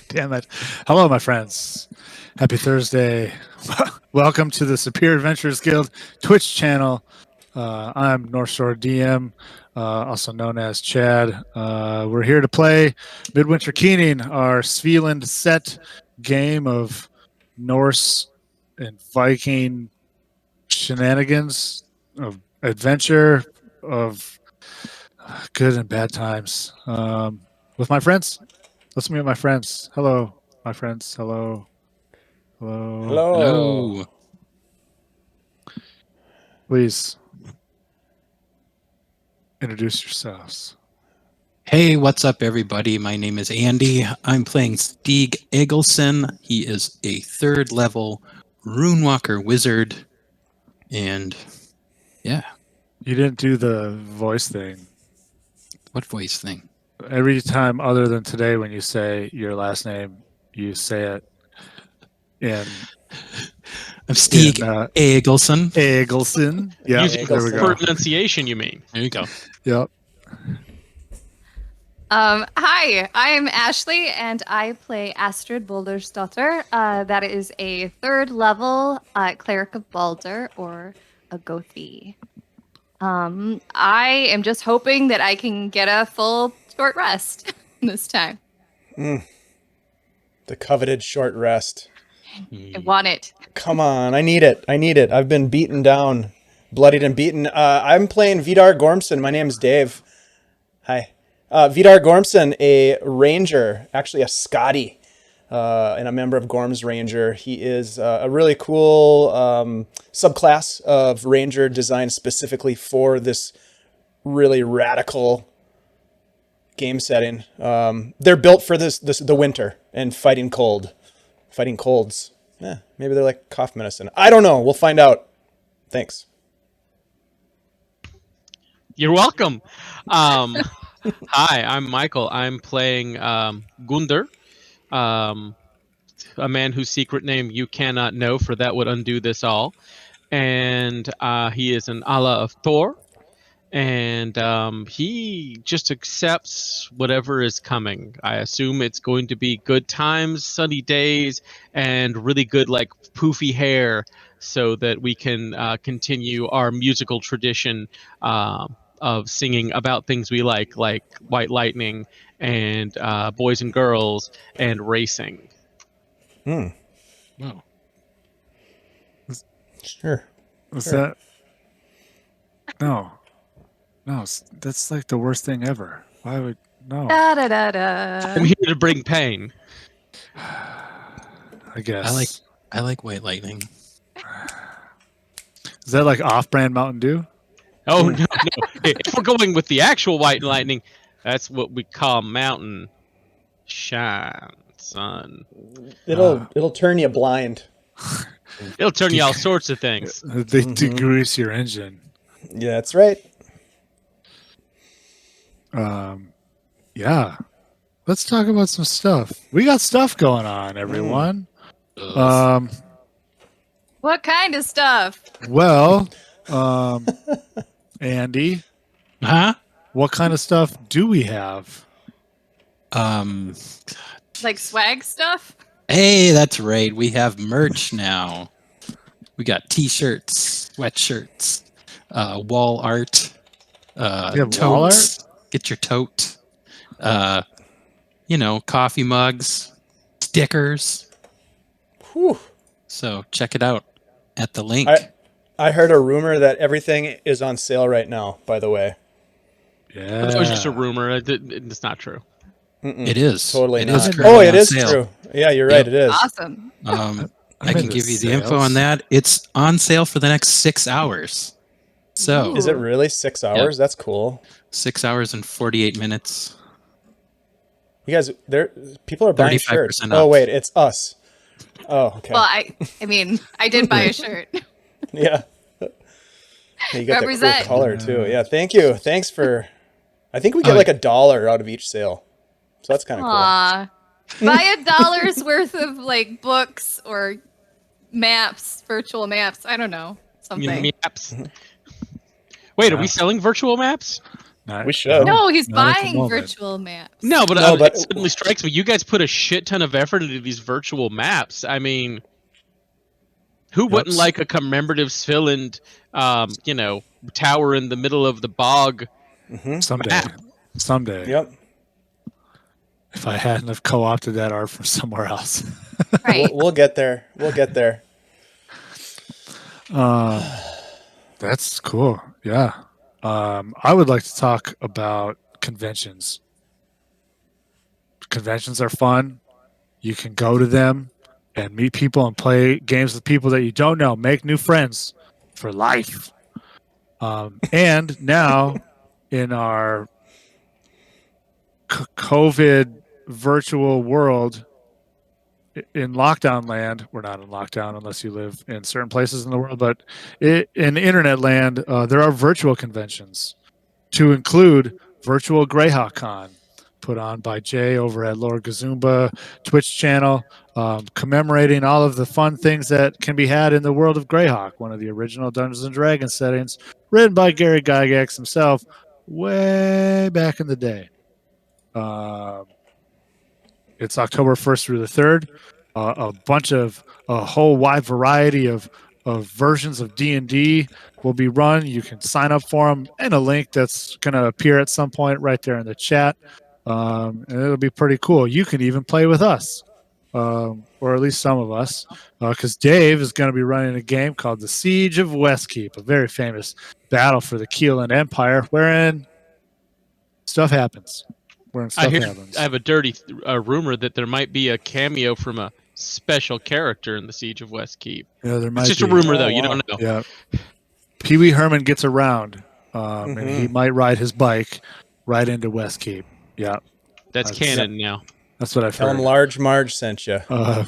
Damn it. Hello, my friends. Happy Thursday. Welcome to the Superior Adventurers Guild Twitch channel. I'm North Shore DM, also known as Chad. We're here to play Midwinter Keening, our Svilland set game of Norse and Viking shenanigans, of adventure, of good and bad times. With my friends. Let's meet my friends. Hello, my friends. Hello. Hello. Hello. Please introduce yourselves. Hey, what's up, everybody? My name is Andy. I'm playing Stig Egilson. He is a 3rd level Runewalker wizard. And yeah. You didn't do the voice thing. What voice thing? Every time other than today when you say your last name, you say it in... I'm Stig Egilson. Egilson. Yeah, Using there we go. pronunciation, you mean? There you go. Yep. Hi, I'm Ashley, and I play Astrid Bouldersdotter. That is a 3rd level cleric of Balder, or a Gothi. I am just hoping that I can get a full short rest this time. The coveted short rest. I want it. Come on, I need it. I've been beaten down, bloodied and beaten. I'm playing Vidar Gormson. My name's Dave. Hi. Vidar Gormson, a ranger, actually a Scotty, and a member of Gorm's Ranger. He is a really cool subclass of ranger designed specifically for this really radical game setting. They're built for the winter and fighting colds. Yeah, maybe they're like cough medicine. I don't know. We'll find out. Thanks. You're welcome. Hi, I'm Michael. I'm playing Gunder, a man whose secret name you cannot know, for that would undo this all. And he is an Allah of Thor, and he just accepts whatever is coming. I assume it's going to be good times, sunny days, and really good, like, poofy hair, so that we can continue our musical tradition of singing about things we like White Lightning and Boys and Girls and racing. Wow. Sure. Was that... No, that's like the worst thing ever. Why would... No, Da da da da. I'm here to bring pain. I guess. I like White Lightning. Is that like off-brand Mountain Dew? Oh, no. If we're going with the actual White Lightning, that's what we call Mountain Shine, son. It'll turn you blind. It'll turn you all sorts of things. They degrease your engine. Yeah, that's right. Yeah. Let's talk about some stuff. We got stuff going on, everyone. What kind of stuff? Well, Andy, Huh? what kind of stuff do we have? Like swag stuff? Hey, that's right. We have merch now. We got t-shirts, sweatshirts, wall art, You have totes. wall art? Get your tote. Coffee mugs, stickers. Whew. So check it out at the link. I heard a rumor that everything is on sale right now, by the way. Yeah. That was just a rumor. It's not true. It is. Totally It not. is Oh, currently it on is sale. true. Yeah, you're right. Yep. It is. Awesome. I can give you the info on that. It's on sale for the next 6 hours. So Is it really 6 hours? That's cool. 6 hours and 48 minutes. You guys, people are buying shirts. 35% Oh off. wait, it's us. Oh, okay. Well, I mean, I did buy a shirt. Yeah. You got Represent. that cool color too. Yeah, thank you. Thanks for. I think we get like $1 out of each sale, so that's kind of cool. Aw. Buy $1 worth of like books or maps, virtual maps. I don't know. Something. Maps. Wait, are we selling virtual maps? We should. No, he's not at the buying moment. virtual maps. No, but, No, but- it suddenly strikes me. You guys put a shit ton of effort into these virtual maps. I mean, who wouldn't like a commemorative Svilland, tower in the middle of the bog? Someday. Someday. Yep. If I hadn't have co-opted that art from somewhere else. Right. We'll get there. We'll get there. That's cool. Yeah. I would like to talk about conventions. Conventions are fun. You can go to them and meet people and play games with people that you don't know. Make new friends for life. And now in our COVID virtual world, in lockdown land, we're not in lockdown unless you live in certain places in the world, but in internet land, there are virtual conventions to include virtual GreyhawkCon, put on by Jay over at Lord Gazumba Twitch channel, commemorating all of the fun things that can be had in the world of Greyhawk, one of the original Dungeons and Dragons settings, written by Gary Gygax himself way back in the day. It's October 1st through the 3rd. A whole wide variety of versions of D&D will be run. You can sign up for them, and a link that's going to appear at some point right there in the chat. And it'll be pretty cool. You can even play with us, or at least some of us, because Dave is going to be running a game called The Siege of Westkeep, a very famous battle for the Keelan Empire, wherein stuff happens. I have a dirty rumor that there might be a cameo from a special character in the Siege of Westkeep. Yeah, there might It's just be. a rumor, though. Oh, You wow. don't know. Yeah. Pee Wee Herman gets around, and he might ride his bike right into Westkeep. Yeah. That's canon now. That's what I've Tell heard. him Large Marge sent you. So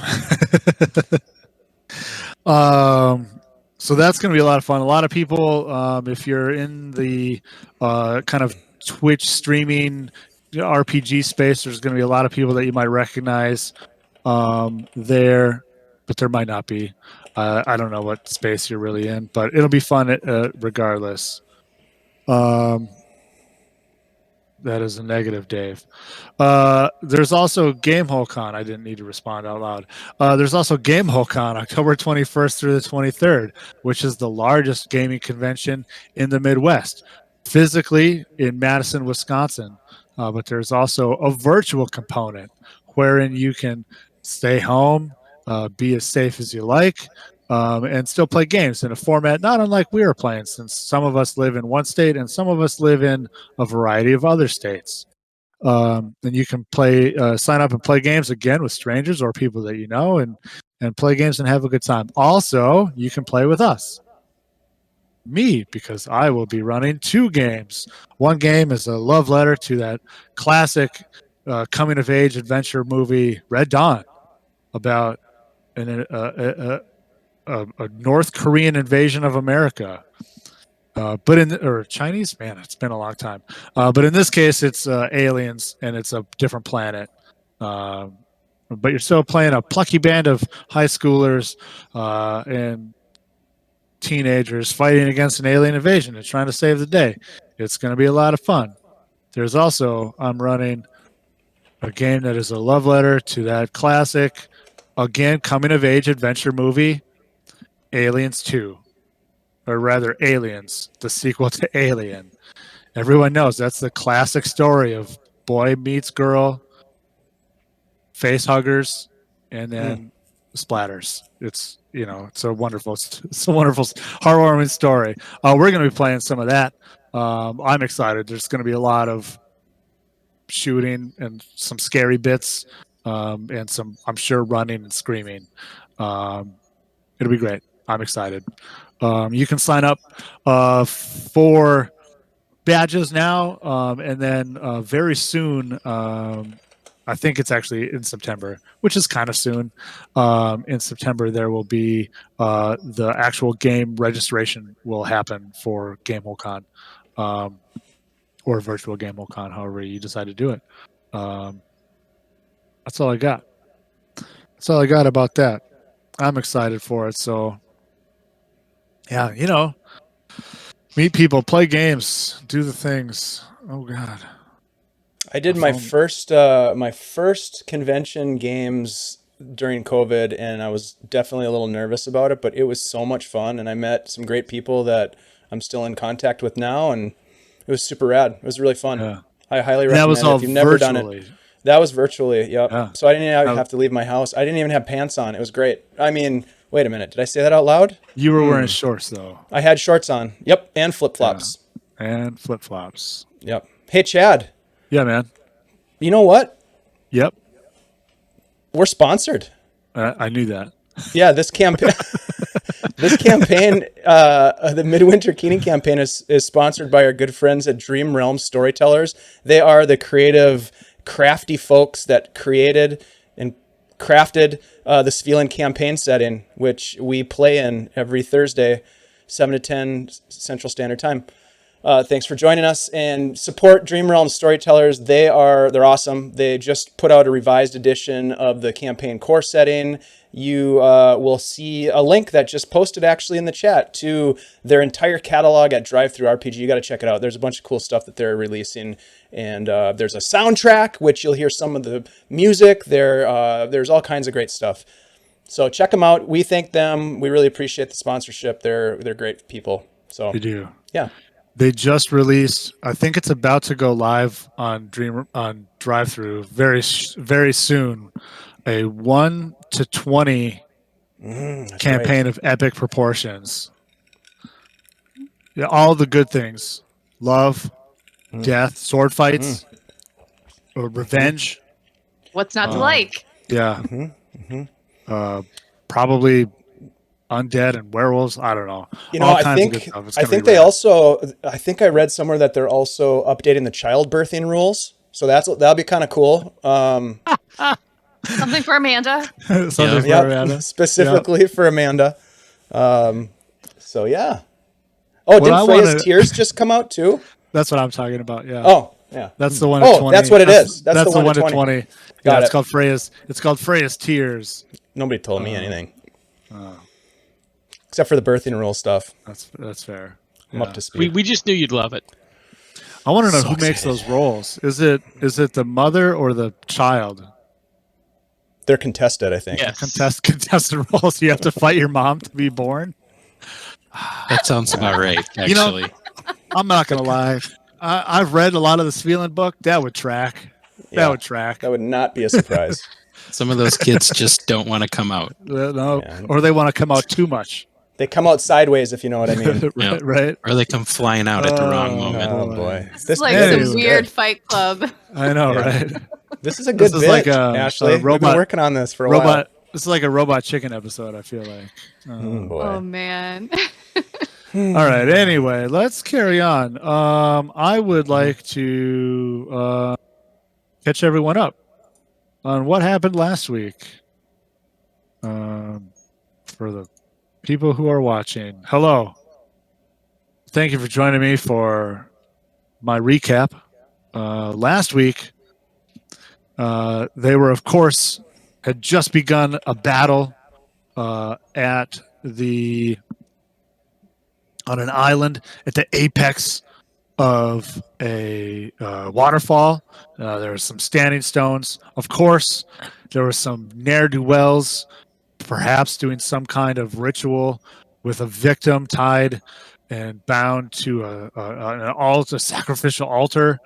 that's going to be a lot of fun. A lot of people, if you're in the kind of Twitch streaming RPG space, there's going to be a lot of people that you might recognize there, but there might not be. I don't know what space you're really in, but it'll be fun regardless. That is a negative, Dave. There's also GameholeCon. I didn't need to respond out loud. There's also GameholeCon, October 21st through the 23rd, which is the largest gaming convention in the Midwest, physically in Madison, Wisconsin. But there's also a virtual component wherein you can stay home, be as safe as you like, and still play games in a format not unlike we are playing, since some of us live in one state and some of us live in a variety of other states. And you can sign up and play games again with strangers or people that you know, and play games and have a good time. Also, you can play with us. Me, because I will be running 2 games. One game is a love letter to that classic coming-of-age adventure movie, Red Dawn, about a North Korean invasion of America. Or Chinese, man, it's been a long time. But in this case, it's aliens, and it's a different planet. But you're still playing a plucky band of high schoolers and teenagers fighting against an alien invasion and trying to save the day. It's going to be a lot of fun. There's also, I'm running a game that is a love letter to that classic, again, coming-of-age adventure movie, Aliens 2. Or rather, Aliens, the sequel to Alien. Everyone knows that's the classic story of boy meets girl, face huggers, and then splatters. It's it's a wonderful, heartwarming story. We're going to be playing some of that. I'm excited. There's going to be a lot of shooting and some scary bits, and some, I'm sure, running and screaming. It'll be great. I'm excited. You can sign up for badges now, and then very soon, I think it's actually in September, which is kind of soon. In September, there will be the actual game registration will happen for GameholeCon, or virtual GameholeCon, however you decide to do it. That's all I got. That's all I got about that. I'm excited for it. So, yeah, Meet people, play games, do the things. Oh God. I did my first convention games during COVID, and I was definitely a little nervous about it, but it was so much fun, and I met some great people that I'm still in contact with now, and it was super rad. It was really fun. Yeah. I highly And that recommend was it all if you've never done virtually. it. That was virtually, yep. Yeah. So I didn't even have to leave my house. I didn't even have pants on. It was great. I mean, wait a minute. Did I say that out loud? You were wearing shorts though. I had shorts on. Yep, and flip-flops. And flip flops. Yep. Hey, Chad. Yeah, man. You know what? Yep. We're sponsored. I knew that. Yeah, this campaign, the Midwinter Keening campaign is sponsored by our good friends at Dream Realm Storytellers. They are the creative, crafty folks that created and crafted the Svilland campaign setting, which we play in every Thursday, 7 to 10 Central Standard Time. Thanks for joining us and support Dream Realm Storytellers. They're awesome. They just put out a revised edition of the campaign core setting. You will see a link that just posted actually in the chat to their entire catalog at Drive-Thru RPG. You got to check it out. There's a bunch of cool stuff that they're releasing, and there's a soundtrack which you'll hear some of the music. There's all kinds of great stuff. So check them out. We thank them. We really appreciate the sponsorship. They're great people. So You do. yeah. They just released. I think it's about to go live on Drive-Thru very soon. A 1 to 20 campaign of epic proportions. Yeah, all the good things: love, death, sword fights, or revenge. What's not to like? Yeah. Probably undead and werewolves. I don't know. You know, All I kinds of good think stuff. It's I gonna think be they rad. also. I think I read somewhere that they're also updating the childbirthing rules. So that'll be kind of cool. Something for Amanda. Something for Yep, Amanda. specifically for Amanda. So yeah. Oh, What I did Freya's wanna- Tears just come out too? That's what I'm talking about. Yeah. Oh, yeah. That's the one. Oh, to 20. that's what it is. That's the 1 to 20. Yeah, Got it's it. called Freya's. It's called Freya's Tears. Nobody told me anything. Except for the birthing rule stuff. That's fair. I'm up to speed. We just knew you'd love it. I want to know So who makes excited. those rolls. Is it the mother or the child? They're contested, I think. Yes. Contested rolls. You have to fight your mom to be born. That sounds about right, You know- actually. I'm not gonna lie. I've read a lot of the Svilland book. That would track. Yeah. That would track. That would not be a surprise. Some of those kids just don't want to come out. No, Yeah. or they want to come out too much. They come out sideways, if you know what I mean. right, right. Or they come flying out at the wrong Oh, moment. Oh boy, It's like Anyway. some weird Fight Club. I know, Yeah. right? This is a good This is bit, like Ashley. a We've robot- been working on this for a while. Robot. This is like a Robot Chicken episode. I feel like. Oh, boy. Oh man. All right. Anyway, let's carry on. I would like to catch everyone up on what happened last week. For the people who are watching, hello. Thank you for joining me for my recap. Last week, they were, of course, had just begun a battle at the on an island at the apex of a waterfall. There were some standing stones. Of course, there were some ne'er-do-wells, perhaps doing some kind of ritual with a victim tied and bound to an altar, sacrificial altar.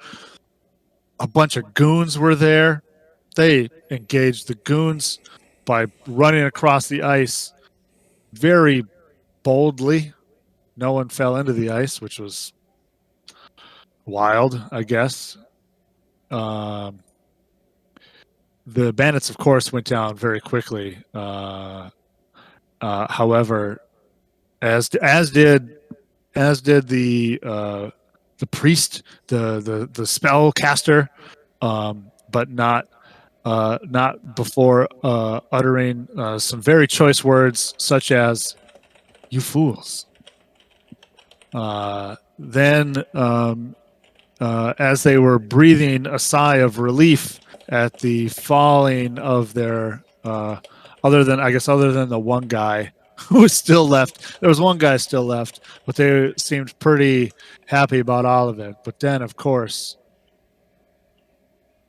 A bunch of goons were there. They engaged the goons by running across the ice very boldly. No one fell into the ice, which was wild, I guess. The bandits, of course, went down very quickly. However, as did the priest, the spellcaster, but not before uttering some very choice words such as "you fools." Then, as they were breathing a sigh of relief at the falling of their, other than the one guy who was still left. There was one guy still left, but they seemed pretty happy about all of it. But then, of course,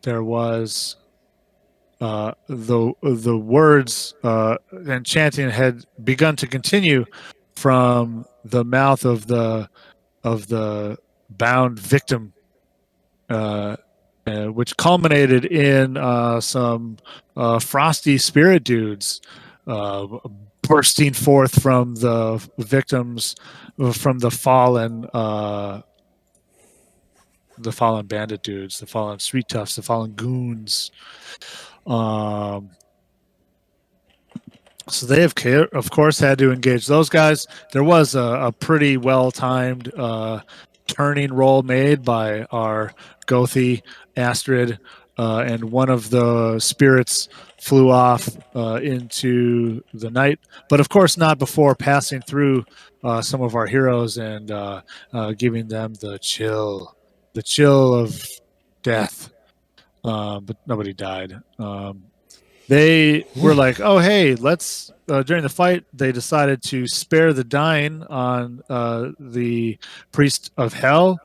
there was the words and chanting had begun to continue from the mouth of the bound victim, which culminated in some frosty spirit dudes bursting forth from the victims, from the fallen bandit dudes, the fallen street toughs, the fallen goons. So they have, of course, had to engage those guys. There was a pretty well-timed turning roll made by our Gothi Astrid, and one of the spirits flew off into the night, but of course not before passing through some of our heroes and giving them the chill of death. But nobody died. They were like, oh, hey, let's, during the fight, they decided to spare the dying on the priest of hell.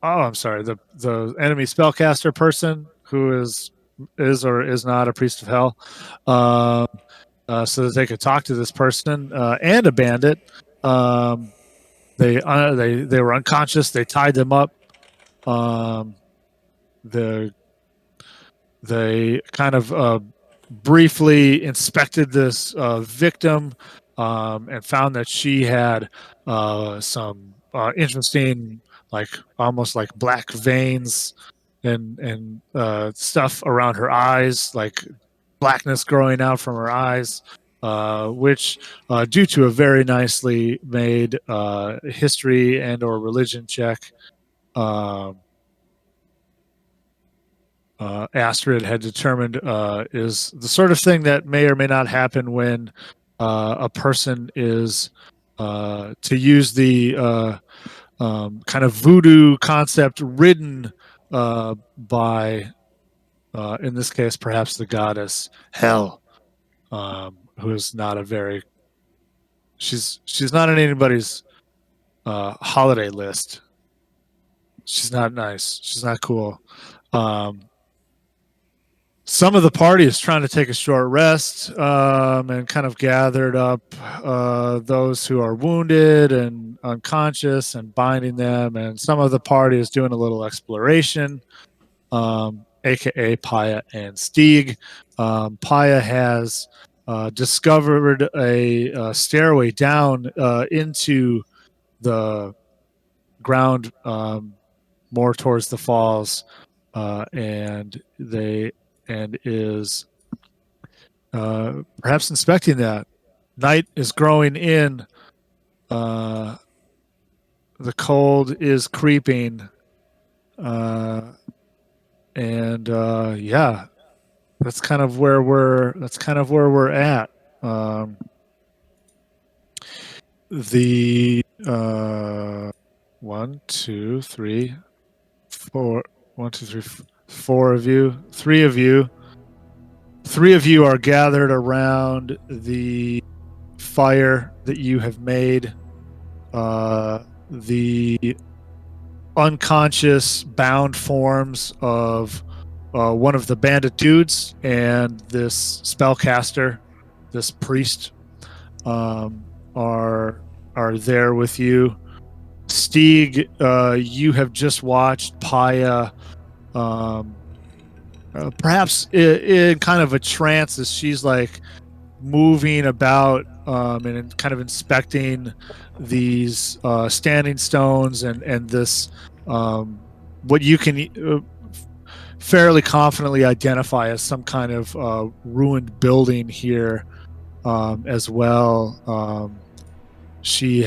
Oh, I'm sorry, the enemy spellcaster person who is or is not a priest of hell, so that they could talk to this person and a bandit. They were unconscious. They tied them up. They kind of briefly inspected this victim and found that she had some interesting, like almost like black veins and stuff around her eyes, like blackness growing out from her eyes, which due to a very nicely made history and or religion check, Astrid had determined is the sort of thing that may or may not happen when a person is, to use the kind of voodoo concept ridden by, in this case, perhaps the goddess Hel, who is not a very, she's not on anybody's holiday list. She's not nice. She's not cool. Some of the party is trying to take a short rest and kind of gathered up those who are wounded and unconscious and binding them. And some of the party is doing a little exploration, aka Paya and Stieg. Paya has discovered a stairway down into the ground, more towards the falls, and is perhaps inspecting that. Night is growing in. The cold is creeping. Yeah, that's kind of where we're at. The 1, 2, 3, 4. 1, 2, 3, 4 of you. 3 of you. 3 of you are gathered around the fire that you have made. The unconscious bound forms of one of the bandit dudes and this spellcaster, this priest, are there with you. Stieg, you have just watched Paya, perhaps in kind of a trance as she's like moving about and kind of inspecting these standing stones and this what you can fairly confidently identify as some kind of ruined building here as well. She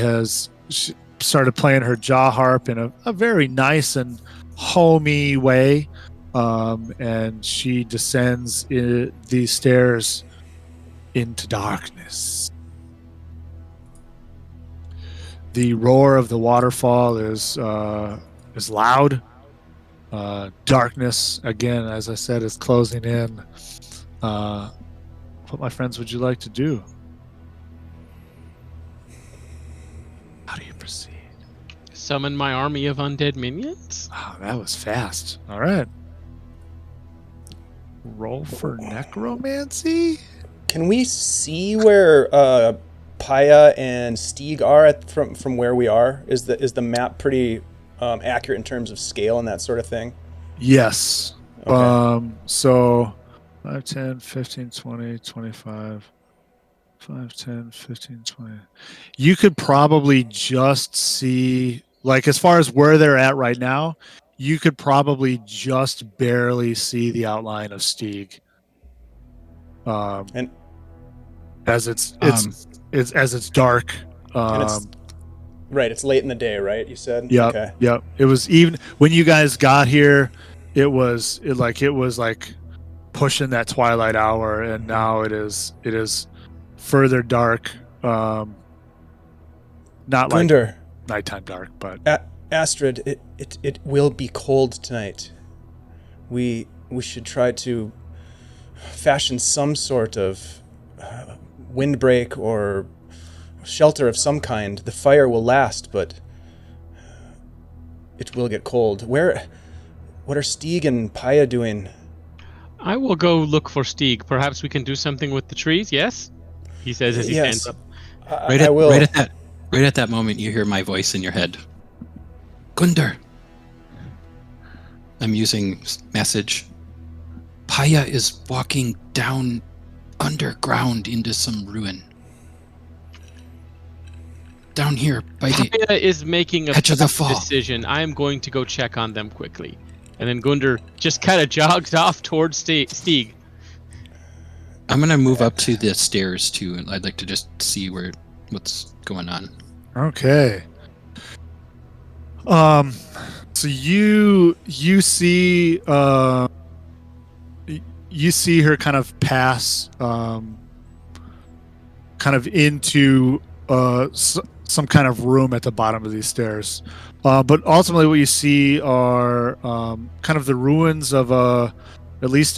started playing her jaw harp in a very nice and homey way, and she descends these stairs into darkness. The roar of the waterfall is loud. Darkness, again, as I said, is closing in. What, my friends, would you like to do? proceed. Summon my army of undead minions. Oh, that was fast. All right. Roll for necromancy. Can we see where Paya and Stieg are from where we are? Is the map pretty accurate in terms of scale and that sort of thing? Yes. Okay. So 5, 10, 15, 20, 25. 5, 10, 15, 20. You could probably just see, like, as far as where they're at right now, you could probably just barely see the outline of Stieg. And As it's dark. and it's right. It's late in the day, right? You said. Yep. Okay. Yep. It was even when you guys got here. It was like pushing that twilight hour, and now it is further dark. Not like Gunder, nighttime dark, but Astrid, it will be cold tonight. We should try to fashion some sort of windbreak or shelter of some kind. The fire will last, but it will get cold. What are Stieg and Paya doing? I will go look for Stieg. Perhaps we can do something with the trees. Yes, he says as he Yes. stands up. I will. Right at that moment, you hear my voice in your head. Gunder. I'm using message. Paya is walking down underground into some ruin. Down here by the Paya is making a edge of the fall. decision. I am going to go check on them quickly. And then Gunder just kind of jogs off towards Stieg. I'm gonna move up to the stairs too, and I'd like to just see what's going on. okay. So you see you see her kind of pass kind of into some kind of room at the bottom of these stairs. But ultimately what you see are kind of the ruins of at least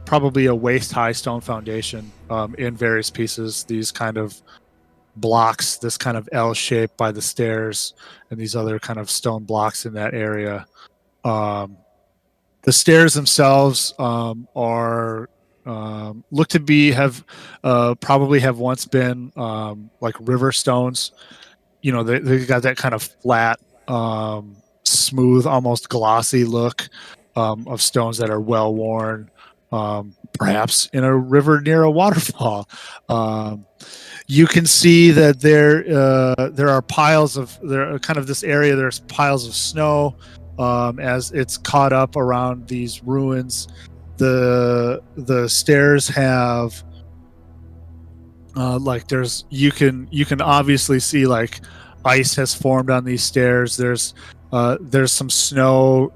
probably a waist-high stone foundation in various pieces. These kind of blocks, this kind of L shape by the stairs, and these other kind of stone blocks in that area. The stairs themselves are look to have probably have once been like river stones. You know, they got that kind of flat, smooth, almost glossy look of stones that are well worn, perhaps in a river near a waterfall. You can see that there are piles of kind of this area. There's piles of snow as it's caught up around these ruins. The stairs have like you can obviously see like ice has formed on these stairs. There's some snow,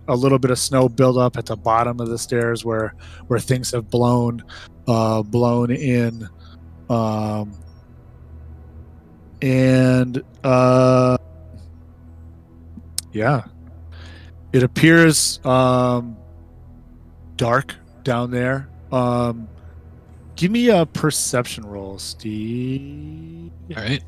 a little bit of snow buildup at the bottom of the stairs where things have blown in. Yeah, it appears dark down there. Give me a perception roll, Steve. All right.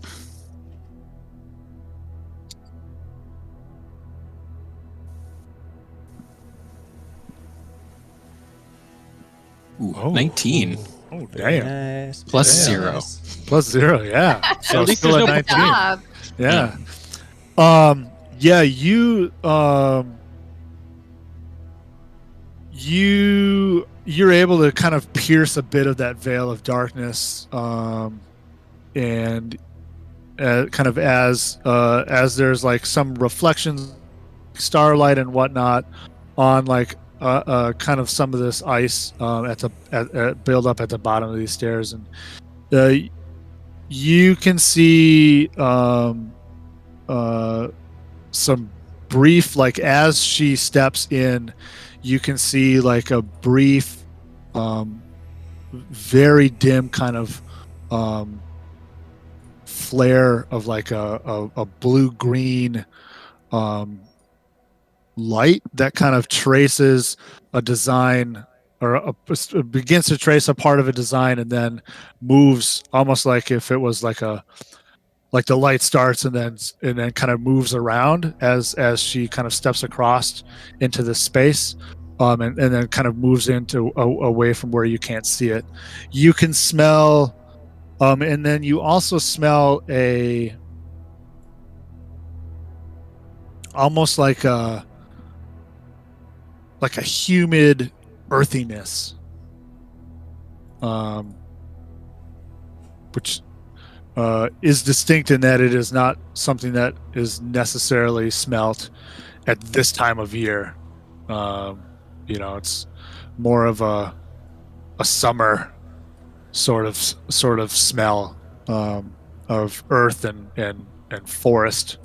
Ooh, Oh. 19 Oh, damn. Nice. plus Damn. 0. Plus 0, yeah. So At least still there's at no 19. Job. Yeah. Yeah, you're able to kind of pierce a bit of that veil of darkness, and kind of as there's like some reflections, starlight and whatnot, on like kind of some of this ice at build up at the bottom of these stairs, and you can see some brief, like as she steps in, you can see like a brief, very dim kind of flare of like a blue-green light that kind of traces a design, or begins to trace a part of a design, and then moves almost like if it was like a like the light starts and then kind of moves around as she kind of steps across into this space, and then kind of moves into away from where you can't see it. You can smell, and then you also smell almost like a humid earthiness, which is distinct in that it is not something that is necessarily smelt at this time of year. It's more of a summer sort of smell, of earth and forest.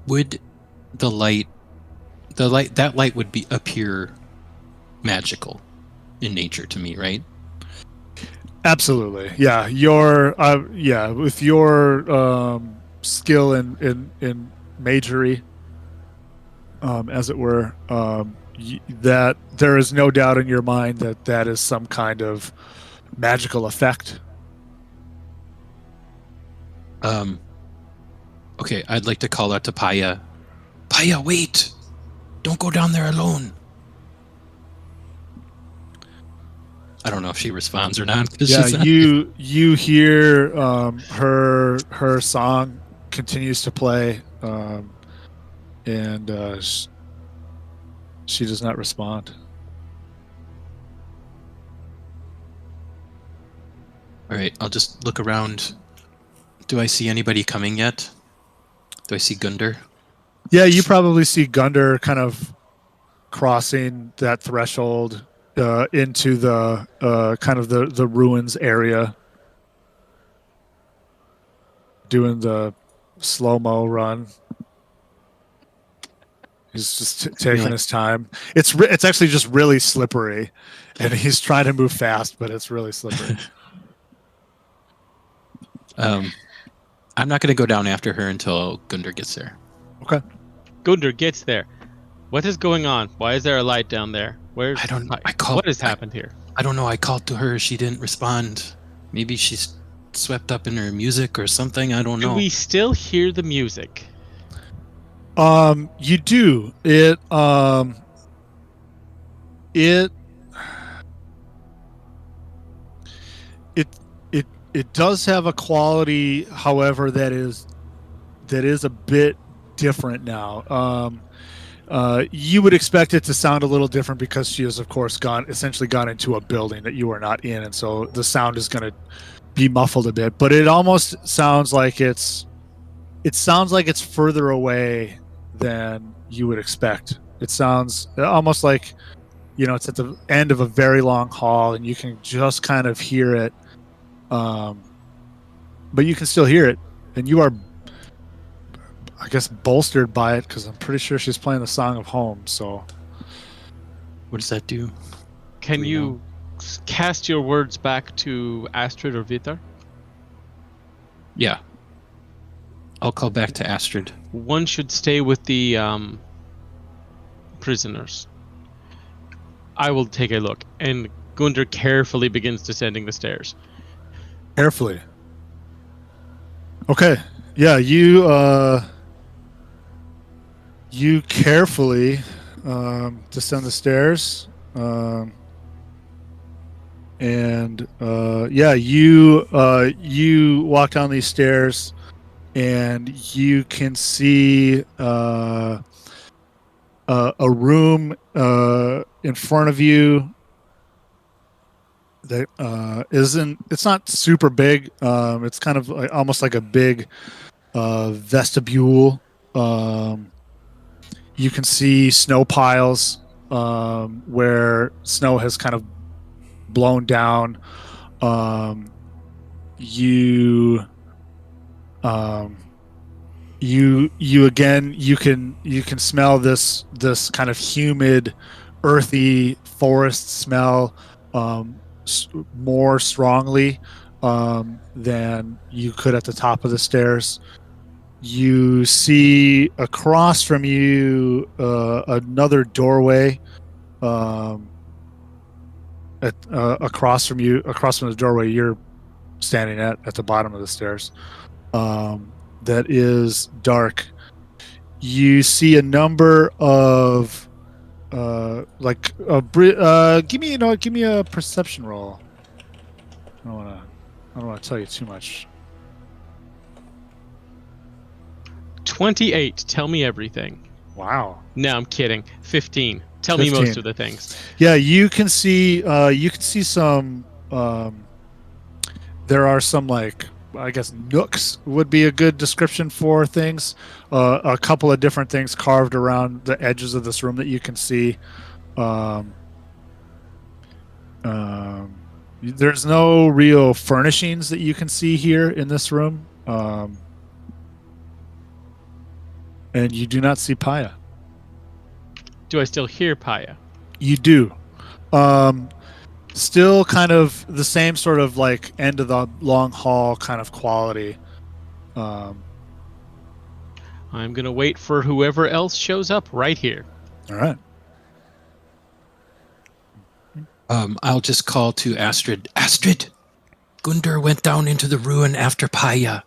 Would the light would appear magical in nature to me, right? Absolutely, yeah. With your skill in magery, as it were, that there is no doubt in your mind that is some kind of magical effect. Okay, I'd like to call out to Paya. Paya, wait! Don't go down there alone. I don't know if she responds or not. Yeah, you hear her song continues to play, and she does not respond. All right, I'll just look around. Do I see anybody coming yet? Do I see Gunder? Yeah, you probably see Gunder kind of crossing that threshold into the kind of the ruins area, doing the slow-mo run. He's just taking his time. It's actually just really slippery, and he's trying to move fast, but it's really slippery. I'm not going to go down after her until Gunder gets there. Okay. Gunder gets there. What is going on? Why is there a light down there? Where's I don't know. What has happened here? I don't know. I called to her. She didn't respond. Maybe she's swept up in her music or something. I don't know. Do we still hear the music? You do. It does have a quality, however, that is a bit different now. You would expect it to sound a little different because she has, of course, essentially gone into a building that you are not in, and so the sound is going to be muffled a bit. But it almost sounds like it's further away than you would expect. It sounds almost like, it's at the end of a very long hall, and you can just kind of hear it. But you can still hear it, and you are, I guess, bolstered by it because I'm pretty sure she's playing the Song of Home. So, what does that do? Can you cast your words back to Astrid or Vitar? Yeah. I'll call back to Astrid. One should stay with the prisoners. I will take a look. And Gunder carefully begins descending the stairs. Carefully. Okay. Yeah, you carefully descend the stairs. You walk down these stairs, and you can see a room in front of you that it's not super big. It's kind of almost like a big vestibule. You can see snow piles where snow has kind of blown down. You can smell this kind of humid, earthy forest smell more strongly than you could at the top of the stairs. You see across from you another doorway, across from the doorway you're standing at the bottom of the stairs. That is dark. You see a number of give me a perception roll. I don't want to tell you too much. 28. Tell me everything. Wow. No, I'm kidding. 15. Tell me 15. most of the things. Yeah, you can see some. There are some, like, I guess nooks would be a good description for things. A couple of different things carved around the edges of this room that you can see. There's no real furnishings that you can see here in this room. And you do not see Paya. Do I still hear Paya? You do. Still kind of the same sort of like end of the long hall kind of quality. I'm going to wait for whoever else shows up right here. All right. I'll just call to Astrid. Astrid, Gundar went down into the ruin after Paya.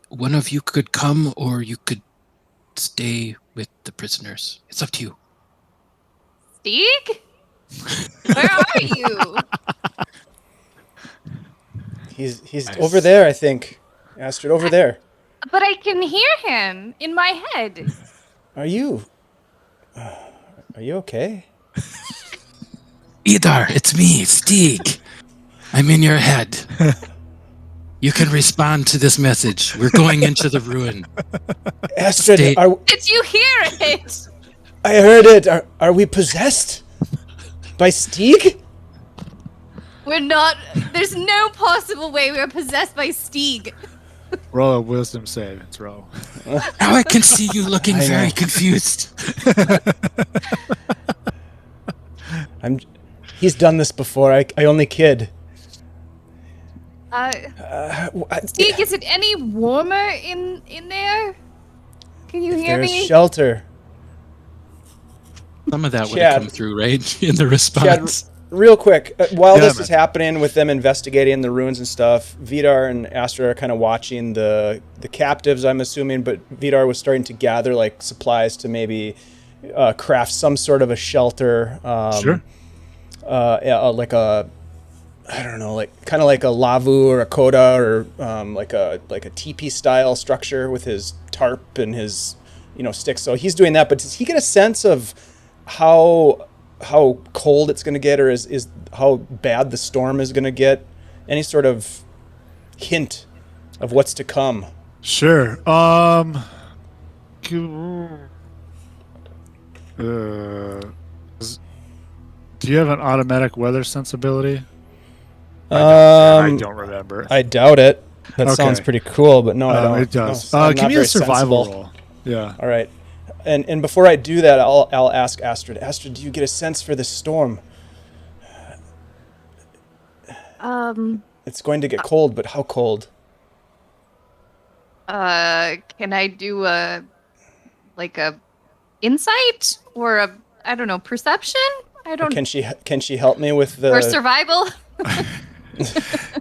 One of you could come, or you could stay with the prisoners. It's up to you. Stieg? Where are you? He's Nice. over there, I think. Astrid, over there. But I can hear him in my head. Are you okay? Idar, it's me, Stieg. I'm in your head. You can respond to this message. We're going into the ruin. Astrid, Stay- Did you hear it? I heard it. Are we possessed by Stieg? We're not. There's no possible way we're possessed by Stieg. Roll a wisdom save. It's roll. Now I can see you looking I know. very confused. He's done this before. I only kid. Stieg, is it any warmer in there? Can you hear There's me? shelter. Some of that would Chad. have come through, right? In the response. Real quick, while Yeah, this man. is happening with them investigating the ruins and stuff, Vidar and Astrid are kind of watching the captives, I'm assuming, but Vidar was starting to gather like supplies to maybe craft some sort of a shelter. Sure. Like a, I don't know, like kind of like a lavu or a coda or like a teepee style structure with his tarp and his sticks. So he's doing that, but does he get a sense of how cold it's going to get, or is how bad the storm is going to get? Any sort of hint of what's to come? Sure. Do you have an automatic weather sensibility? I don't remember. I doubt it. That Okay. sounds pretty cool, but no, I don't. It does. No, I'm Give not me very a survival sensible. roll. Yeah. All right. And before I do that, I'll ask Astrid. Astrid, do you get a sense for the storm? It's going to get cold, but how cold? Can I do a insight or a, I don't know, perception? I don't. Can she help me with the Or survival?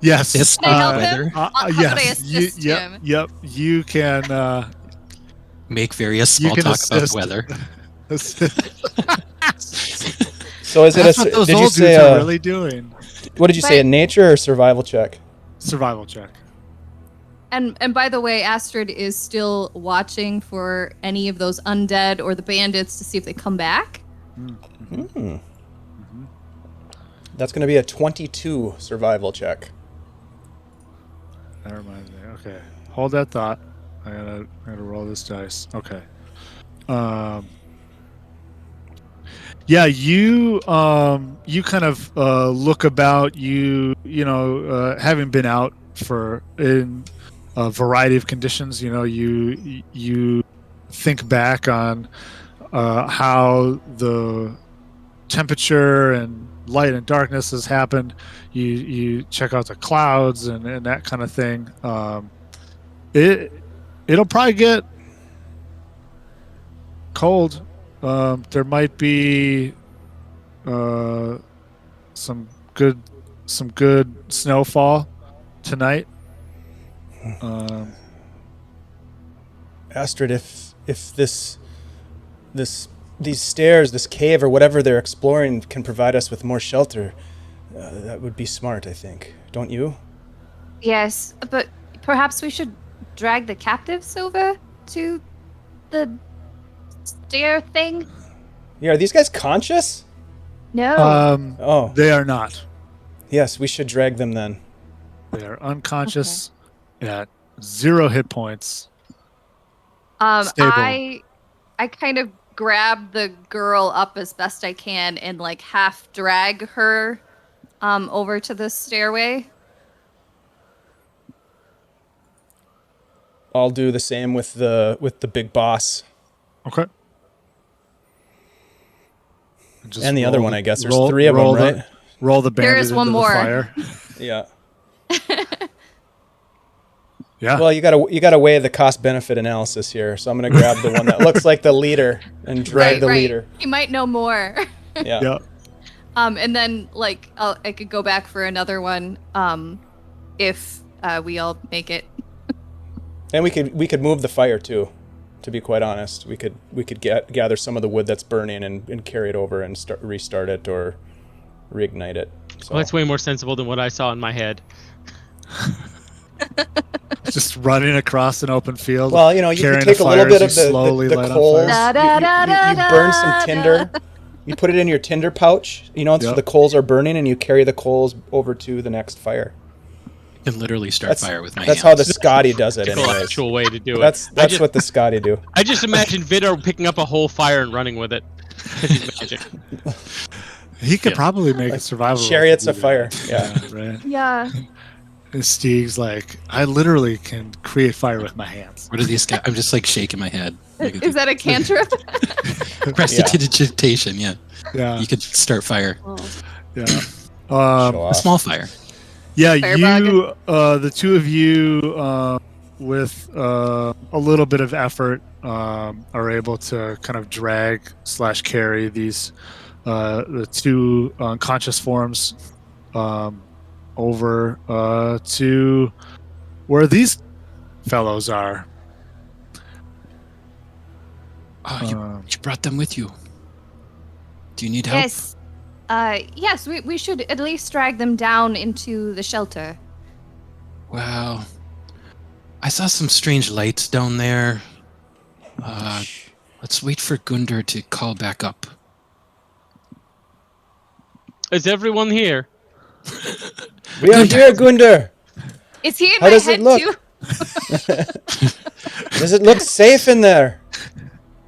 Yes. Yes. Can I help Weather. him? How could I Yes. assist him? Yep. You can. Make various You small can talk about assist. weather. So is it That's what those did you old say dudes are really doing. what did you say, a nature or survival check? Survival check. And by the way, Astrid is still watching for any of those undead or the bandits to see if they come back. That's going to be a 22 survival check. That reminds me. Okay. Hold that thought. I gotta roll this dice. Okay. Yeah, you kind of look about. Having been out in a variety of conditions, you think back on how the temperature and light and darkness has happened. You check out the clouds and that kind of thing. It'll probably get cold. There might be some good snowfall tonight. Astrid, if these stairs, this cave, or whatever they're exploring can provide us with more shelter, that would be smart, I think. Don't you? Yes, but perhaps we should drag the captives over to the stair thing? Yeah, are these guys conscious? No. Oh, They are not. yes, we should drag them then. They are unconscious at 0 hit points. Stable. I kind of grab the girl up as best I can and like half drag her over to the stairway. I'll do the same with the big boss. Okay. And the other one, I guess. There's 3 of them, right? Roll the bandit There is one into the more. fire. Yeah. Yeah. Well, you gotta weigh the cost benefit analysis here. So I'm gonna grab the one that looks like the leader and drag the leader. He might know more. Yeah. Yeah. And then like I could go back for another one if we all make it. And we could move the fire too. To be quite honest, we could gather some of the wood that's burning and carry it over and restart it or reignite it. So. Well, that's way more sensible than what I saw in my head. Just running across an open field. Well, you can take a little bit of the coals. You burn some tinder. You put it in your tinder pouch. So the coals are burning, and you carry the coals over to the next fire. I can literally start fire with my That's hands. how the Scotty does it, The anyways. actual way to do it. That's what the Scotty do. I just imagine Vidar picking up a whole fire and running with it. 'Cause he's magic. He could probably make a survival. Chariots roll of to do fire. that. Yeah. Right. Yeah. And Stig's like, I literally can create fire with my hands. What are these guys? I'm just like shaking my head. Is that a cantrip? Prestidigitation, yeah. Yeah. You could start fire. Yeah. Show A off. small fire. Yeah, Firebug. the two of you, with a little bit of effort, are able to kind of drag / carry these the 2 unconscious forms over to where these fellows are. Oh, you brought them with you. Do you need help? Yes. Yes, we should at least drag them down into the shelter. Wow. I saw some strange lights down there. Let's wait for Gundar to call back up. Is everyone here? We are here, Gundar. Is he in How my does it head look? too? Does it look safe in there?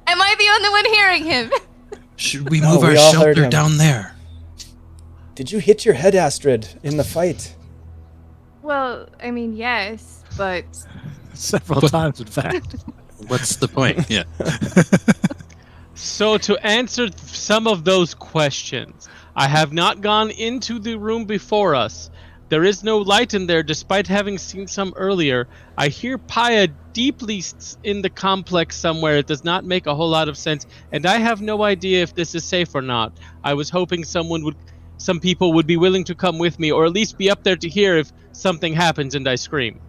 Am I the only one hearing him? Should we move we our all heard shelter him. down there? Did you hit your head, Astrid, in the fight? Well, I mean, yes, but Several What? times, in fact. What's the point? Yeah. So to answer some of those questions, I have not gone into the room before us. There is no light in there, despite having seen some earlier. I hear Paya deeply in the complex somewhere. It does not make a whole lot of sense, and I have no idea if this is safe or not. I was hoping some people would be willing to come with me, or at least be up there to hear if something happens and I scream.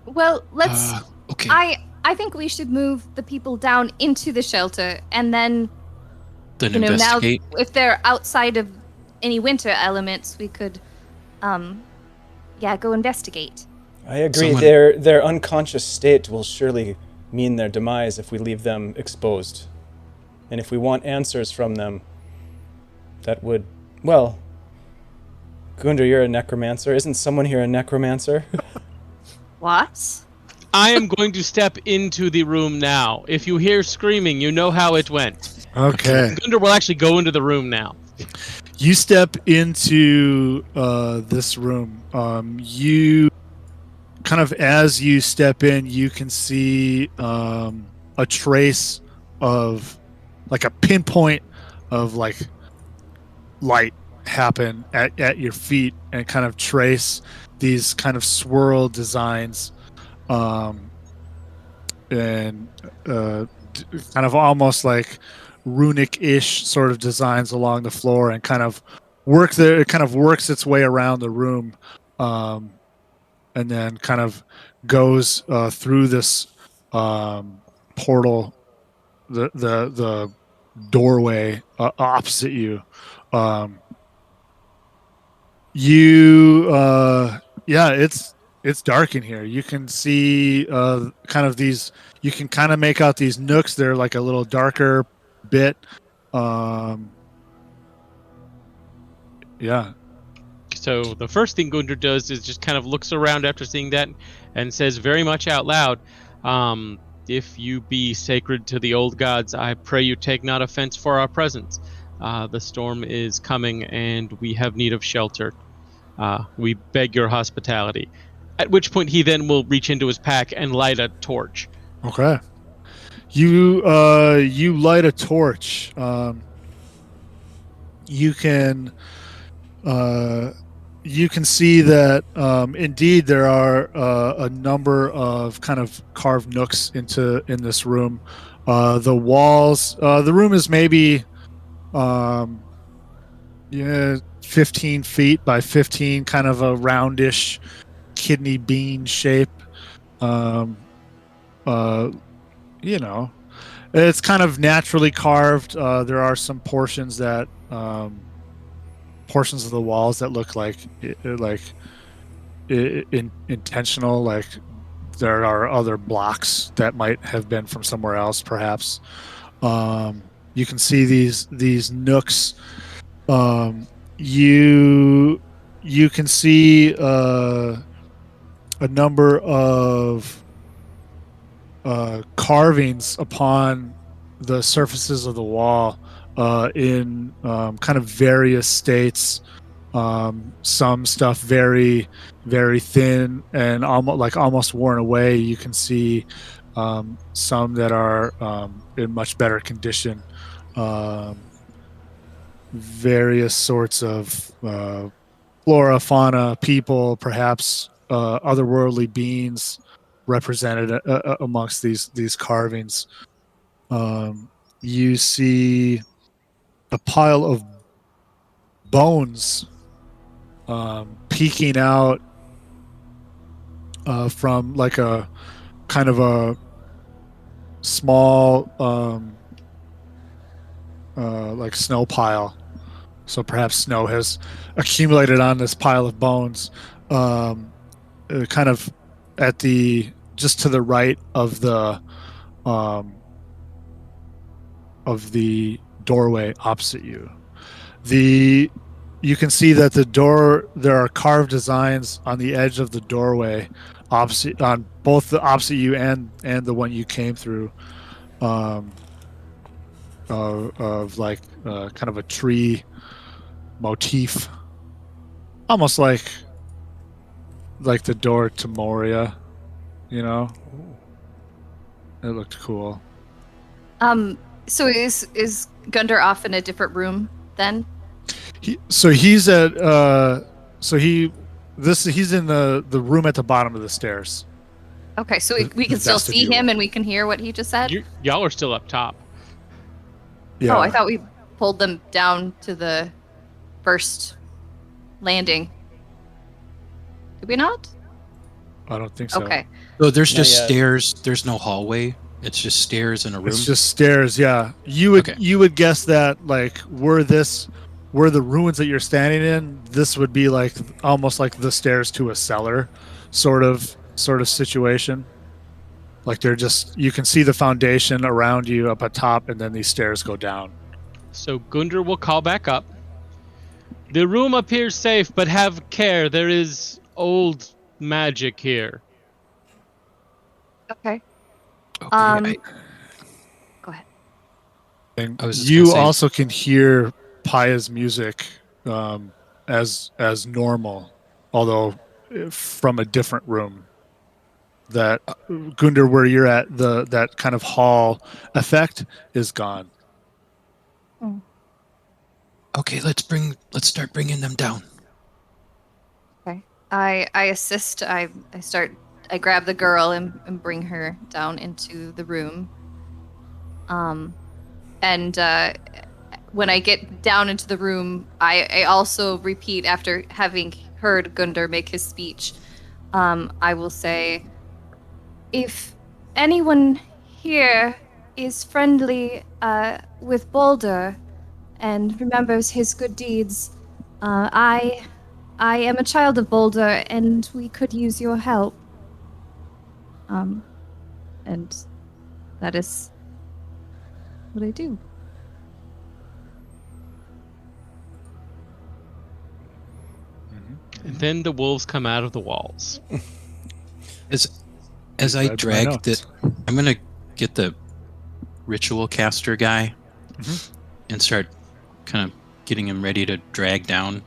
well, let's. Okay. I think we should move the people down into the shelter, and then Then now investigate. if they're outside of any winter elements, we could, go investigate. I agree. Someone- Their unconscious state will surely mean their demise if we leave them exposed. And if we want answers from them, that would... Well, Gundar, you're a necromancer. Isn't someone here a necromancer? What? I am going to step into the room now. If you hear screaming, you know how it went. Okay. Gundar will actually go into the room now. You step into this room. You kind of, as you step in, you can see a trace of, like, a pinpoint of, like, light happen at your feet, and kind of trace these kind of swirl designs, and kind of almost like runic-ish sort of designs along the floor, and kind of it kind of works its way around the room, and then kind of goes through this portal, the doorway opposite you. Yeah, it's dark in here. You can see kind of these. You can kind of make out these nooks. They're like a little darker bit. Yeah. So the first thing Gundr does is just kind of looks around after seeing that and says very much out loud, if you be sacred to the old gods, I pray you take not offense for our presence. The storm is coming and we have need of shelter. We beg your hospitality. At which point he then will reach into his pack and light a torch. Okay. You light a torch. You can see that indeed there are a number of kind of carved nooks in this room. The walls, the room is maybe 15 feet by 15, kind of a roundish kidney bean shape. It's kind of naturally carved. There are some portions of the walls that look like intentional, like there are other blocks that might have been from somewhere else, perhaps. You can see these nooks. You can see a number of carvings upon the surfaces of the wall in kind of various states. Some stuff very, very thin and almost worn away. You can see some that are in much better condition. Various sorts of flora, fauna, people, perhaps otherworldly beings represented amongst these carvings. You see a pile of bones peeking out from like a kind of a small like snow pile. So perhaps snow has accumulated on this pile of bones, kind of at just to the right of the doorway opposite you. You can see that there are carved designs on the edge of the doorway on both the opposite you and the one you came through, of like kind of a tree motif, almost like the door to Moria. It looked cool. So is Gundr off in a different room then? He's in the room at the bottom of the stairs. Okay, so we can still see him and we can hear what he just said? Y'all are still up top. Yeah. Oh, I thought we pulled them down to the first landing. Did we not? I don't think so. Okay. So there's Not just yet. stairs. There's no hallway. It's just stairs in a room. It's just stairs. Yeah. You would guess that like were the ruins that you're standing in, this would be like almost like the stairs to a cellar sort of situation. Like you can see the foundation around you up at top, and then these stairs go down. So Gundr will call back up. The room appears safe, but have care. There is old magic here. Okay. Okay, Go ahead. And I was just you gonna say- also can hear Paya's music as normal, although from a different room. That Gundr, where you're at, that kind of hall effect is gone. okay, let's start bringing them down. Okay. I assist. I grab the girl and bring her down into the room. And when I get down into the room, I also repeat after having heard Gundar make his speech. I will say, if anyone here is friendly with Boulder and remembers his good deeds, I am a child of Boulder, and we could use your help. And that is what I do. And then the wolves come out of the walls. As I Read my drag notes. I'm gonna get the ritual caster guy and start kind of getting him ready to drag down.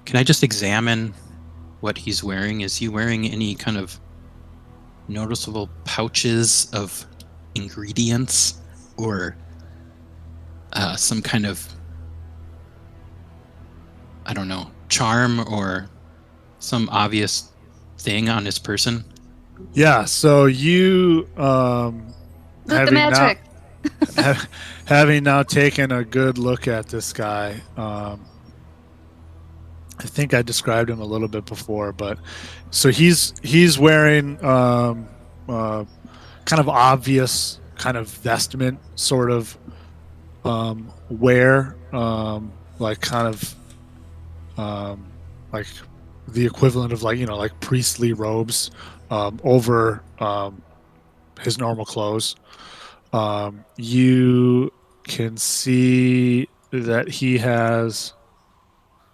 Can I just examine what he's wearing? Is he wearing any kind of noticeable pouches of ingredients or some kind of, I don't know, charm or some obvious thing on his person? Yeah, so you Look, the having magic. having now taken a good look at this guy, I think I described him a little bit before, but so he's wearing kind of obvious kind of vestment sort of wear, like kind of like the equivalent of like priestly robes over his normal clothes. You can see that he has.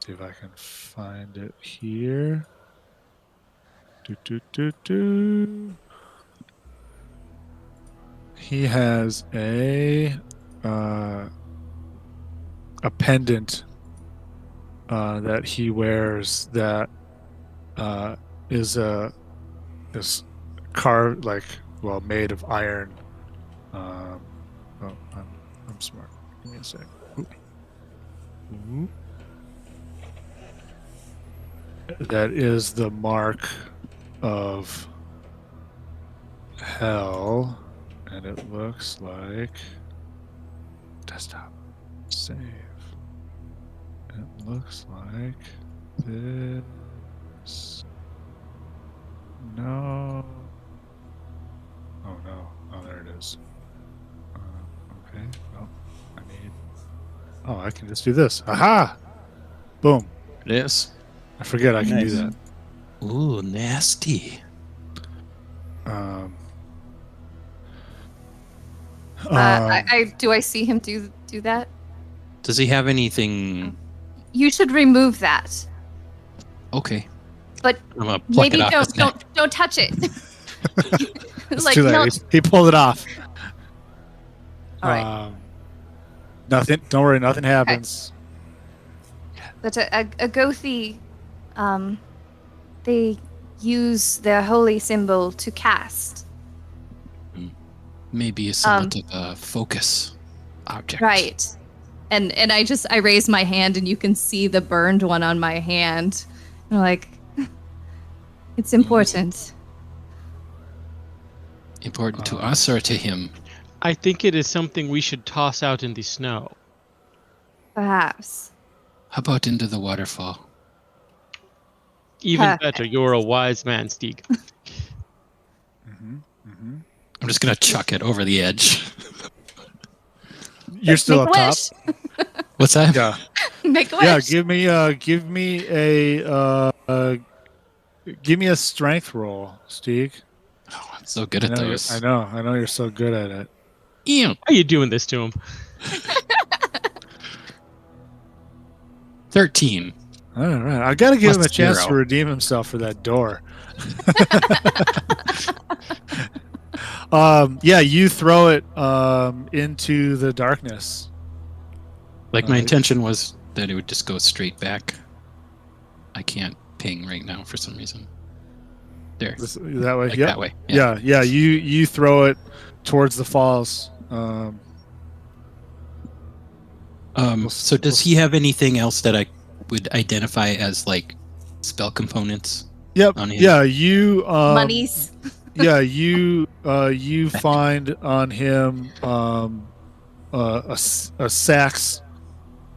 See if I can find it here. He has a pendant that he wears that is carved made of iron. I'm smart. Give me a sec. Ooh. That is the mark of hell, and it looks like desktop save. It looks like this. No. Oh no. Oh, there it is. Okay. Well, I can just do this. Aha! Boom. It is. I forget I can Nice. do that. Ooh, nasty. Do I see him do that? Does he have anything? You should remove that. Okay. But I'm gonna pluck maybe it off his neck. don't touch it. It's too late. He pulled it off. All right. Nothing. Don't worry. Nothing happens. But a Gothi, they use their holy symbol to cast. Maybe somewhat of a focus object. Right. And I raise my hand, and you can see the burned one on my hand. I'm like, it's important. Important to us or to him? I think it is something we should toss out in the snow. Perhaps. How about into the waterfall? Even Perfect. better, you're a wise man, Stieg. I'm just gonna chuck it over the edge. You're still up Make a top. wish. What's that? Yeah. Make a wish. Yeah. Give me a strength roll, Stieg. Oh, I'm so good at those. I know you're so good at it. Ew. Why are you doing this to him? 13. All right. I got to give him a Plus chance 0. to redeem himself for that door. Yeah, you throw it into the darkness. Like my intention was that it would just go straight back. I can't ping right now for some reason. There. That way. Like Yep. that way. Yeah. You throw it towards the falls. So does he have anything else that I would identify as like spell components? Yep. On him? Yeah. You. Monies. Yeah. You find on him a sax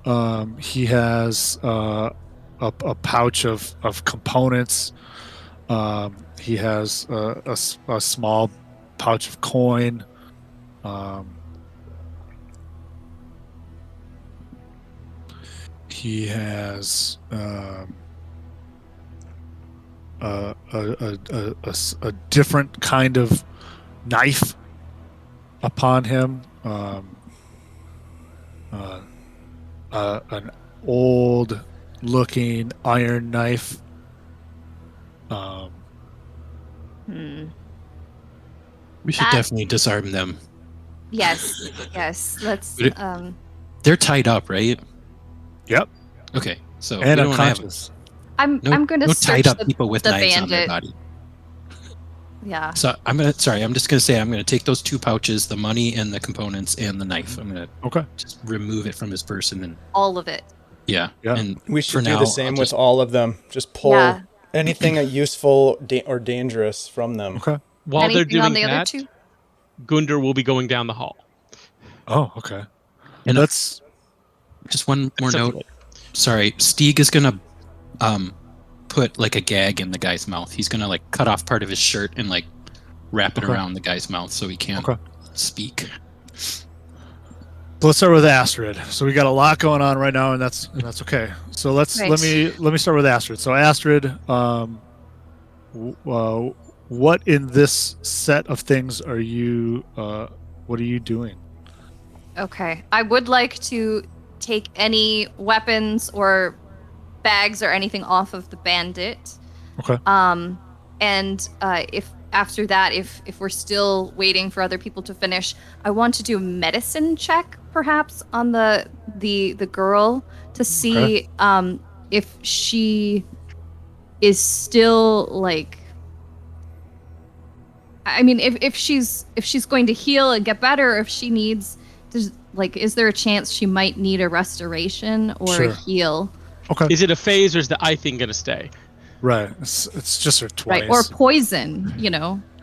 He has a pouch of components. He has a small pouch of coin. He has a different kind of knife upon him. An old-looking iron knife. We should That- definitely disarm them. Yes, yes. Let's. Would it- They're tied up, right? Yep, Okay, so and we don't want to have unconscious. I'm no, going to no search tied up the, people with the knives on their bandit. body. Yeah. So I'm just gonna say I'm gonna take those 2 pouches, the money and the components and the knife. I'm gonna Okay. just remove it from his person and All of it. yeah. Yeah. And We for should do now, the same I'll with just- all of them. Just pull Yeah. anything useful or dangerous from them. Okay. While Anything they're on doing the other that, 2? Gundar will be going down the hall. Oh, okay. And That's just one more Except- note. Sorry, Stieg is gonna put like a gag in the guy's mouth. He's gonna like cut off part of his shirt and like wrap it Okay. around the guy's mouth so he can't Okay. speak. let's start with Astrid. So we got a lot going on right now, and that's okay. So let me start with Astrid. So Astrid, what in this set of things are you? What are you doing? Okay. I would like to take any weapons or bags or anything off of the bandit. Okay. And if after that, if we're still waiting for other people to finish, I want to do a medicine check, perhaps, on the girl to see if she is still like. I mean, if she's going to heal and get better, or if she needs, is there a chance she might need a restoration or Sure. a heal? Okay. Is it a phase or is the eye thing going to stay? Right. It's just her twice. Right, or poison,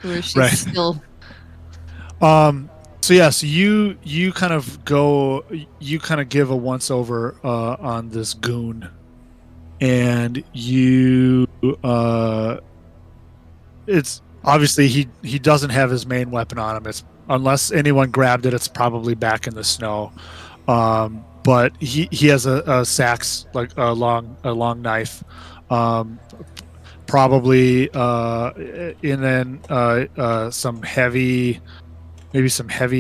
where she's Right. still. So yeah, so you kind of give a once over on this goon, and you it's obviously he doesn't have his main weapon on him. It's unless anyone grabbed it, it's probably back in the snow. But he has a sax, like a long knife. Probably and then some heavy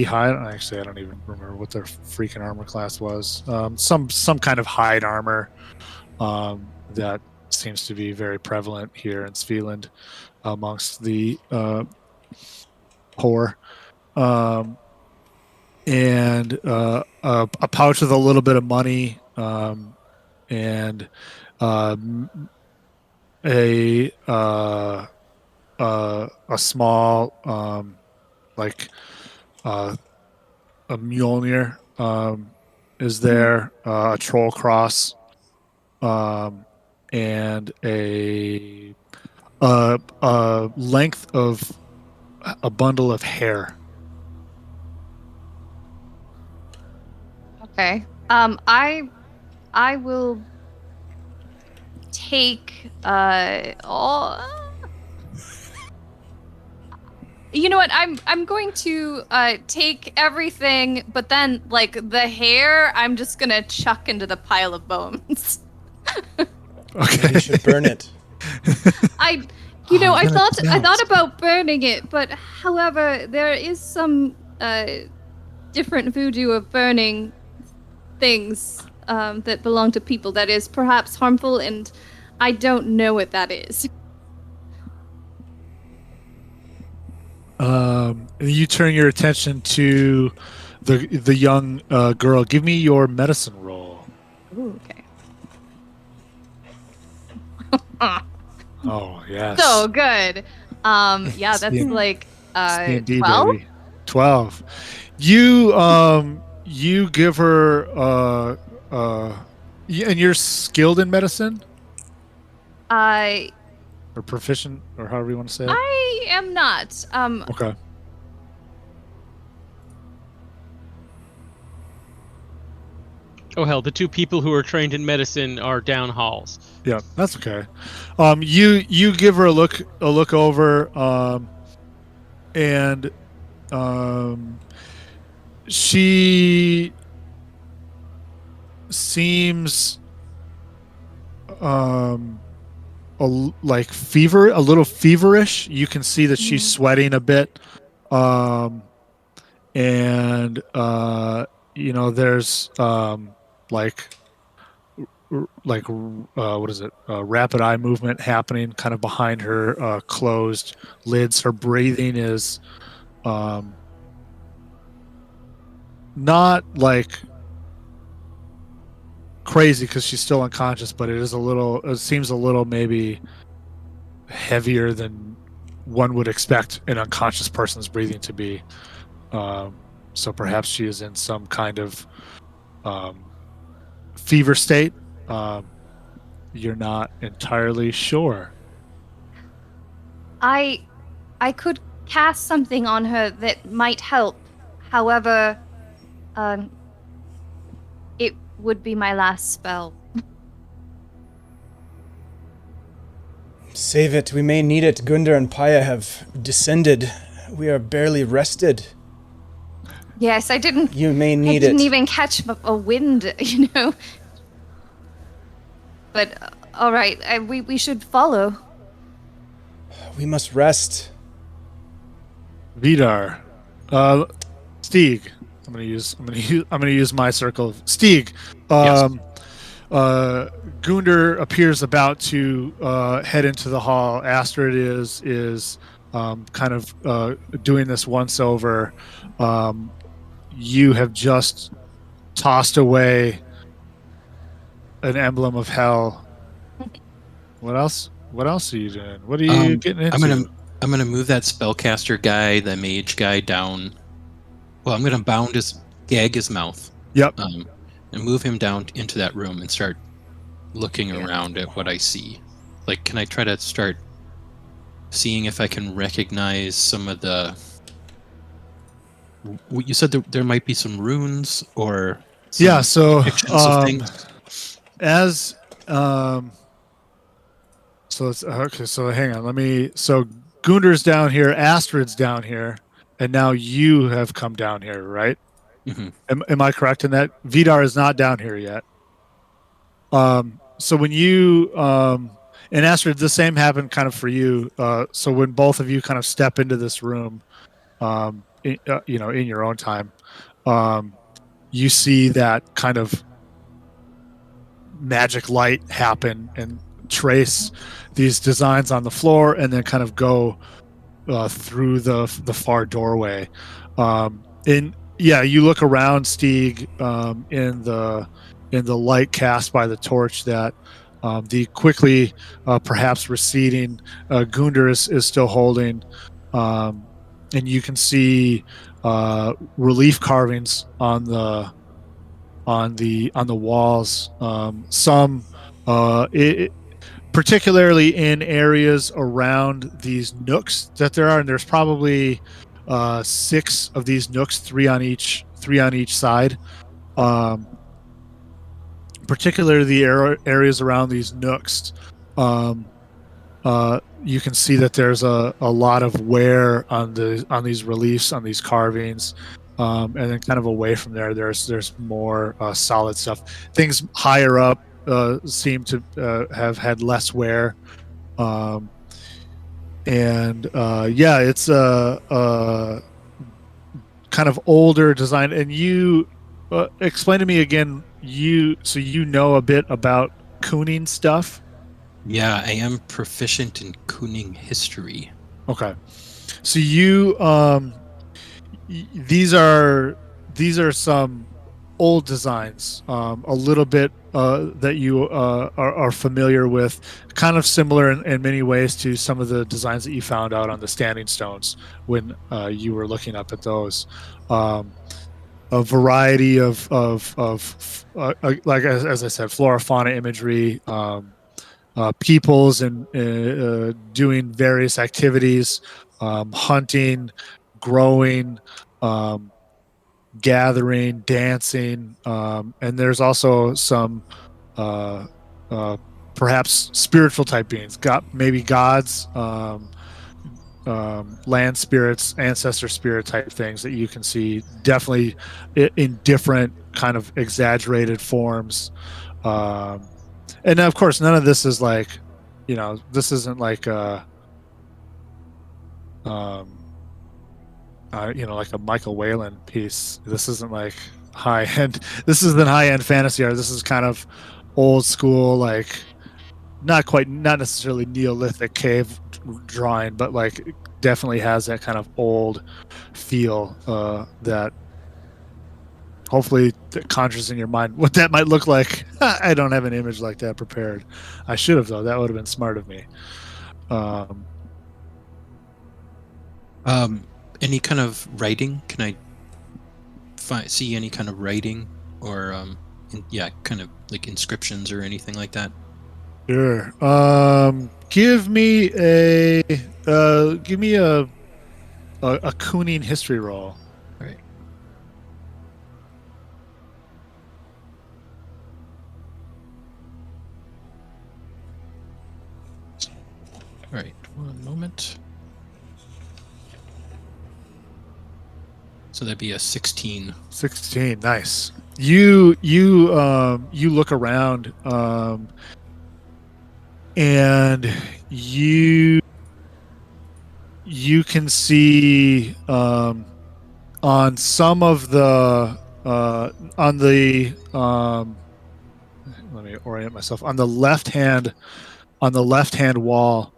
hide. Actually, I don't even remember what their freaking armor class was. Some kind of hide armor that seems to be very prevalent here in Svilland amongst the poor. And a pouch with a little bit of money, and a small like a Mjolnir is there, a troll cross, and a length of a bundle of hair. Okay. I will take all. You know what? I'm going to take everything, but then like the hair, I'm just gonna chuck into the pile of bones. Okay. You should burn it. I Oh, you're I gonna thought melt. about burning it, but however, there is some different voodoo of burning things that belong to people that is perhaps harmful, and I don't know what that is. You turn your attention to the young girl. Give me your medicine roll. Ooh, okay. Oh yes. So good. Yeah, that's D&D. like D&D, 12. baby. 12. You give her and you're skilled in medicine I or proficient or however you want to say it. I am not. Okay. Oh hell, the two people who are trained in medicine are down halls. Yeah, that's okay. You give her a look over, and she seems like a little feverish. You can see that she's sweating a bit, and there's like what is it? Rapid eye movement happening, kind of behind her closed lids. Her breathing is not like crazy because she's still unconscious, but it seems a little maybe heavier than one would expect an unconscious person's breathing to be. So perhaps she is in some kind of fever state. You're not entirely sure. I could cast something on her that might help. However, it would be my last spell. Save it. We may need it. Gundar and Paya have descended. We are barely rested. Yes, I didn't. You may need I didn't it. even catch a wind, you know. But all right, we should follow. We must rest. Vidar, Stieg. I'm gonna use my circle. Stieg. Gundar appears about to head into the hall. Astrid is kind of doing this once over. You have just tossed away an emblem of hell. What else? What else are you doing? What are you getting into? I'm gonna move that spellcaster guy, the mage guy, down. Well, I'm gonna gag his mouth. Yep. And move him down into that room and start looking around at what I see. Like, can I try to start seeing if I can recognize some of the... You said there might be some runes or some depictions of things. So it's okay. So hang on. So Gundar's down here, Astrid's down here, and now you have come down here, right? Mm-hmm. Am I correct in that? Vidar is not down here yet. So when you and Astrid, the same happened kind of for you. So when both of you kind of step into this room, in your own time, you see that kind of magic light happen and trace these designs on the floor, and then kind of go through the far doorway. You look around, Stieg, in the light cast by the torch that the quickly perhaps receding Gundar is still holding, and you can see relief carvings on the walls. Particularly in areas around these nooks that there are, and there's probably 6 of these nooks, 3 on each side. Particularly the areas around these nooks, you can see that there's a lot of wear on these reliefs, on these carvings, and then kind of away from there's more solid stuff. Things higher up seem to have had less wear, it's a kind of older design. And you explain to me again. You know a bit about Cooning stuff. Yeah, I am proficient in Cooning history. Okay, so you these are some old designs, a little bit that you are familiar with, kind of similar in many ways to some of the designs that you found out on the standing stones when you were looking up at those. A variety of like as I said, flora fauna imagery, peoples and doing various activities, hunting, growing, gathering, dancing, and there's also some perhaps spiritual type beings, maybe gods, land spirits, ancestor spirit type things that you can see definitely in different kind of exaggerated forms. And of course, none of this is like, this isn't like um, like a Michael Whalen piece. This isn't like high end. This isn't high end fantasy art. This is kind of old school, like not necessarily Neolithic cave drawing, but like definitely has that kind of old feel that hopefully that conjures in your mind what that might look like. I don't have an image like that prepared. I should have, though. That would have been smart of me. Any kind of writing? Can I see any kind of writing or kind of like inscriptions or anything like that? Sure. Give me a Cooning history roll. All right. All right. 1 moment. So that'd be a 16. 16. Nice. You look around, and you can see on some of the on the let me orient myself, on the left hand wall,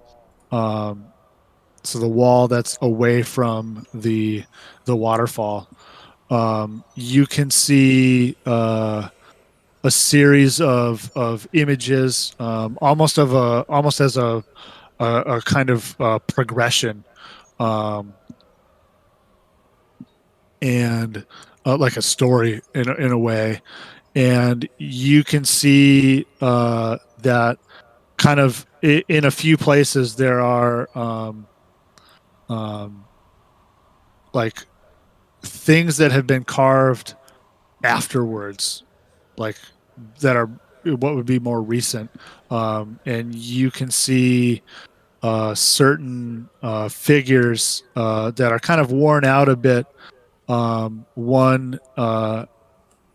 so the wall that's away from the waterfall, you can see a series of images, almost as a kind of progression, and like a story in a way. And you can see that kind of in a few places there are like things that have been carved afterwards, like that are what would be more recent, and you can see certain figures that are kind of worn out a bit. One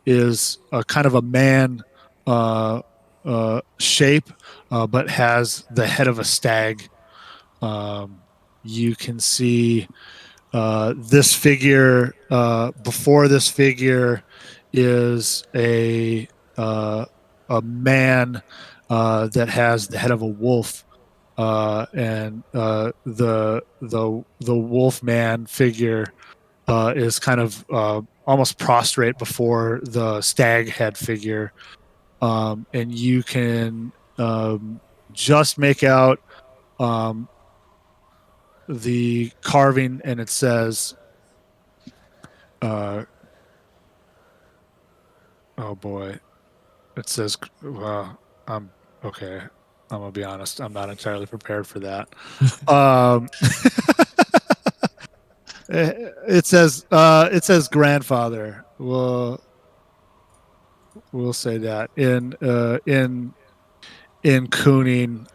is a kind of a man shape, but has the head of a stag. You can see this figure. Before this figure is a man that has the head of a wolf, and the wolf man figure is kind of almost prostrate before the stag head figure, and you can just make out the carving, and it says, oh boy, it says, I'm okay. I'm gonna be honest. I'm not entirely prepared for that. It says grandfather. We'll say that in cooning,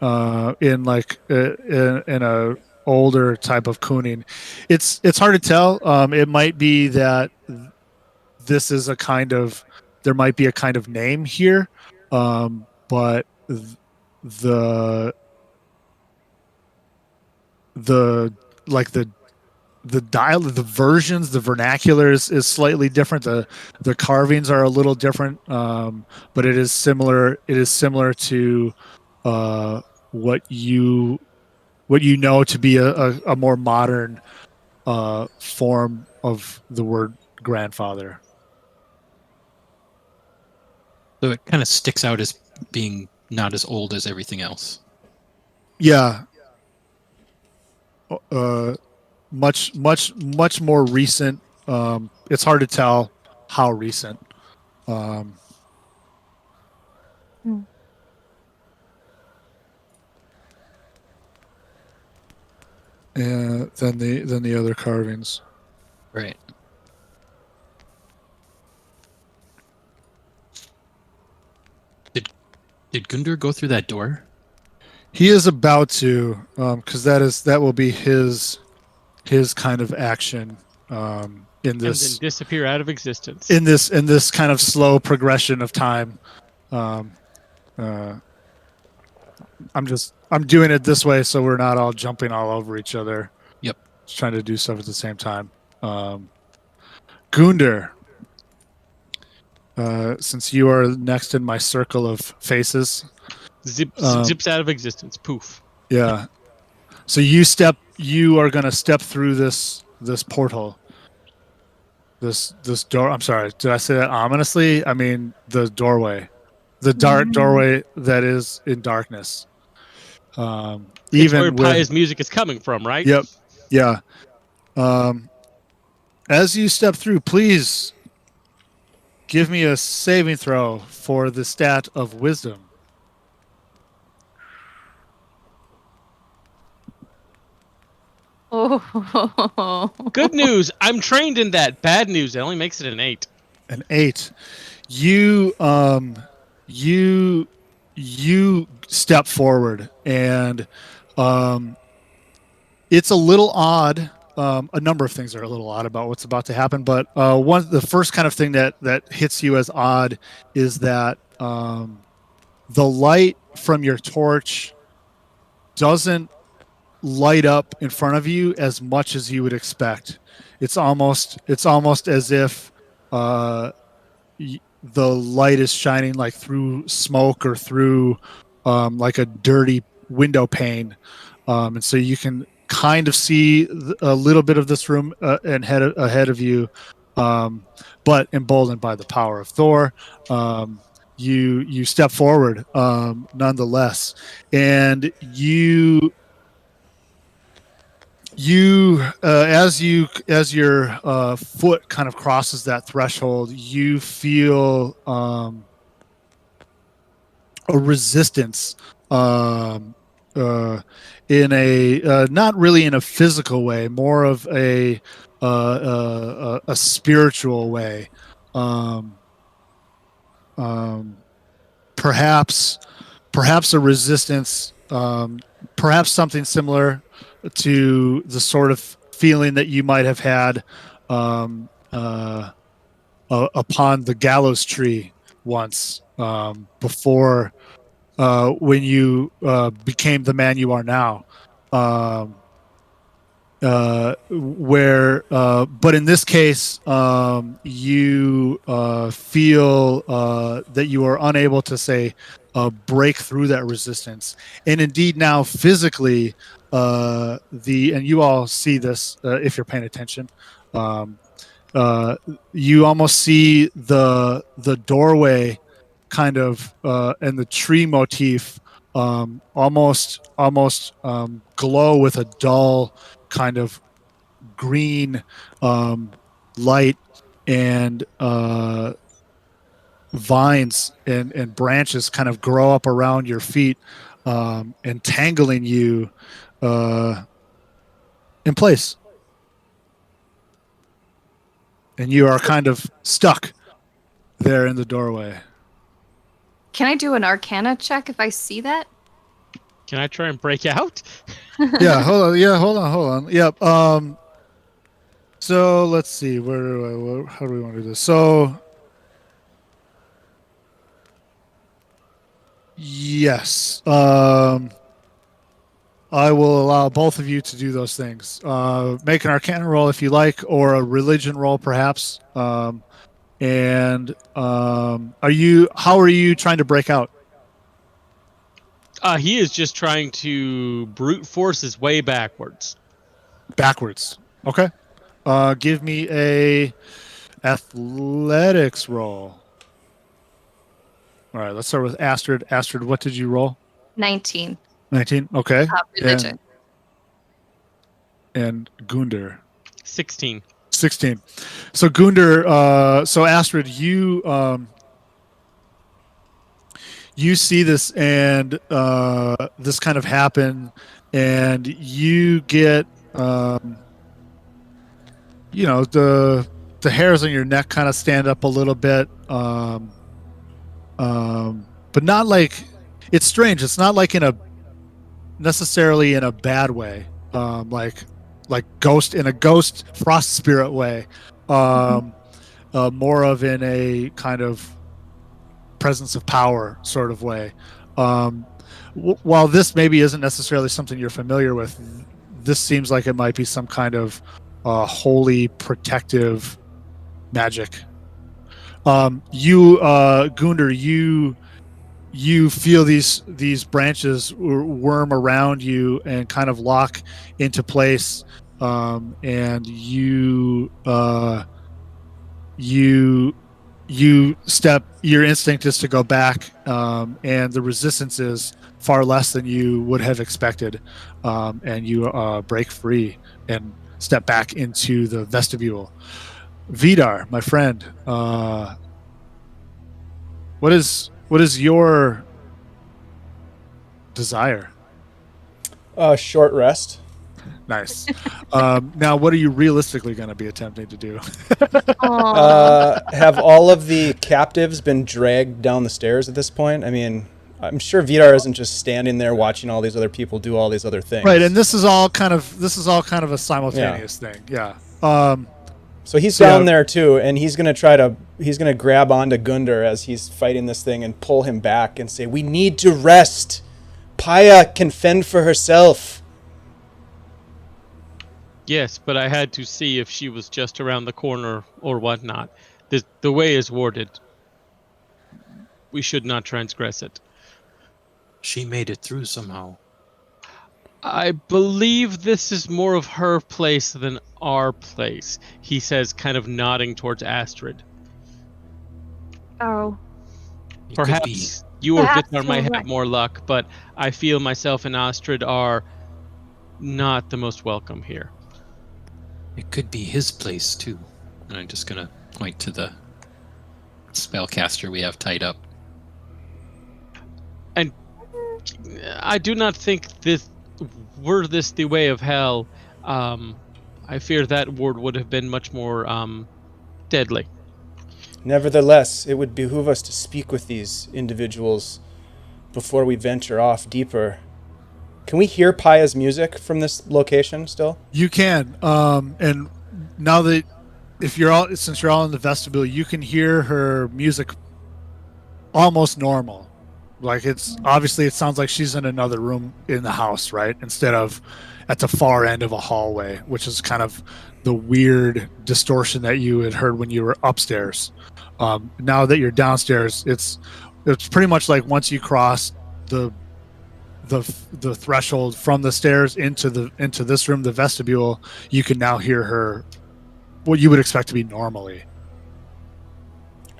in like in a older type of cooning. It's hard to tell. It might be that this is there might be a kind of name here, but the like the dial, the versions, the vernaculars is slightly different. The carvings are a little different, but it is similar. It is similar to what you know to be a more modern form of the word grandfather. So it kind of sticks out as being not as old as everything else. Yeah. Much more recent. It's hard to tell how recent. Than the other carvings. Right. Did Gundar go through that door? He is about to, because that will be his kind of action in And then this disappear out of existence. in this kind of slow progression of time. I'm doing it this way so we're not all jumping all over each other. Yep. Just trying to do stuff at the same time. Gundar, since you are next in my circle of faces, Zips out of existence. Poof. yeah. So you are gonna step through this portal. This door. I'm sorry. Did I say that ominously? I mean the doorway, the dark doorway that is in darkness. It's Even where with Pia's music is coming from, right? Yep. Yeah. As you step through, please give me a saving throw for the stat of wisdom. Oh. Good news. I'm trained in that. Bad news. It only makes it an 8. An 8. You step forward, and it's a little odd. A number of things are a little odd about what's about to happen, but the first kind of thing that hits you as odd is that the light from your torch doesn't light up in front of you as much as you would expect. It's almost as if the light is shining like through smoke or through like a dirty window pane, and so you can kind of see a little bit of this room ahead of you, but emboldened by the power of Thor, you step forward nonetheless, and you as your foot kind of crosses that threshold, you feel a resistance in a not really in a physical way, more of a spiritual way. Perhaps a resistance, perhaps something similar to the sort of feeling that you might have had upon the gallows tree once, before when you became the man you are now. But in this case, you feel that you are unable to say break through that resistance, and indeed now physically, and you all see this if you're paying attention. You almost see the doorway, kind of, and the tree motif almost glow with a dull kind of green light, and vines and branches kind of grow up around your feet, entangling you in place, and you are kind of stuck there in the doorway. Can I do an Arcana check if I see that? Can I try and break out? Yeah, hold on. Yep. So let's see. How do we want to do this? So yes. I will allow both of you to do those things. Make an Arcana roll if you like, or a religion roll perhaps. How are you trying to break out? He is just trying to brute force his way backwards. Backwards. Okay. Give me a athletics roll. All right, let's start with Astrid. Astrid, what did you roll? 19. 19. Okay. Religion. And Gundar. 16. 16. So Gundar, so Astrid, you see this, and this kind of happen, and you get the hairs on your neck kind of stand up a little bit, but not like it's strange. It's not like necessarily in a bad way, like ghost in a ghost frost spirit way, more of in a kind of presence of power sort of way. While this maybe isn't necessarily something you're familiar with, this seems like it might be some kind of holy protective magic. Gundar, you feel these branches worm around you and kind of lock into place, and you step. Your instinct is to go back, and the resistance is far less than you would have expected, and you break free and step back into the vestibule. Vidar, my friend, what is your desire? Short rest. Nice. Now, what are you realistically going to be attempting to do? Have all of the captives been dragged down the stairs at this point? I mean, I'm sure Vidar isn't just standing there watching all these other people do all these other things. Right, and this is all kind of a simultaneous thing. Yeah. So he's down there too, and he's gonna grab onto Gundar as he's fighting this thing and pull him back and say, "We need to rest. Paya can fend for herself." Yes, but I had to see if she was just around the corner or whatnot. The way is warded. We should not transgress it. She made it through somehow. I believe this is more of her place than our place, he says, kind of nodding towards Astrid. Oh. Perhaps you or Perhaps Vitar might you're have right. more luck, but I feel myself and Astrid are not the most welcome here. It could be his place too. And I'm just gonna point to the spellcaster we have tied up. And I do not think were this the way of hell, I fear that word would have been much more deadly. Nevertheless, it would behoove us to speak with these individuals before we venture off deeper. Can we hear Paya's music from this location still? You can, and now that since you're all in the vestibule, you can hear her music almost normal. Like it sounds like she's in another room in the house, right? Instead of at the far end of a hallway, which is kind of the weird distortion that you had heard when you were upstairs. Now that you're downstairs, it's pretty much like once you cross the threshold from the stairs into this room, the vestibule, you can now hear her what you would expect to be normally.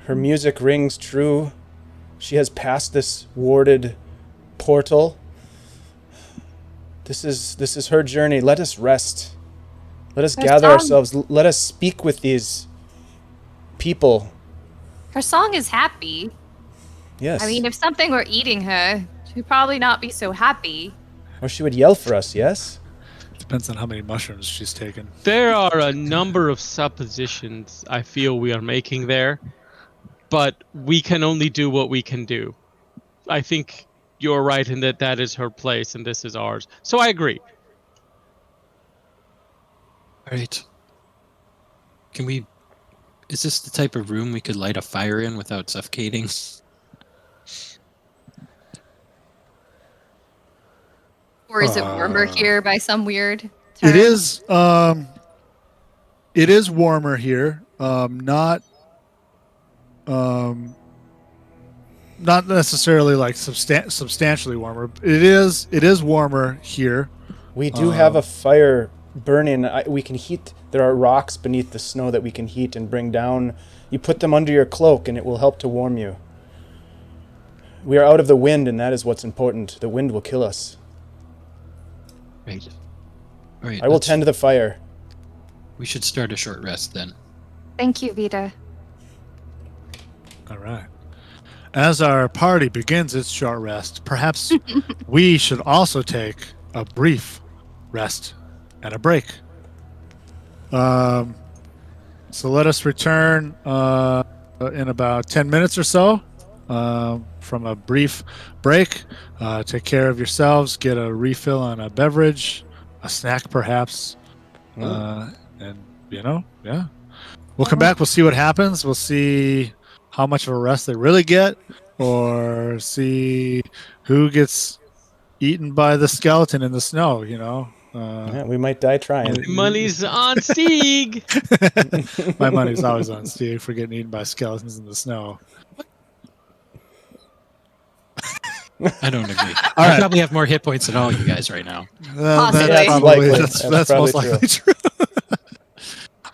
Her music rings true. She has passed this warded portal. This is her journey. Let us rest. Let us gather ourselves. Let us speak with these people. Her song is happy. Yes. I mean, if something were eating her, she'd probably not be so happy. Or she would yell for us, yes? Depends on how many mushrooms she's taken. There are a number of suppositions I feel we are making there, but we can only do what we can do. I think you're right in that is her place and this is ours. So I agree. All right. Is this the type of room we could light a fire in without suffocating? Or is it warmer here by some weird term? It is warmer here. Not necessarily like substantially warmer. It is warmer here. We do have a fire burning. We can heat. There are rocks beneath the snow that we can heat and bring down. You put them under your cloak and it will help to warm you. We are out of the wind, and that is what's important. The wind will kill us. Right. All right. I will tend to the fire. We should start a short rest then. Thank you, Vita. All right. As our party begins its short rest, perhaps we should also take a brief rest and a break. So let us return in about 10 minutes or so, from a brief break. Take care of yourselves. Get a refill on a beverage, a snack perhaps, and yeah. We'll come back. We'll see what happens. We'll see how much of a rest they really get, or see who gets eaten by the skeleton in the snow. Yeah, we might die trying. Money's on Stieg. My money's always on Steve for getting eaten by skeletons in the snow. I don't agree. All I right. probably have more hit points than all you guys right now. Possibly. That's likely. That's That's probably most likely true.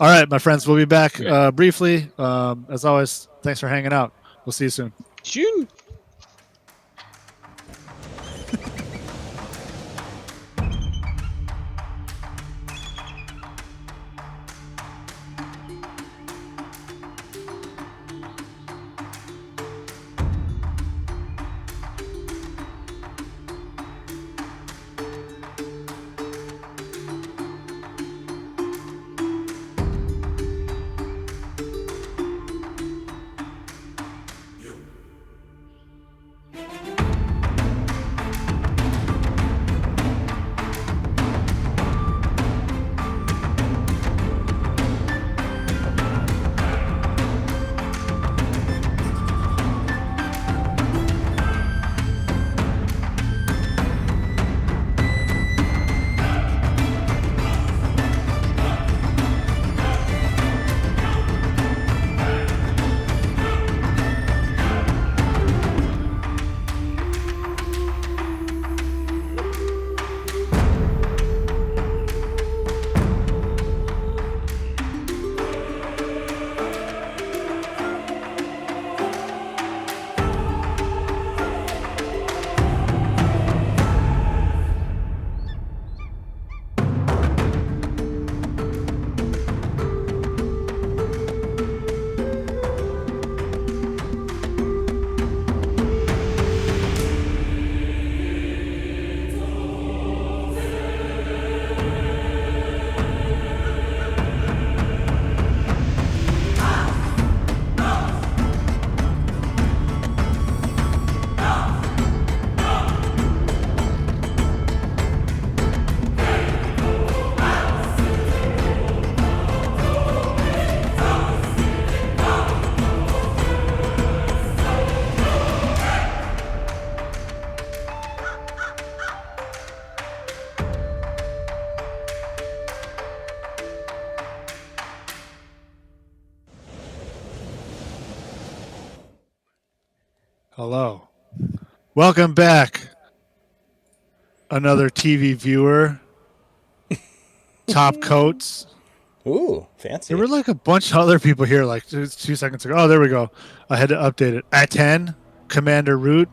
All right, my friends, we'll be back briefly. As always, thanks for hanging out. We'll see you soon. June. Hello. Welcome back. Another TV viewer. Top coats. Ooh, fancy. There were like a bunch of other people here like 2 seconds ago. Oh, there we go. I had to update it. At 10, Commander Root.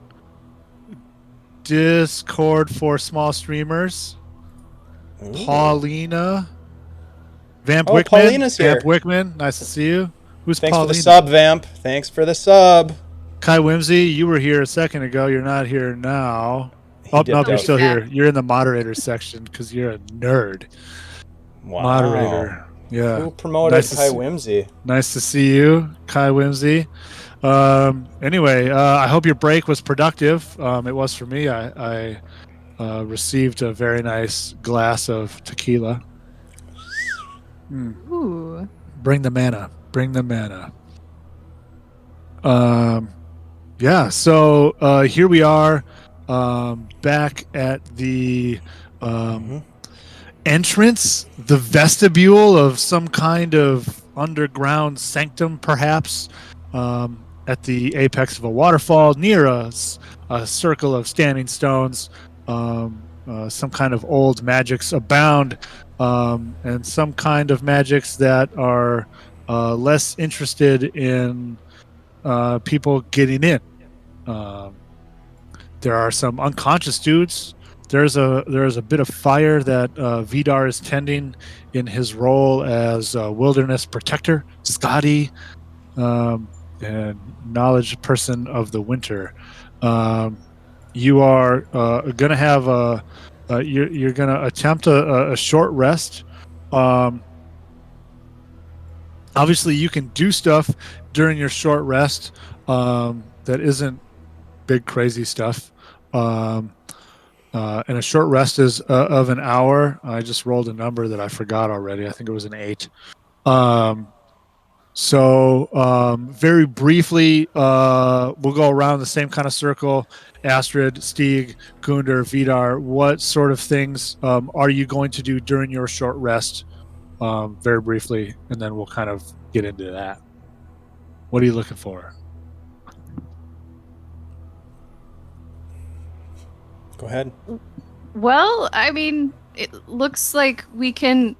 Discord for small streamers. Ooh. Paulina. Vamp Oh, Wickman. Paulina's here. Vamp Wickman. Nice to see you. Who's Thanks Paulina? for the sub, Vamp. Thanks for the sub. Kai Whimsy, you were here a second ago. You're not here now. Oh, dipped no, you're out. still He's here. back. You're in the moderator section because you're a nerd. Wow. Moderator. Yeah. Who promoted Nice to Kai see- Whimsy? Nice to see you, Kai Whimsy. Anyway, I hope your break was productive. It was for me. I received a very nice glass of tequila. Ooh. Bring the mana. Bring the mana. Yeah, so here we are back at the entrance, the vestibule of some kind of underground sanctum, perhaps, at the apex of a waterfall near a circle of standing stones. Some kind of old magics abound, and some kind of magics that are less interested in people getting in. There are some unconscious dudes. There's a bit of fire that Vidar is tending in his role as wilderness protector, Scotty, and knowledge person of the winter. You are gonna have you're gonna attempt a short rest. Obviously, you can do stuff during your short rest. isn't big crazy stuff. And a short rest is of an hour. I just rolled a number that I forgot already. I think it was an 8. Very briefly, we'll go around the same kind of circle. Astrid, Stieg, Gunder, Vidar, what sort of things are you going to do during your short rest? Very briefly, and then we'll kind of get into that. What are you looking for? Go ahead. Well, I mean, it looks like we can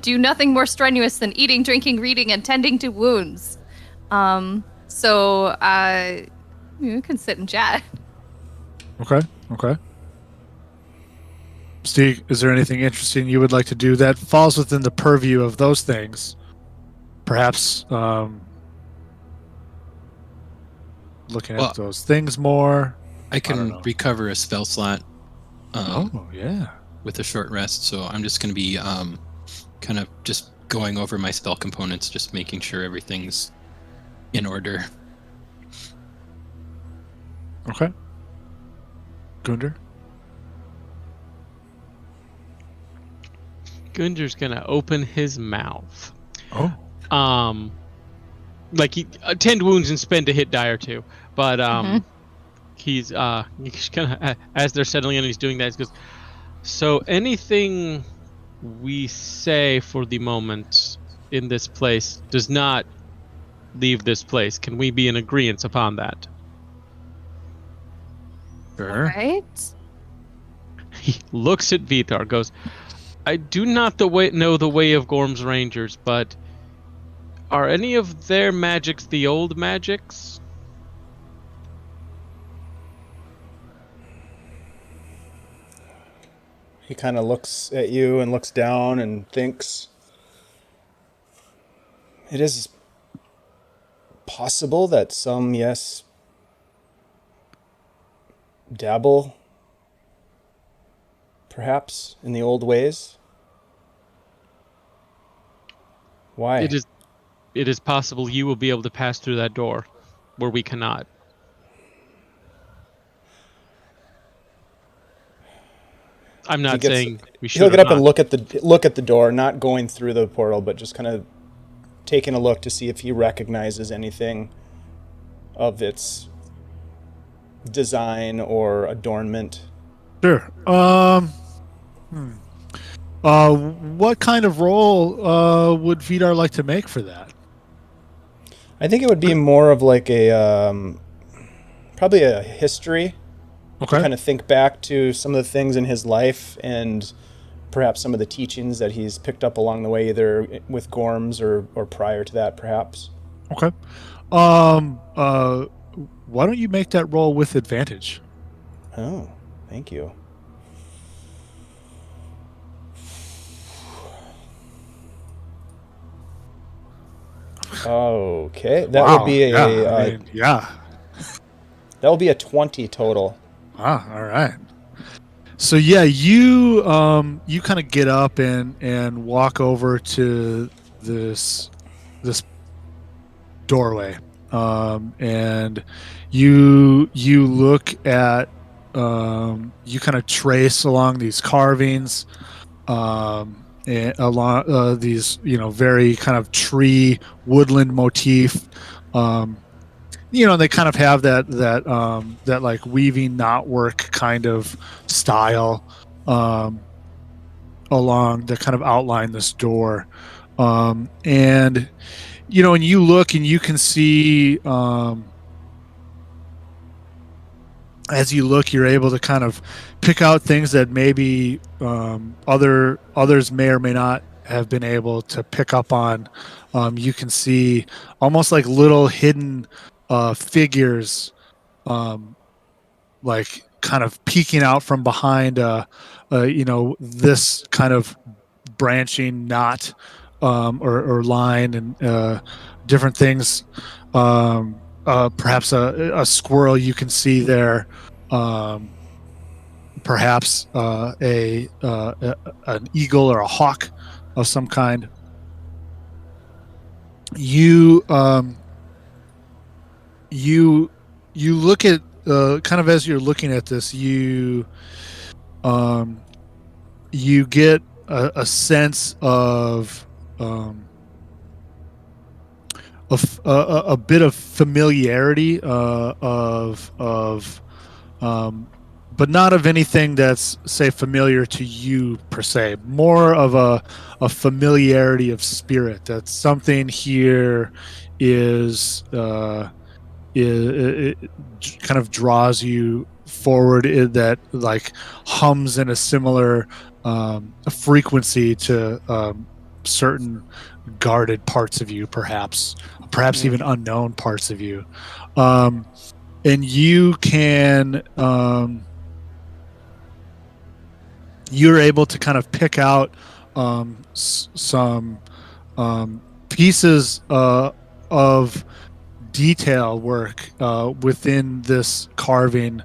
do nothing more strenuous than eating, drinking, reading, and tending to wounds. We can sit and chat. Okay. Steve, is there anything interesting you would like to do that falls within the purview of those things? Perhaps looking at those things more. I can recover a spell slot. Yeah. With a short rest, so I'm just going to be kind of just going over my spell components, just making sure everything's in order. Okay. Gunder? Gunder's gonna open his mouth. Oh. Like he tend wounds and spend a hit die or two, but he's gonna, as they're settling in, he's doing that. He goes, so anything we say for the moment in this place does not leave this place. Can we be in agreement upon that? Sure. Right? He looks at Vidar, goes, I do not know the way of Gorm's Rangers, but are any of their magics the old magics? He kind of looks at you and looks down and thinks. It is possible that some, yes, dabble, perhaps, in the old ways. Why? It is possible you will be able to pass through that door where we cannot. I'm not saying we should. He'll get up and look at the door, not going through the portal, but just kind of taking a look to see if he recognizes anything of its design or adornment. Sure. What kind of role would Vidar like to make for that? I think it would be more of like a probably a history. Okay. To kind of think back to some of the things in his life and perhaps some of the teachings that he's picked up along the way, either with Gorms or prior to that, perhaps. Okay. Why don't you make that roll with advantage? Oh, thank you. Okay, that would be that would be a 20 total. Ah, all right. So yeah, you kind of get up and walk over to this doorway, and you look at you kind of trace along these carvings, and along these very kind of tree woodland motif. They kind of have that like weaving knotwork kind of style along that kind of outline this door. And you look and you can see, as you look, you're able to kind of pick out things that maybe others may or may not have been able to pick up on. You can see almost like little hidden figures, like kind of peeking out from behind, this kind of branching knot or line and different things. Perhaps a squirrel you can see there. Perhaps an eagle or a hawk of some kind. You look at kind of, as you're looking at this, you get a sense of a bit of familiarity but not of anything that's, say, familiar to you per se. More of a familiarity of spirit. That something here is it kind of draws you forward, that like hums in a similar frequency to certain guarded parts of you, perhaps even unknown parts of you, and you can you're able to kind of pick out some pieces of detail work within this carving.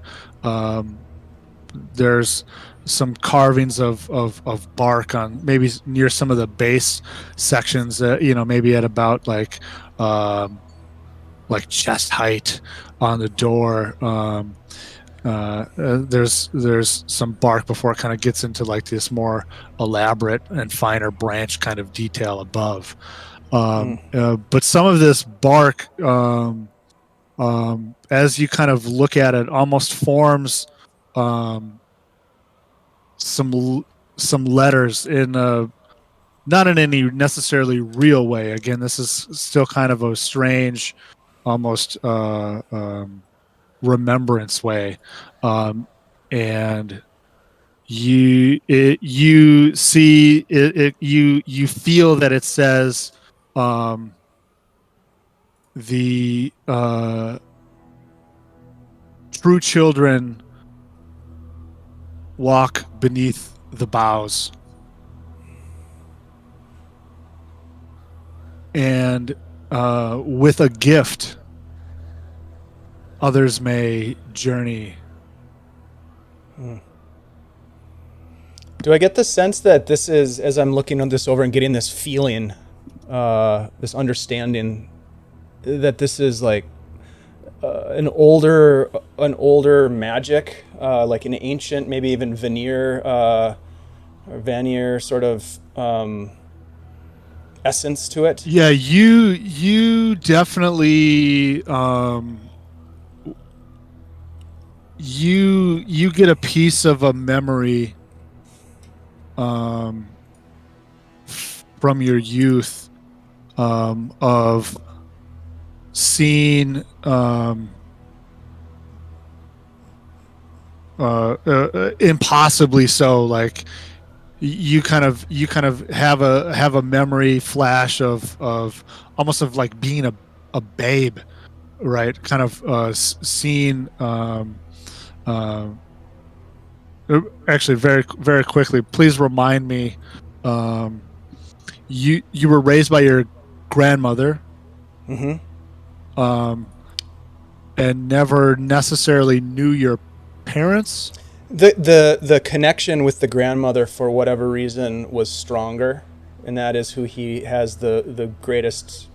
There's some carvings of bark on maybe near some of the base sections, maybe at about like chest height on the door. There's some bark before it kind of gets into like this more elaborate and finer branch kind of detail above. But some of this bark, as you kind of look at it, almost forms some letters in not in any necessarily real way. Again, this is still kind of a strange, almost remembrance way, and you see it, you feel that it says the true children walk beneath the boughs, and with a gift others may journey. Do I get the sense that this is, as I'm looking on this over and getting this feeling, this understanding, that this is like an older magic, like an ancient, maybe even veneer or Vanier sort of essence to it? Yeah, you definitely you get a piece of a memory from your youth of seeing impossibly so, like you kind of have a memory flash of almost of like being a babe, right? Kind of seeing actually, very very quickly, please remind me, you were raised by your grandmother, and never necessarily knew your parents. The connection with the grandmother, for whatever reason, was stronger, and that is who he has the greatest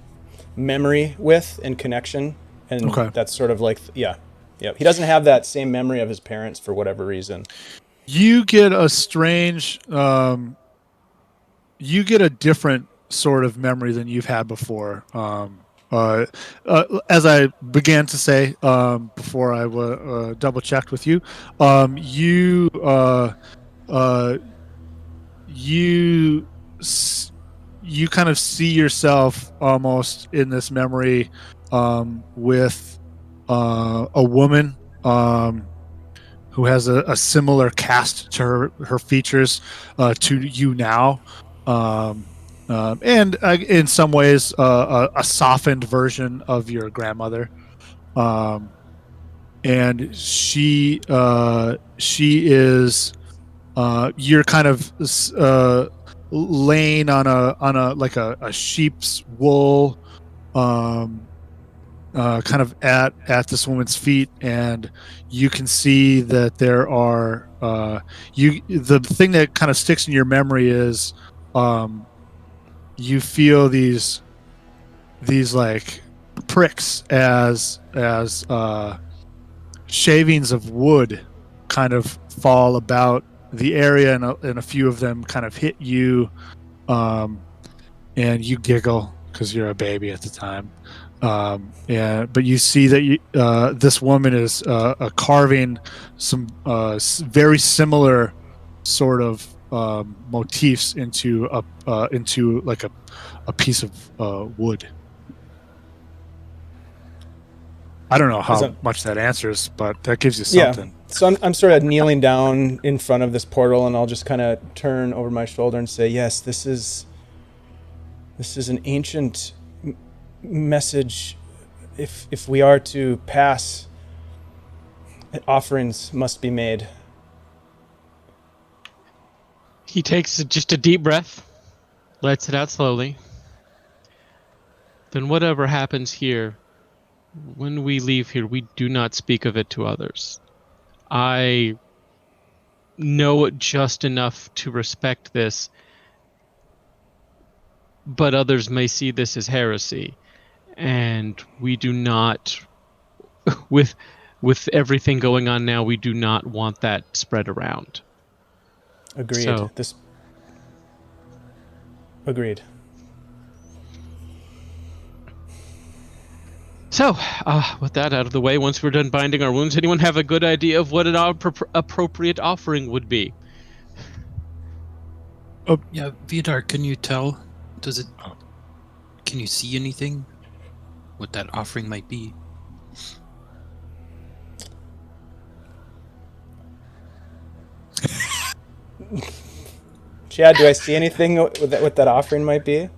memory with and connection, and that's sort of like he doesn't have that same memory of his parents for whatever reason. You get a strange you get a different sort of memory than you've had before. As I began to say before I double checked with you, you kind of see yourself almost in this memory with a woman who has a similar cast to her features to you now. And in some ways a softened version of your grandmother, and she is you're kind of laying on a like a sheep's wool, kind of at this woman's feet, and you can see that there are the thing that kind of sticks in your memory is you feel these like pricks as shavings of wood kind of fall about the area, and a few of them kind of hit you, and you giggle because you're a baby at the time. But you see that this woman is carving some very similar sort of motifs into like a piece of wood. I don't know how much that answers, but that gives you something. Yeah. So I'm sort of kneeling down in front of this portal, and I'll just kind of turn over my shoulder and say, "Yes, this is an ancient message. If we are to pass, offerings must be made." He takes just a deep breath, lets it out slowly. Then whatever happens here, when we leave here, we do not speak of it to others. I know just enough to respect this, but others may see this as heresy, and we do not, with everything going on now, we do not want that spread around. Agreed. So, Agreed. So, with that out of the way, once we're done binding our wounds, anyone have a good idea of what an appropriate offering would be? Yeah, Vidar, can you tell? Can you see anything? What that offering might be? Chad, do I see anything what that offering might be?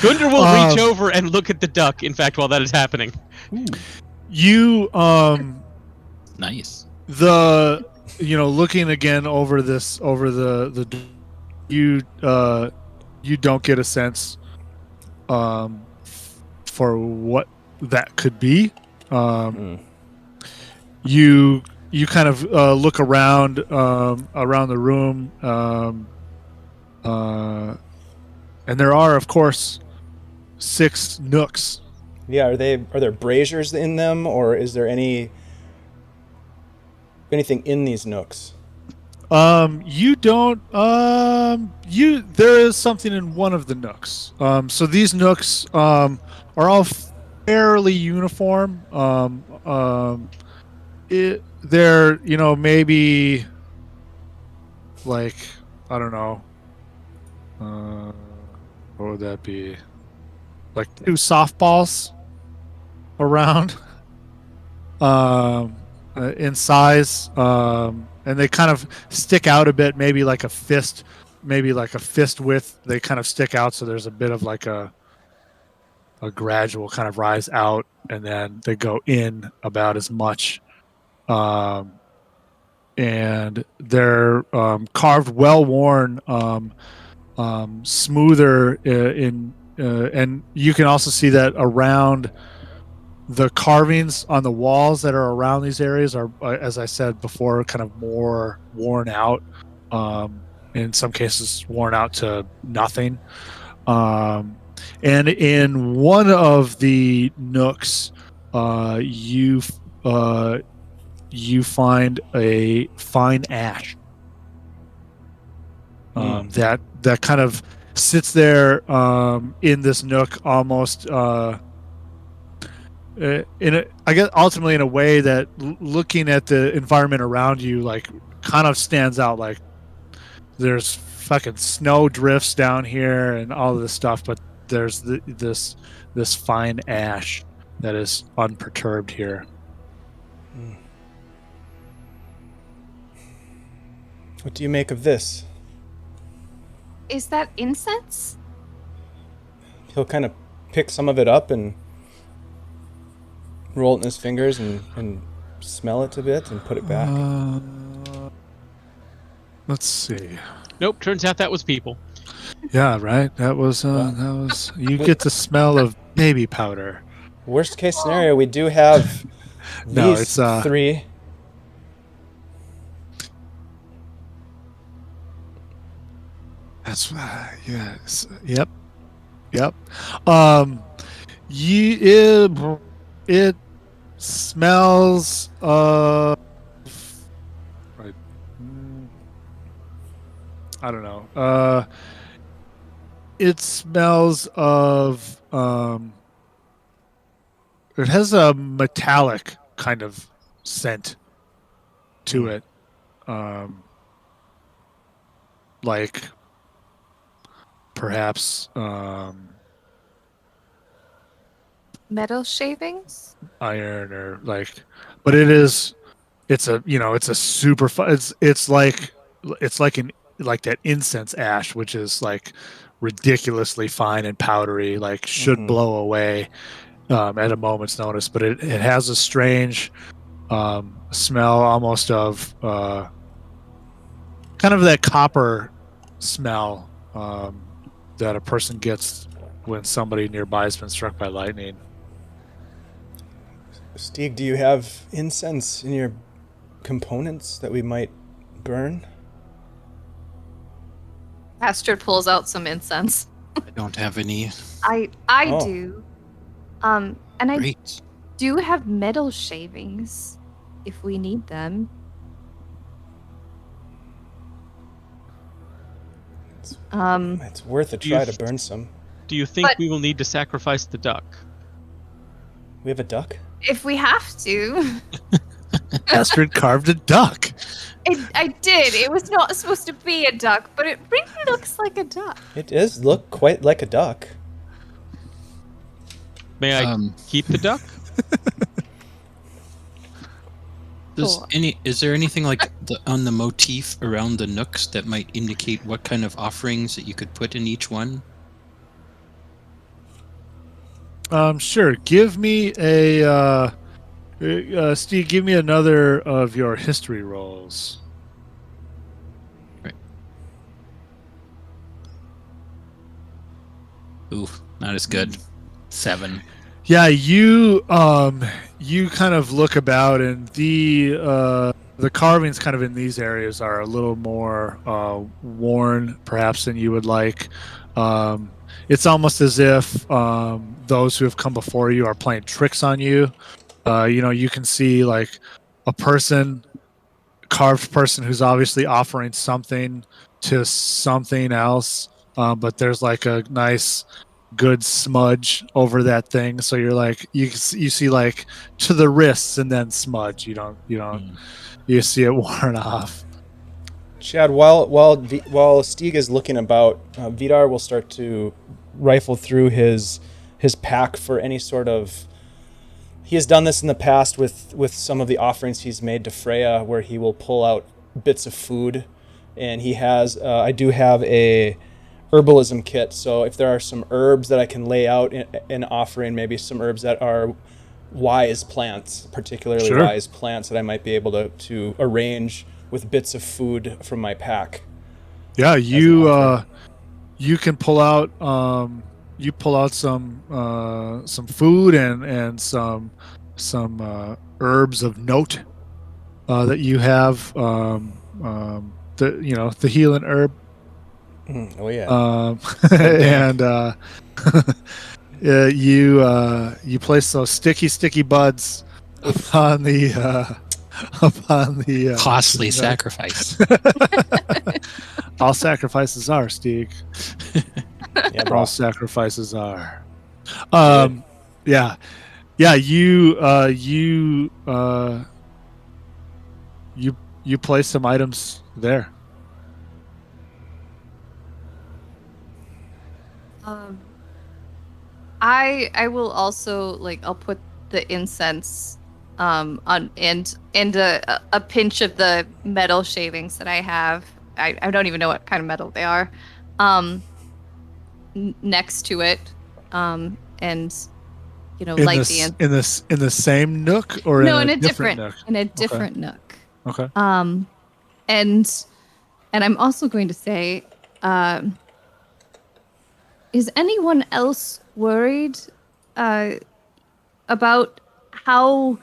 Gunder will reach over and look at the duck, in fact, while that is happening. You Nice. Looking again over you don't get a sense for what that could be. You kind of look around the room, and there are, of course, 6 nooks. Yeah, are there braziers in them, or is there anything in these nooks? You don't. There is something in one of the nooks. So these nooks are all fairly uniform. They're maybe like, I don't know. What would that be? Like 2 softballs around in size, and they kind of stick out a bit, maybe like a fist width. They kind of stick out, so there's a bit of like a gradual kind of rise out, and then they go in about as much. And they're carved, well worn, smoother and you can also see that around the carvings on the walls that are around these areas are, as I said before, kind of more worn out. In some cases, worn out to nothing. And in one of the nooks, you find a fine ash that kind of sits there in this nook, almost ultimately in a way that, looking at the environment around you, like, kind of stands out. Like, there's fucking snow drifts down here and all of this stuff, but there's this fine ash that is unperturbed here. What do you make of this? Is that incense? He'll kind of pick some of it up and roll it in his fingers and smell it a bit and put it back. Let's see. Nope, turns out that was people. Yeah, right. That was you get the smell of baby powder. Worst case scenario, we do have No, these it's 3. That's yes. Yep. It smells of. Right, I don't know. It smells of. It has a metallic kind of scent to it. Like perhaps Metal shavings? iron or like, but it's a super it's like that incense ash, which is like ridiculously fine and powdery, like should blow away at a moment's notice, but it has a strange smell, almost of kind of that copper smell that a person gets when somebody nearby has been struck by lightning. Stieg, do you have incense in your components that we might burn? Astrid pulls out some incense. I don't have any. I Oh. do. And I Great. do have metal shavings if we need them. It's worth a Do you try to f- burn some. Do you think But- we will need to sacrifice the duck? We have a duck? If we have to. Astrid carved a duck. I did. It was not supposed to be a duck, but it really looks like a duck. It does look quite like a duck. May I keep the duck? Cool. Is there anything like on the motif around the nooks that might indicate what kind of offerings that you could put in each one? Sure. Give me a Steve. Give me another of your history rolls. Right. Ooh, not as good. 7. Yeah, you kind of look about, and the carvings kind of in these areas are a little more worn, perhaps, than you would like. It's almost as if those who have come before you are playing tricks on you. You can see like a carved person who's obviously offering something to something else, but there's like a nice good smudge over that thing, so you're like you see like to the wrists and then smudge. You see it worn off. Chad, while Stieg is looking about, Vidar will start to rifle through his pack for any sort of. He has done this in the past with some of the offerings he's made to Freya, where he will pull out bits of food, and he has. I do have a herbalism kit, so if there are some herbs that I can lay out in offering, maybe some herbs that are wise plants, particularly Sure. wise plants that I might be able to arrange with bits of food from my pack. Yeah, an you can pull out some food and some herbs of note that you have, the healing herb. Oh yeah. And you place those sticky buds upon the Costly sacrifice. All sacrifices are, Steve. Yeah, All bro. sacrifices are. Yeah. You place some items there. I will also I'll put the incense on and a pinch of the metal shavings that I have. I don't even know what kind of metal they are. Next to it, and light the in the same nook or no, in a different nook? in a different nook. Okay. And I'm also going to say, is anyone else worried about how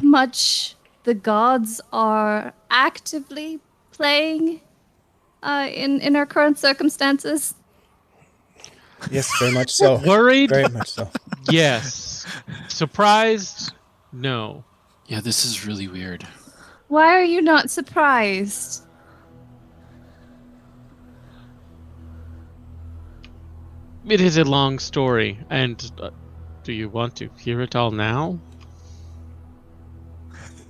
much the gods are actively playing in our current circumstances? Yes, very much so. Worried? Very much so. Yes. Surprised? No. Yeah, this is really weird. Why are you not surprised? It is a long story, and do you want to hear it all now?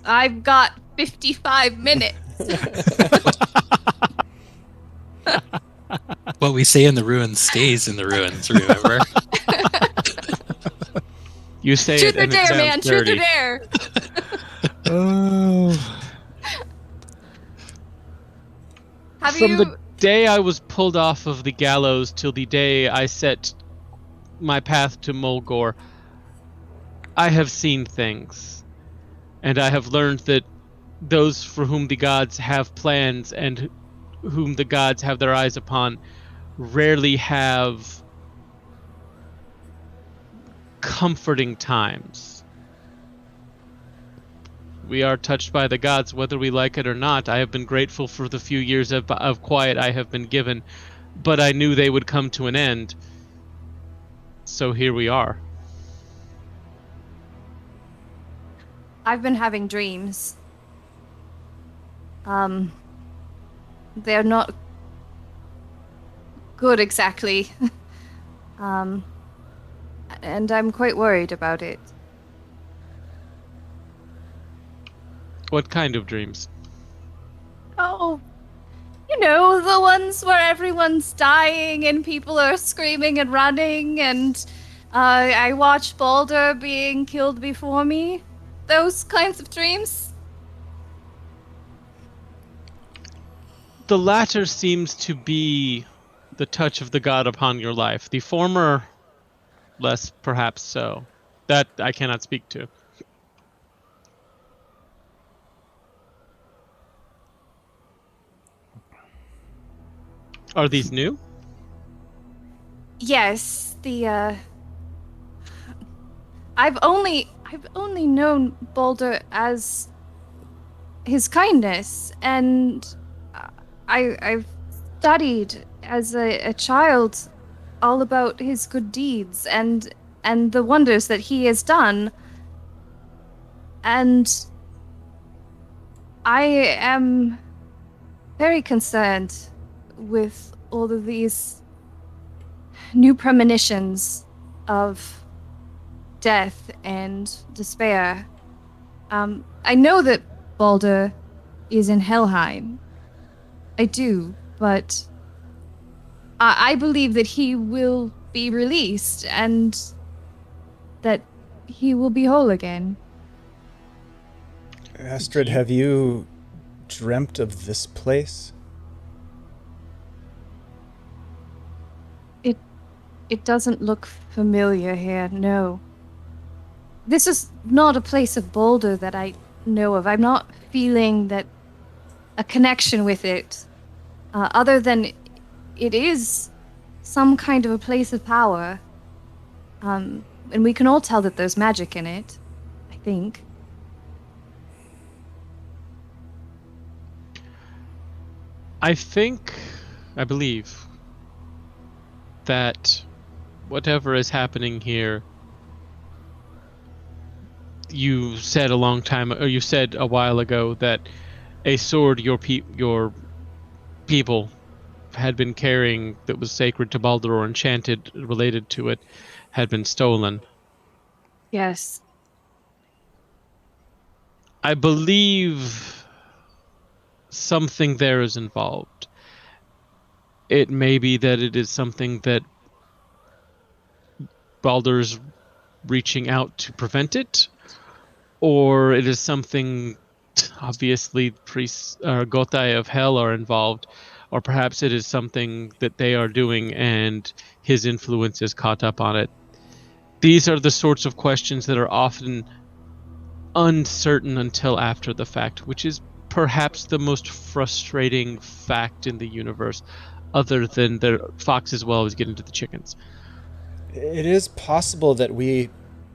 I've got 55 minutes. What we say in the ruins stays in the ruins, remember? You say Truth it or and it dare, sounds man. Truth dirty. or dare. Oh. Have From you... the day I was pulled off of the gallows till the day I set my path to Mulgore, I have seen things, and I have learned that those for whom the gods have plans and whom the gods have their eyes upon rarely have comforting times. We are touched by the gods whether we like it or not. I have been grateful for the few years of quiet I have been given, but I knew they would come to an end. So here we are. I've been having dreams. They're not good exactly. And I'm quite worried about it. What kind of dreams? Oh, you know, the ones where everyone's dying and people are screaming and running, and I watch Baldur being killed before me. Those kinds of dreams. The latter seems to be the touch of the god upon your life. The former, less perhaps so. That I cannot speak to. Are these new? Yes, I've only known Baldur as his kindness, and I've studied as a child all about his good deeds and the wonders that he has done. And I am very concerned with all of these new premonitions of death and despair. I know that Baldur is in Helheim. I do, but I believe that he will be released and that he will be whole again. Astrid, have you dreamt of this place? It doesn't look familiar here, no. This is not a place of Baldur that I know of. I'm not feeling that a connection with it, other than it is some kind of a place of power. And we can all tell that there's magic in it, I think. I believe that whatever is happening here, you said a while ago that a sword your people had been carrying that was sacred to Baldur or enchanted related to it had been stolen. Yes. I believe something there is involved. It may be that it is something that Baldur's reaching out to prevent it, or it is something obviously priests or Gotai of Hell are involved, or perhaps it is something that they are doing and his influence is caught up on it. These are the sorts of questions that are often uncertain until after the fact, which is perhaps the most frustrating fact in the universe, other than the foxes will always get into the chickens. It is possible that we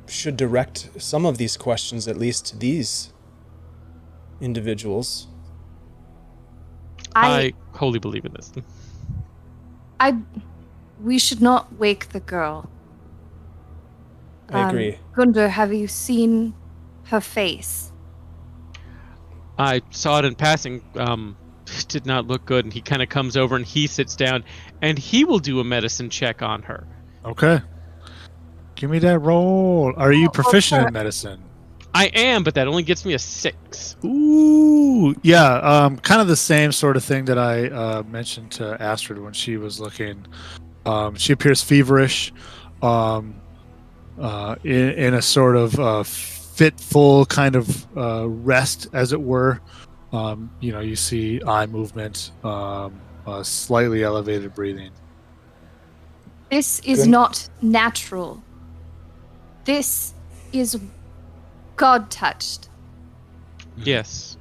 should direct some of these questions, at least to these individuals. I wholly believe in this. We should not wake the girl. I agree. Gunder, have you seen her face? I saw it in passing. It did not look good, and he kind of comes over and he sits down, and he will do a medicine check on her. Okay. Give me that roll. Are you proficient in medicine? I am, but that only gets me a 6. Ooh, yeah. Kind of the same sort of thing that I mentioned to Astrid when she was looking. She appears feverish, in a sort of fitful kind of rest, as it were. You see eye movement, slightly elevated breathing. This is not natural. This is God touched. Yes.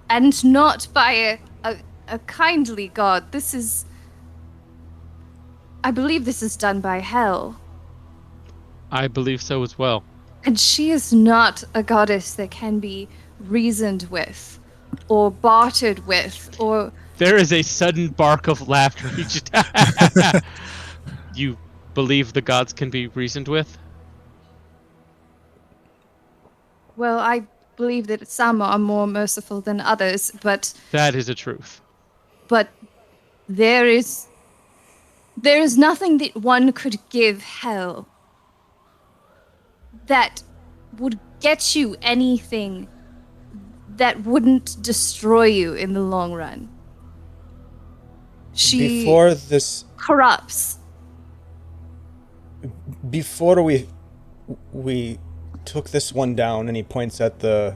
And not by a kindly God. This is... I believe this is done by hell. I believe so as well. And she is not a goddess that can be reasoned with, or bartered with, or... There is a sudden bark of laughter. He just... You believe the gods can be reasoned with? Well, I believe that some are more merciful than others, but... That is a truth. But there is nothing that one could give hell that would get you anything that wouldn't destroy you in the long run. She Before this, corrupts. before we took this one down, and he points at the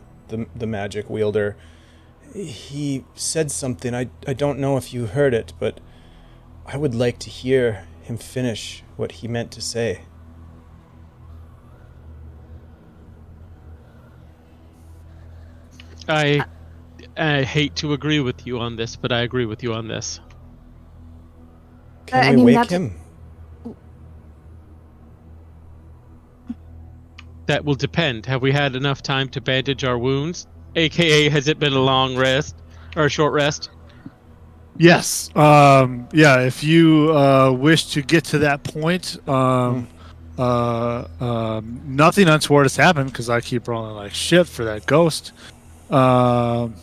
magic wielder, he said something. I don't know if you heard it, but I would like to hear him finish what he meant to say. I hate to agree with you on this, but I agree with you on this. Can we wake him? That will depend. Have we had enough time to bandage our wounds? AKA, has it been a long rest or a short rest? Yes. If you wish to get to that point, nothing untoward has happened because I keep rolling like shit for that ghost. You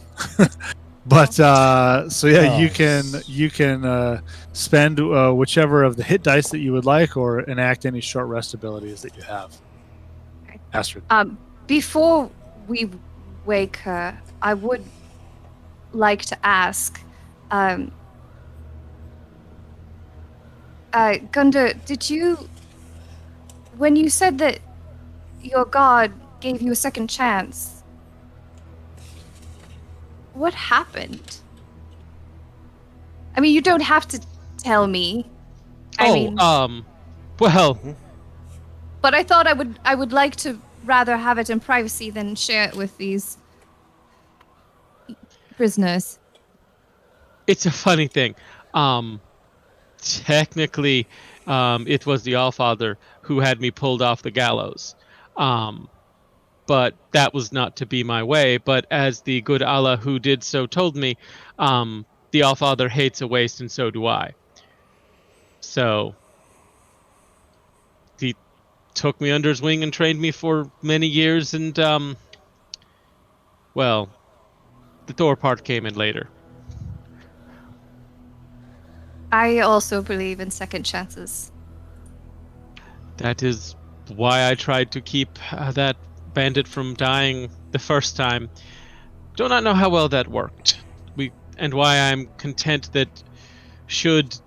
can spend whichever of the hit dice that you would like, or enact any short rest abilities that you have. Astrid. Before we wake her, I would like to ask, Gunda, did you, when you said that your god gave you a second chance, what happened? I mean, you don't have to tell me. But I thought I would like to rather have it in privacy than share it with these prisoners. It's a funny thing. Technically, it was the Allfather who had me pulled off the gallows. But that was not to be my way. But as the good Allah who did so told me, the Allfather hates a waste, and so do I. So he took me under his wing and trained me for many years, and the Thor part came in later. I also believe in second chances. That is why I tried to keep that bandit from dying the first time. Do not know how well that worked. And why I'm content that should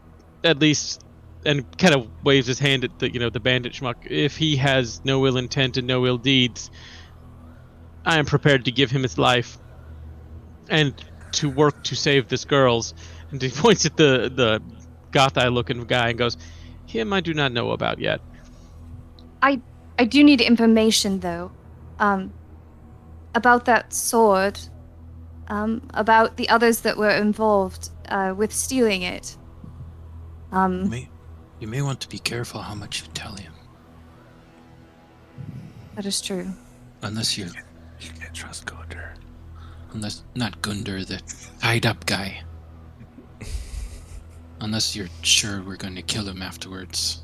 at least, and kind of waves his hand at the bandit schmuck, if he has no ill intent and no ill deeds, I am prepared to give him his life and to work to save this girl's. And he points at the goth-eye looking guy and goes, him I do not know about yet. I do need information, though, about that sword, about the others that were involved with stealing it. You may want to be careful how much you tell him. That is true. Unless you can't trust Gunder. Unless, not Gunder, the tied up guy. Unless you're sure we're going to kill him afterwards.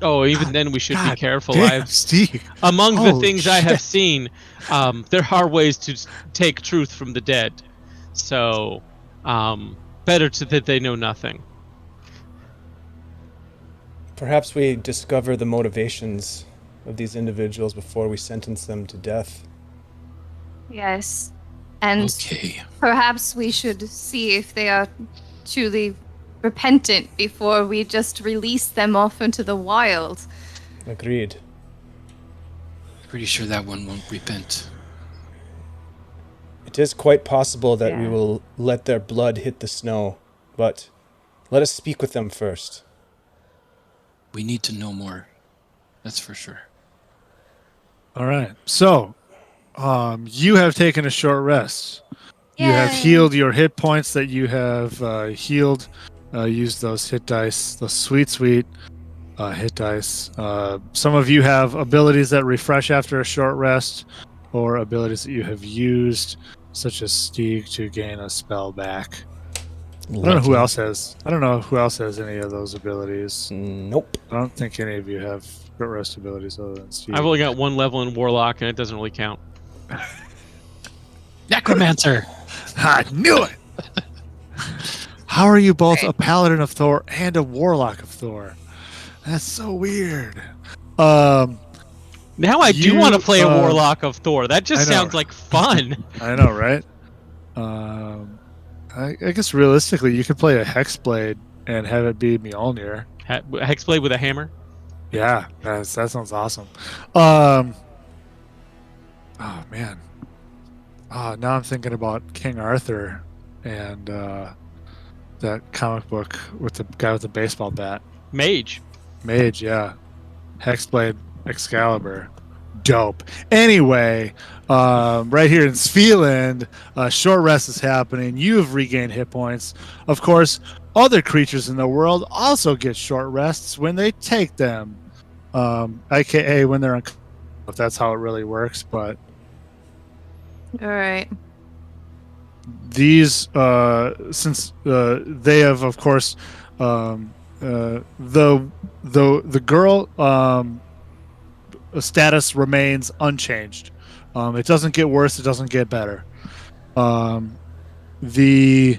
Oh, even then we should be God careful. Damn, Steve. Among the Holy things I have shit. seen, there are ways to take truth from the dead. So, better that they know nothing. Perhaps we discover the motivations of these individuals before we sentence them to death. Yes. And Okay. perhaps we should see if they are truly repentant before we just release them off into the wild. Agreed. Pretty sure that one won't repent. It is quite possible that we Yeah. will let their blood hit the snow, but let us speak with them first. We need to know more. That's for sure. All right. So, you have taken a short rest. You have Yay. healed your hit points that you have healed. Use those hit dice, those sweet hit dice. Some of you have abilities that refresh after a short rest, or abilities that you have used, such as Stieg, to gain a spell back. I don't know who else has. I don't know who else has any of those abilities. Nope. I don't think any of you have short rest abilities other than Stieg. I've only got one level in Warlock, and it doesn't really count. Necromancer! I knew it. How are you both a paladin of Thor and a warlock of Thor? That's so weird. Now I do You, want to play a Warlock of Thor. That just I know. sounds like fun. I know, right? I guess realistically, you could play a Hexblade and have it be Mjolnir. Hexblade with a hammer. Yeah, that sounds awesome. Oh man. Now I'm thinking about King Arthur and that comic book with the guy with the baseball bat. Mage. Mage, yeah. Hexblade Excalibur. Dope. Anyway, right here in Svilland, short rest is happening. You've regained hit points. Of course, other creatures in the world also get short rests when they take them. AKA when they're unconscious, if that's how it really works. But All right. these, since they have, of course, the girl status remains unchanged. It doesn't get worse. It doesn't get better. The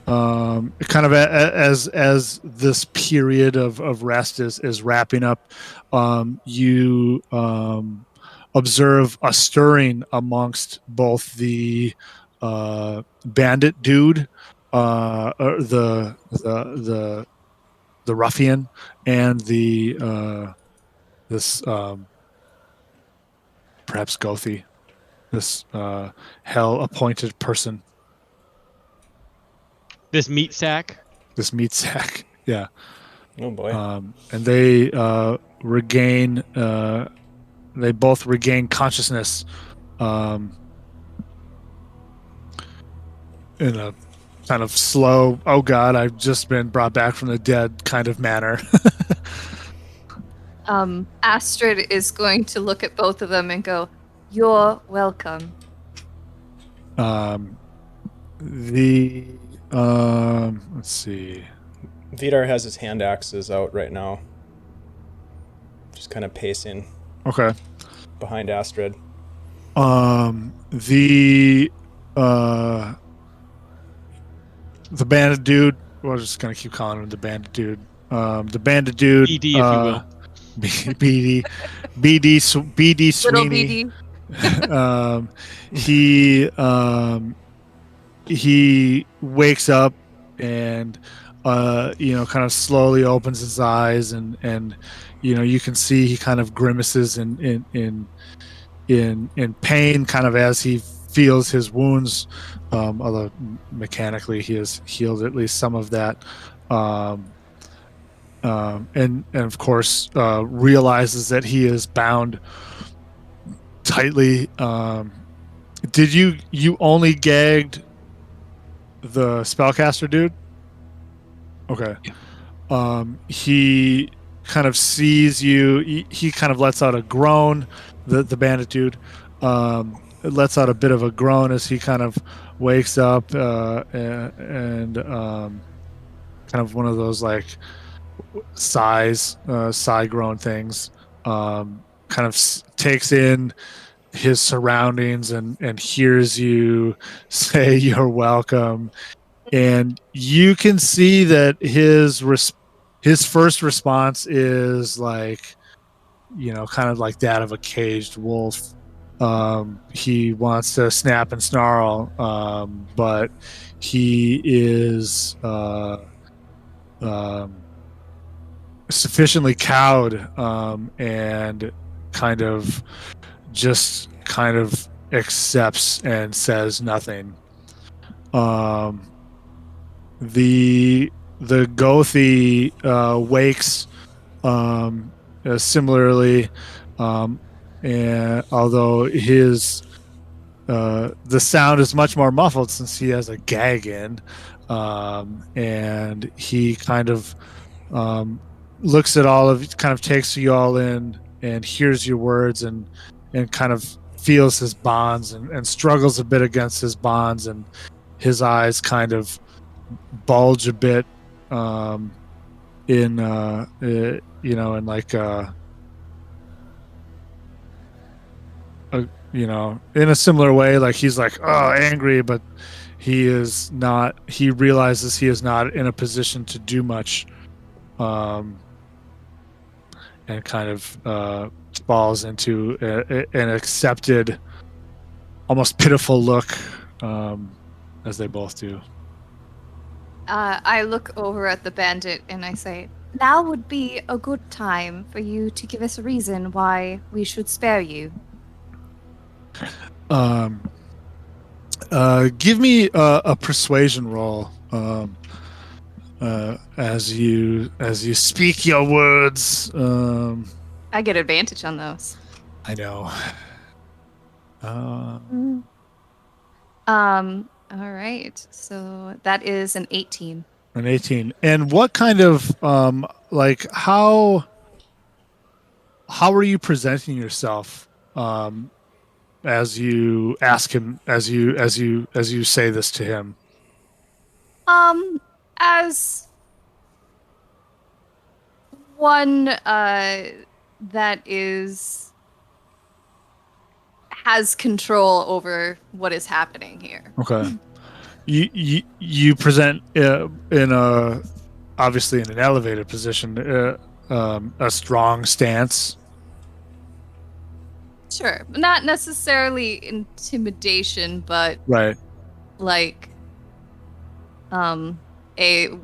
kind of as this period of rest is wrapping up, you observe a stirring amongst both the bandit dude, or the ruffian, and the this perhaps Gothi, this hell appointed person, This meat sack. this meat sack. Yeah. Oh boy. And they regain. They both regain consciousness in a kind of slow, oh god, I've just been brought back from the dead kind of manner. Astrid is going to look at both of them and go, "You're welcome." Let's see. Vidar has his hand axes out right now. Just kind of pacing Okay. behind Astrid. The bandit dude. We're just gonna keep calling him the bandit dude. The bandit dude. BD, if you will. BD Little Sweeney. BD. He wakes up and kind of slowly opens his eyes, and you can see he kind of grimaces in pain, kind of as he feels his wounds, although mechanically he has healed at least some of that, and of course realizes that he is bound tightly. Did you only gagged the spellcaster dude? Okay. Yeah. He kind of sees you. He kind of lets out a groan. The bandit dude lets out a bit of a groan as he kind of wakes up, and kind of one of those like sighs, sigh-grown things. Kind of takes in his surroundings and hears you say you're welcome, and you can see that his first response is like, kind of like that of a caged wolf. He wants to snap and snarl, but he is sufficiently cowed, and kind of accepts and says nothing. The Gothi wakes, similarly, and although the sound is much more muffled since he has a gag in, and he kind of looks at all of, kind of takes you all in and hears your words, and kind of feels his bonds, and struggles a bit against his bonds, and his eyes kind of bulge a bit, in in like in a similar way, like he's like, oh, angry, but he realizes he is not in a position to do much, and kind of falls into an accepted, almost pitiful look, as they both do. I look over at the bandit and I say, now would be a good time for you to give us a reason why we should spare you. Give me a persuasion roll, as you speak your words. I get advantage on those. I know. All right. So that is an 18. An 18. And what kind of like how are you presenting yourself, as you ask him, as you say this to him? As one that has control over what is happening here. Okay. You present in a, obviously in an elevated position, a strong stance. Sure. Not necessarily intimidation, but Right. like a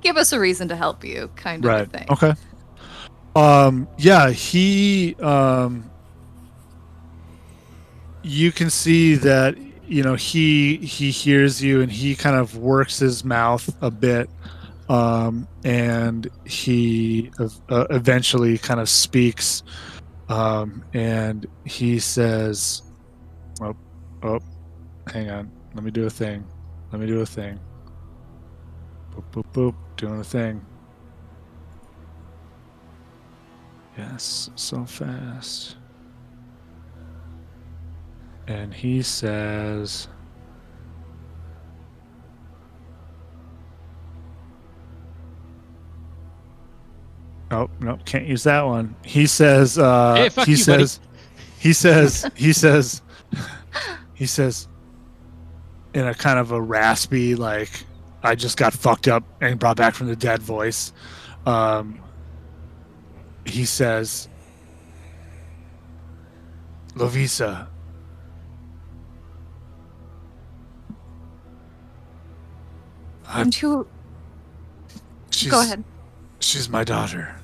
give us a reason to help you kind of a thing. Okay. Yeah, he you can see that, he hears you, and he kind of works his mouth a bit, and he eventually kind of speaks, and he says, oh, hang on, let me do a thing. Boop, boop, boop, doing a thing. Yes, so fast. And he says, oh, no, can't use that one. He says, Hey, fuck you, buddy. he says in a kind of a raspy, like, I just got fucked up and brought back from the dead voice. He says, Lovisa. And who? Go ahead. She's my daughter.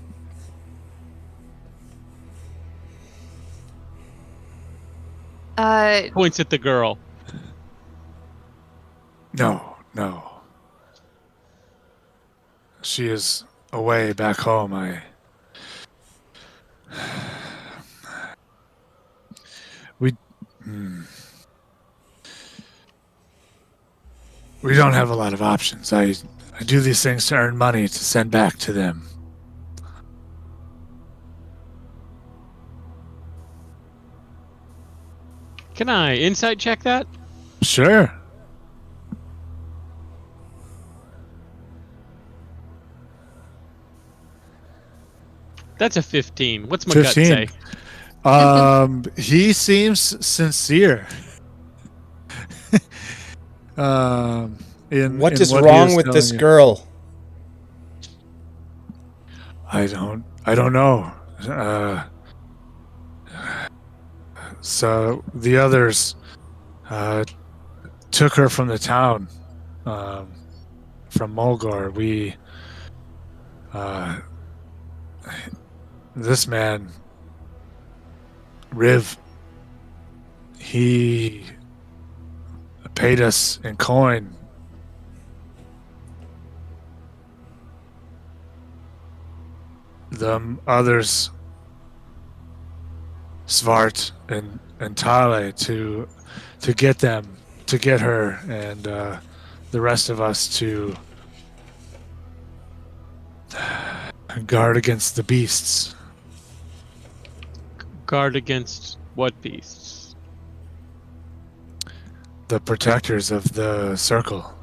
Points at the girl. No. She is away back home. We don't have a lot of options. I do these things to earn money to send back to them. Can I insight check that? Sure. That's a 15. What's my gut 15. say? He seems sincere. In What is what he wrong with telling this you. girl? I don't know. So the others took her from the town, from Mulgore. This man, Reve, he paid us in coin. The others, Svart and Tale, to get her, and the rest of us to guard against the beasts. Guard against what beasts? The protectors of the circle.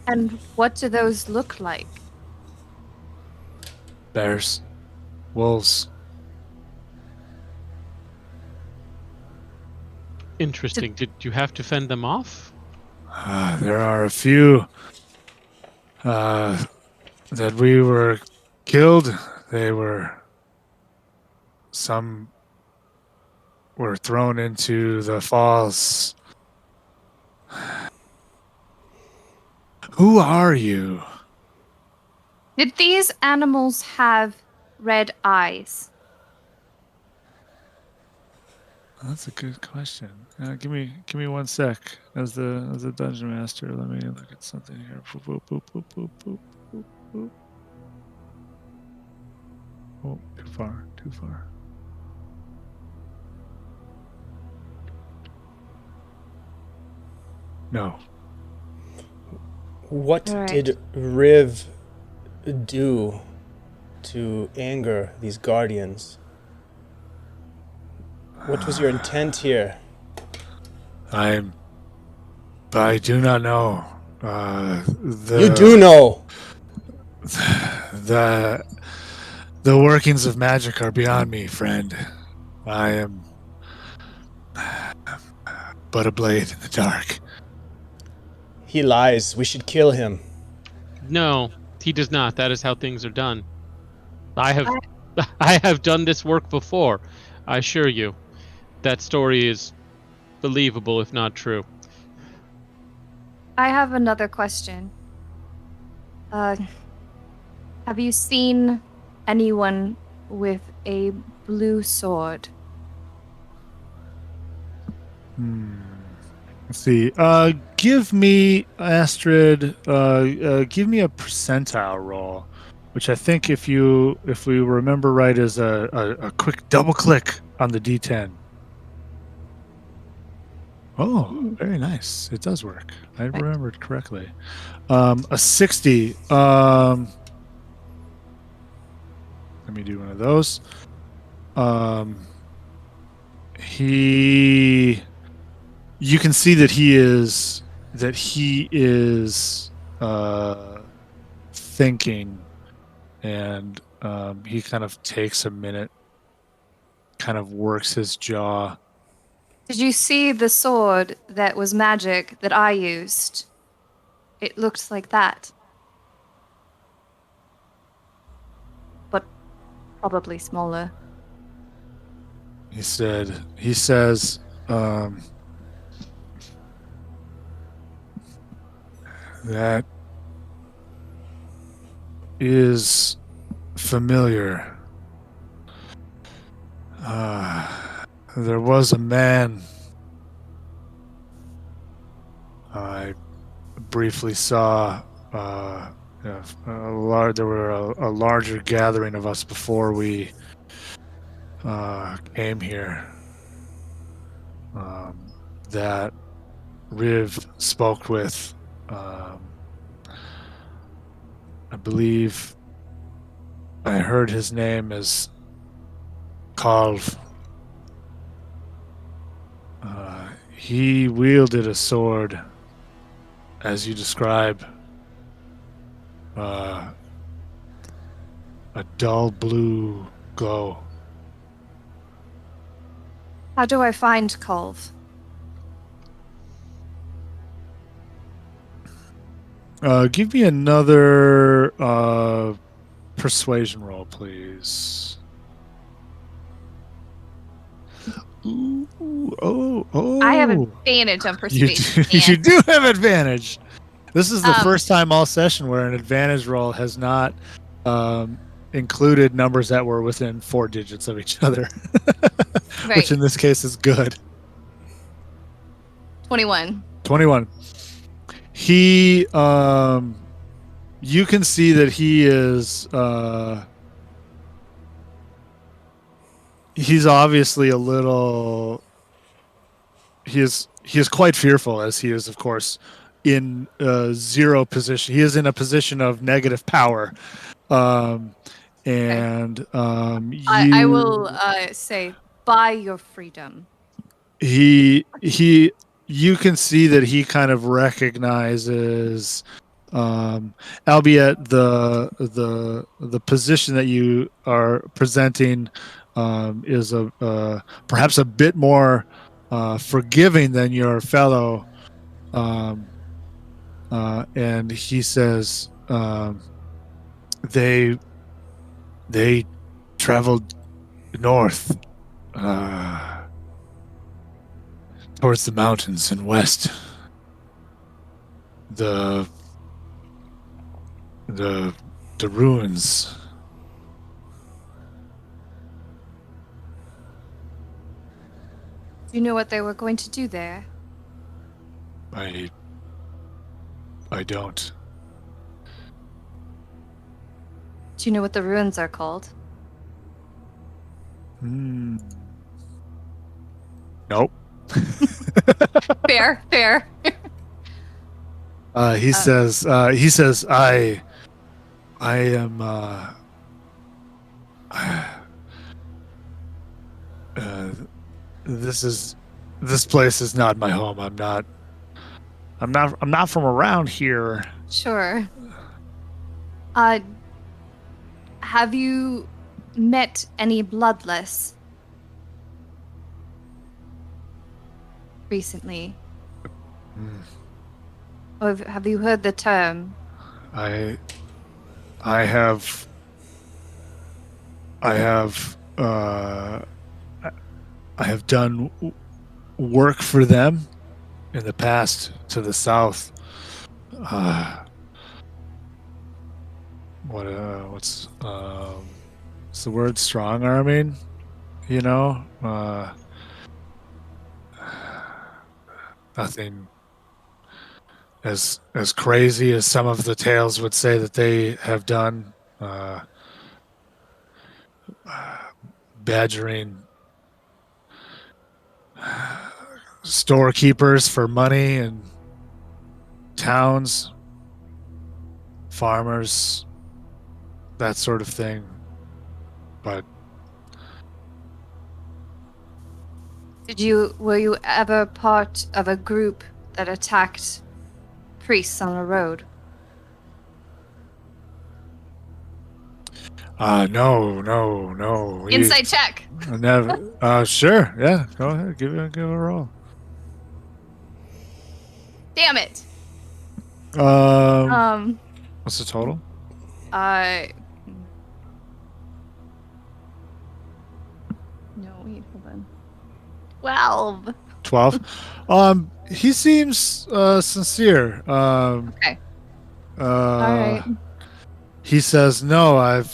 And what do those look like? Bears, wolves. Interesting. Did you have to fend them off? There are a few that we were killed. Some were thrown into the falls. Who are you? Did these animals have red eyes? That's a good question. Give me 1 sec. As the dungeon master, let me look at something here. Boop, boop, boop, boop, boop, boop, boop. Oh, too far. No. What All right. did Riv do to anger these guardians? What was your intent here? I do not know. You do know. The workings of magic are beyond me, friend. I am but a blade in the dark. He lies. We should kill him. No, he does not. That is how things are done. I have done this work before. I assure you. That story is believable, if not true. I have another question. Have you seen anyone with a blue sword? Let's see. Give me, Astrid. Give me a percentile roll, which I think, if we remember right, is a quick double click on the D10. Oh, very nice. It does work. I remembered correctly. A 60. Let me do one of those. You can see that he is thinking, and he kind of takes a minute, kind of works his jaw. Did you see the sword that was magic that I used? It looked like that. But probably smaller. He says, that is familiar. There was a man I briefly saw. There were a larger gathering of us before we came here. That Riv spoke with. I believe I heard his name is Kalv. He wielded a sword, as you describe, a dull blue glow. How do I find Colv? Give me another persuasion roll, please. Ooh, oh. I have advantage on You persuasion. do, you do have advantage. This is the Um, first time all session where an advantage roll has not included numbers that were within 4 digits of each other, Right. which in this case is good. 21. 21. He, you can see that he is, he's obviously a little, he is quite fearful, as he is, of course, in zero position. He is in a position of negative power. And I will say, buy your freedom. you can see that he kind of recognizes, albeit the position that you are presenting is perhaps a bit more forgiving than your fellow, and he says, they traveled north towards the mountains and west. The ruins. Do you know what they were going to do there? I don't. Do you know what the ruins are called? Nope. Fair. He says I am this place is not my home. I'm not from around here. Sure. Have you met any bloodless recently? Or have you heard the term? I have done work for them in the past to the south. What's the word? Strong arming, you know? Nothing as crazy as some of the tales would say that they have done. Badgering storekeepers for money and towns, farmers, that sort of thing. But were you ever part of a group that attacked priests on the road? No. Insight check. Never. Sure. Yeah. Go ahead. Give it a roll. Damn it. What's the total? No, wait, hold on. 12. 12. He seems sincere. Okay. All right. He says, "No, as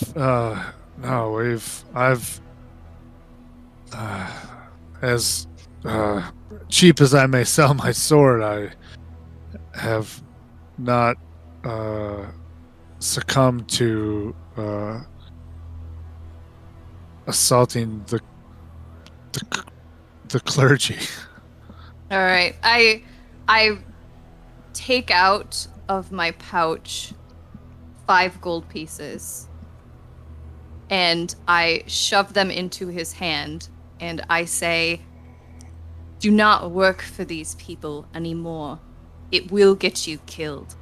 cheap as I may sell my sword, I have not succumbed to assaulting the clergy." All right. I take out of my pouch 5 gold pieces and I shove them into his hand and I say, "Do not work for these people anymore. It will get you killed."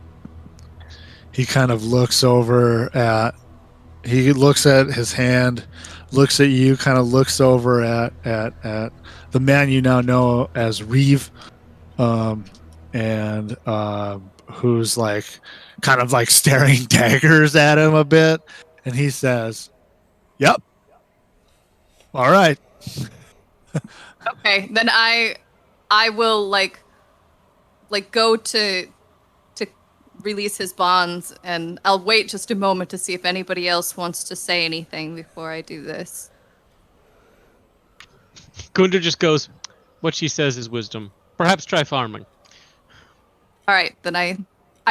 He kind of looks over at he looks at his hand, looks at you, kind of looks over at the man you now know as Reve, and who's like kind of like staring daggers at him a bit, and he says, "Yep, all right." Okay, then I will like go to release his bonds, and I'll wait just a moment to see if anybody else wants to say anything before I do this. Gundar just goes, "What she says is wisdom. Perhaps try farming." All right, then I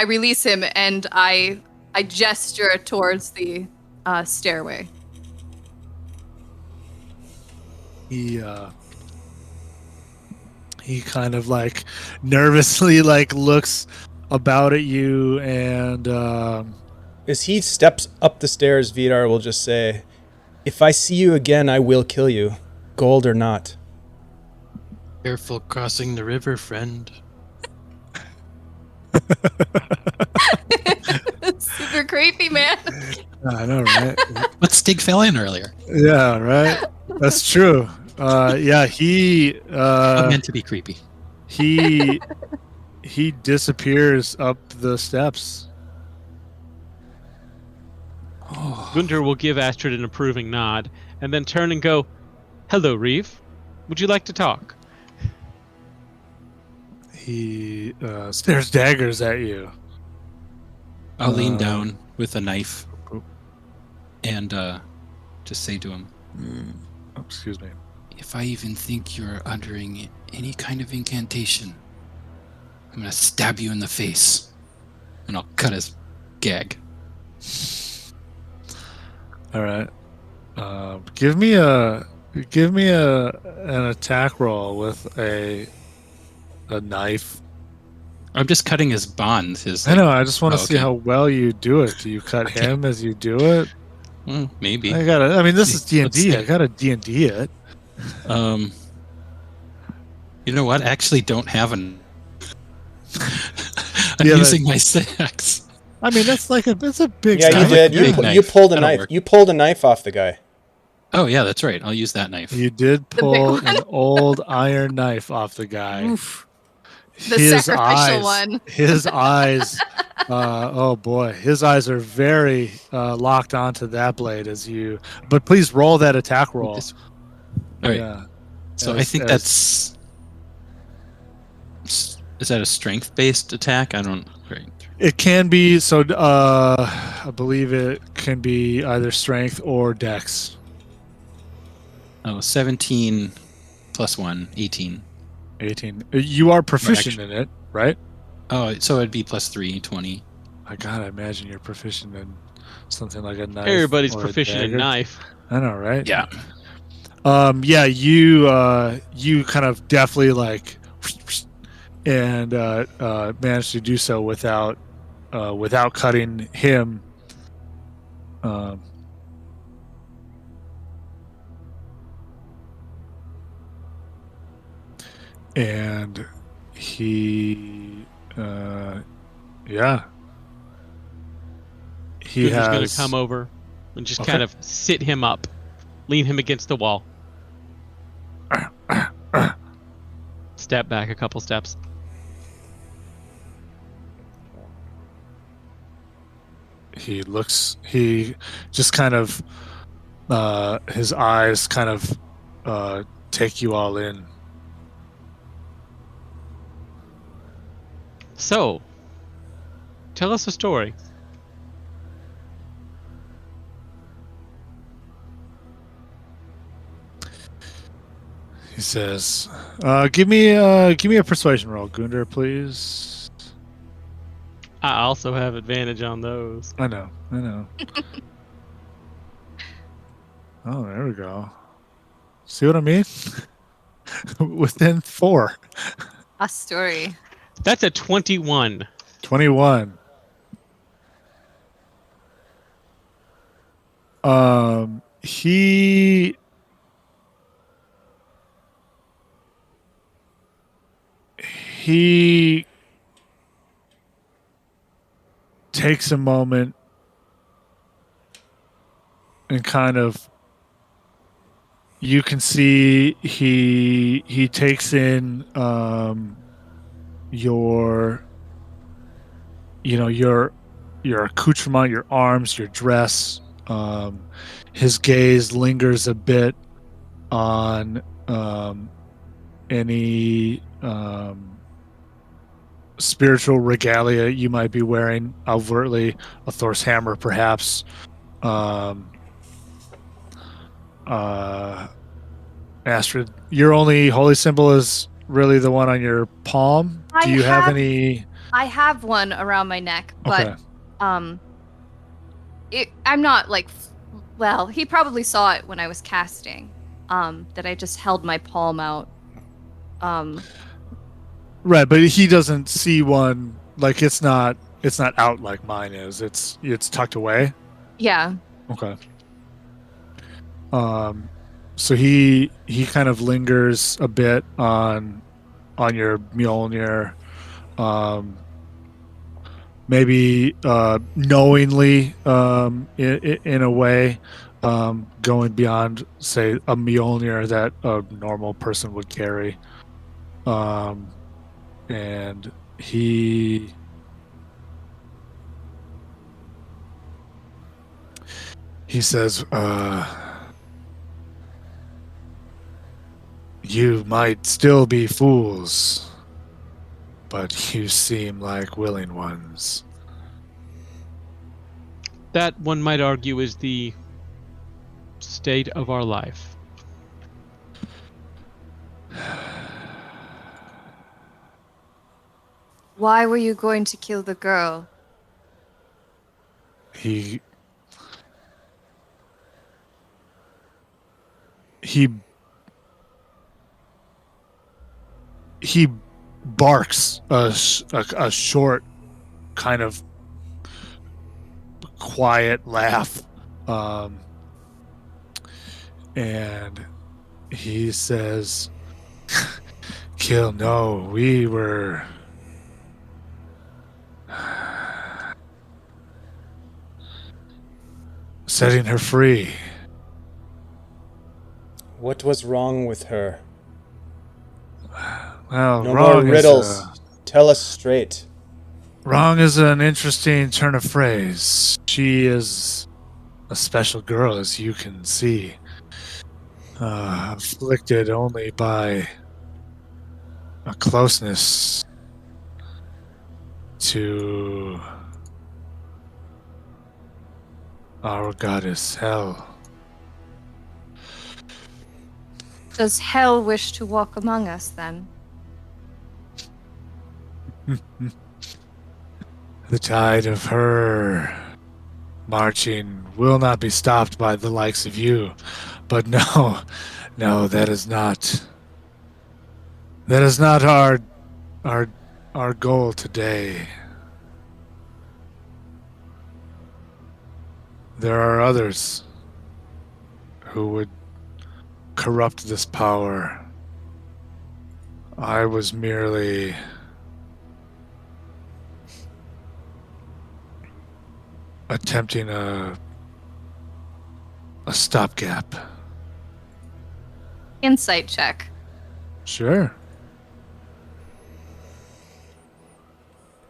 release him and I gesture towards the stairway. He kind of like nervously like looks about at you, and As he steps up the stairs, Vidar will just say, "If I see you again, I will kill you, gold or not." Careful crossing the river, friend. Super creepy, man. I know, right? But Stig fell in earlier. Yeah, right. That's true. Yeah, Not meant to be creepy. he disappears up the steps. Gundar will give Astrid an approving nod, and then turn and go, "Hello, Reve. Would you like to talk?" He stares daggers at you. I'll lean down with a knife and just say to him, Oh, excuse me. if I even think you're uttering any kind of incantation, I'm going to stab you in the face, and I'll cut his gag. All right. Give me an attack roll with a knife. I'm just cutting his bonds. I know. I just want to see okay. how well you do it. Do you cut him as you do it? Well, maybe. I mean, this is D&D. Let's see. I got to D&D it. You know what? I actually don't have an. I'm Yeah, using my sex. I mean, that's a big. Yeah, you knife. did. Big You knife. pulled a That'll knife. work. You pulled a knife off the guy. Oh yeah, that's right. I'll use that knife. You did big pull one. an old iron knife off the guy. Oof. The sacrificial one. His eyes. Oh boy, his eyes are very locked onto that blade as you. But please roll that attack roll. All right. Yeah. So I think that's. Is that a strength-based attack? I don't. Right. It can be. So I believe it can be either strength or dex. Oh, 17 plus 1, 18. 18. You are proficient in it, right? Oh, so it'd be plus 3, 20. I gotta imagine you're proficient in something like a knife. Everybody's or a proficient in dagger. knife. I know, right? Yeah. Yeah, you kind of definitely like and managed to do so without cutting him. And he yeah. He Gundar's going has to come over and just Okay. kind of sit him up, lean him against the wall. Step back a couple steps. he just kind of his eyes kind of take you all in. So, tell us a story. He says, give me a persuasion roll, Gundar, please." I also have advantage on those. I know. Oh, there we go. See what I mean? Within 4. A story. That's a 21. 21. He takes a moment and kind of you can see he takes in your your accoutrement, your arms, your dress. His gaze lingers a bit on any spiritual regalia you might be wearing, overtly a Thor's hammer, perhaps. Astrid, your only holy symbol is really the one on your palm. Do you have any? I have one around my neck, but Okay. I'm not like. Well, he probably saw it when I was casting. That I just held my palm out. Right, but he doesn't see one. Like it's not out like mine is. It's tucked away. Yeah. Okay. So he kind of lingers a bit on your Mjolnir, maybe knowingly, in a way, going beyond, say, a Mjolnir that a normal person would carry, and he says, "You might still be fools, but you seem like willing ones." That, one might argue, is the state of our life. Why were you going to kill the girl? He barks a short, kind of quiet laugh, and he says, "Kill? No, we were setting her free." What was wrong with her? Well, No more wrong riddles. Tell us straight. Wrong is an interesting turn of phrase. She is a special girl, as you can see, afflicted only by a closeness to our goddess Hell. Does hell wish to walk among us then? The tide of her marching will not be stopped by the likes of you. But no, that is not our goal today. There are others who would corrupt this power. I was merely attempting a stopgap. Insight check. Sure.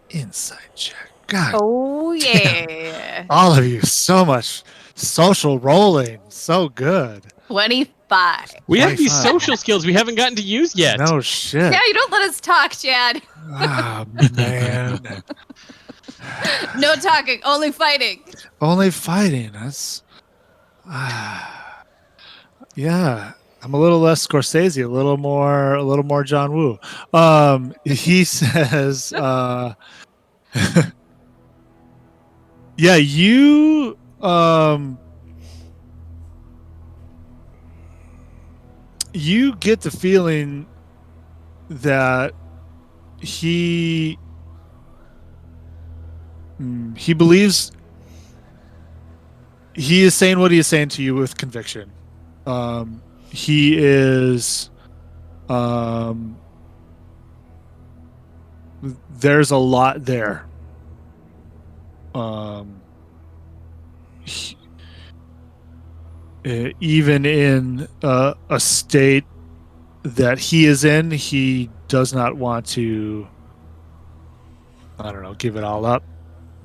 Insight check. God. Oh yeah. All of you, so much social rolling. So good. 25. We have these 25. social skills we haven't gotten to use yet. No shit. Yeah, you don't let us talk, Chad. Ah, man. No talking, only fighting. Only fighting. That's. Yeah. I'm a little less Scorsese, a little more John Woo. He says, yeah, you you get the feeling that he believes he is saying what he is saying to you with conviction. He is there's a lot there. even in a state that he is in, he does not want to, I don't know, give it all up.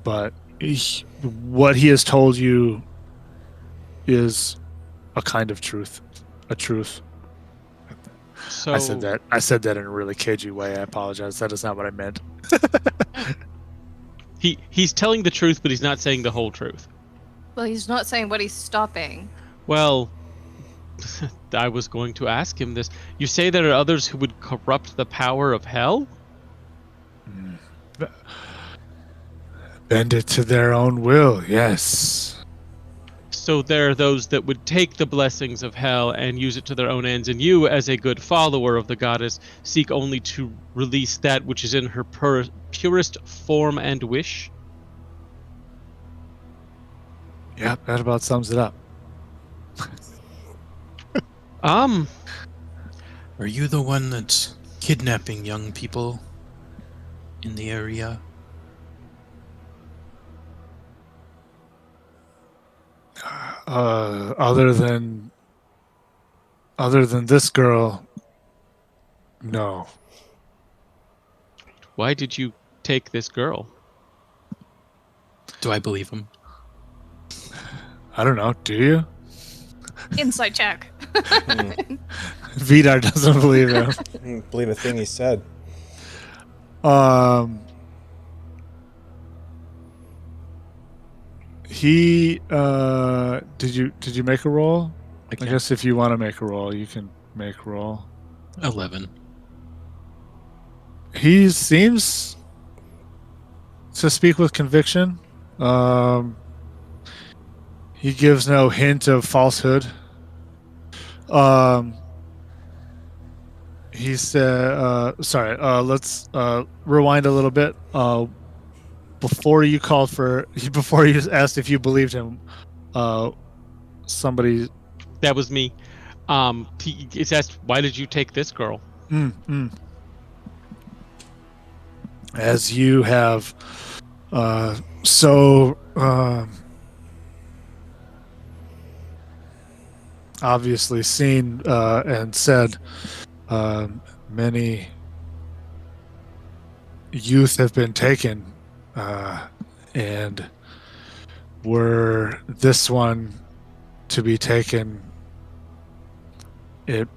But what he has told you is a kind of truth, a truth. So I said that in a really cagey way. I apologize. That is not what I meant. he's telling the truth, but he's not saying the whole truth. Well, he's not saying what he's stopping. Well, I was going to ask him this. You say there are others who would corrupt the power of hell? Bend it to their own will, yes. So there are those that would take the blessings of hell and use it to their own ends, and you, as a good follower of the goddess, seek only to release that which is in her purest form and wish? Yeah, that about sums it up. Are you the one that's kidnapping young people in the area? Other than this girl, no. Why did you take this girl? Do I believe him? I don't know. Do you? Inside check. Vidar doesn't believe him. I didn't believe a thing he said. He did you make a roll? I can't. guess if you want to make a roll, you can make a roll. 11. He seems to speak with conviction. He gives no hint of falsehood. He said, sorry, let's rewind a little bit. Before you asked if you believed him, somebody... That was me. It's asked, why did you take this girl? As you have so obviously seen and said, many youth have been taken, and were this one to be taken, it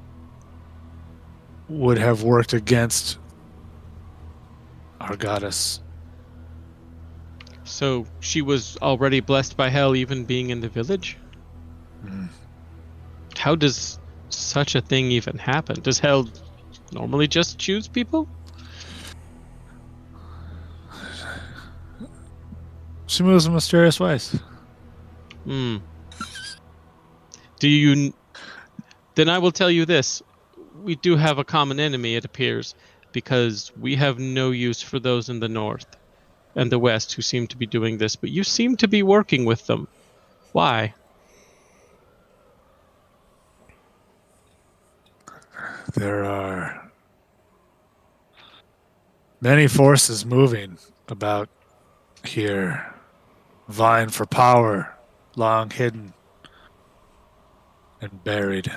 would have worked against our goddess. So she was already blessed by hell, even being in the village? How does such a thing even happen? Does hell normally just choose people? She moves in mysterious ways. Do you... Then I will tell you this. We do have a common enemy, it appears, because we have no use for those in the north and the west who seem to be doing this, but you seem to be working with them. Why? There are many forces moving about here, vying for power, long hidden and buried.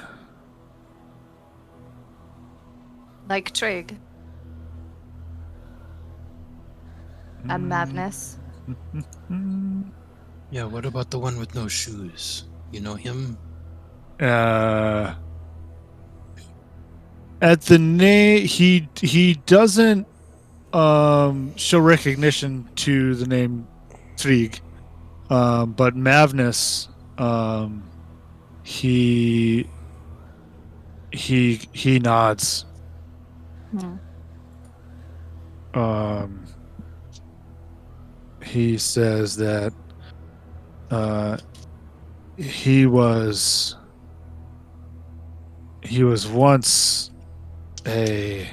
Like Trig. And Madness. Yeah, what about the one with no shoes? You know him? At the name, he doesn't show recognition to the name Trig, but Mavnus, he nods. He says that he was once a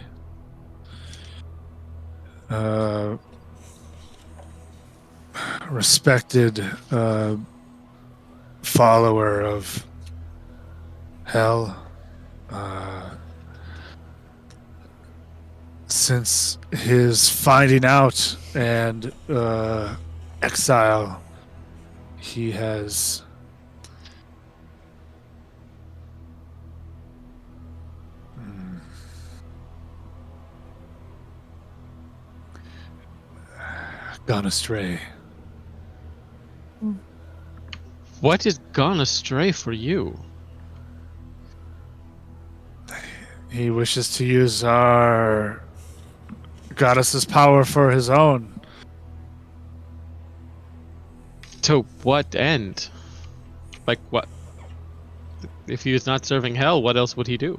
respected follower of hell. Since his finding out and exile, he has gone astray. What has gone astray for you? He wishes to use our goddess's power for his own. To what end? Like what? If he is not serving hell, what else would he do?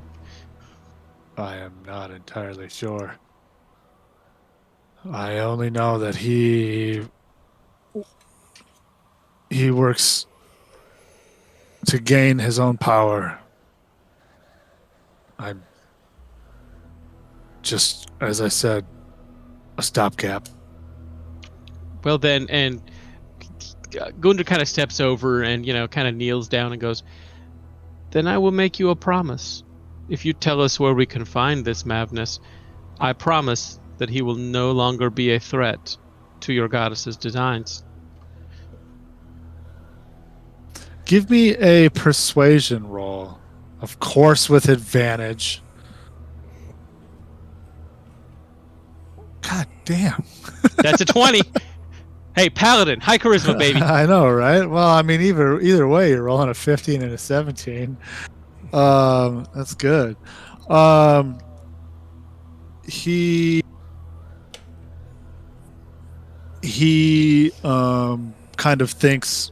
I am not entirely sure. I only know that he works to gain his own power. I'm just, as I said, a stopgap. Well then, and Gundar kind of steps over and, kind of kneels down and goes, "Then I will make you a promise. If you tell us where we can find this madness, I promise that he will no longer be a threat to your goddess's designs." Give me a persuasion roll. Of course, with advantage. God damn. That's a 20. Hey, Paladin, high charisma, baby. I know, right? Well, I mean, either way, you're rolling a 15 and a 17. That's good. He kind of thinks,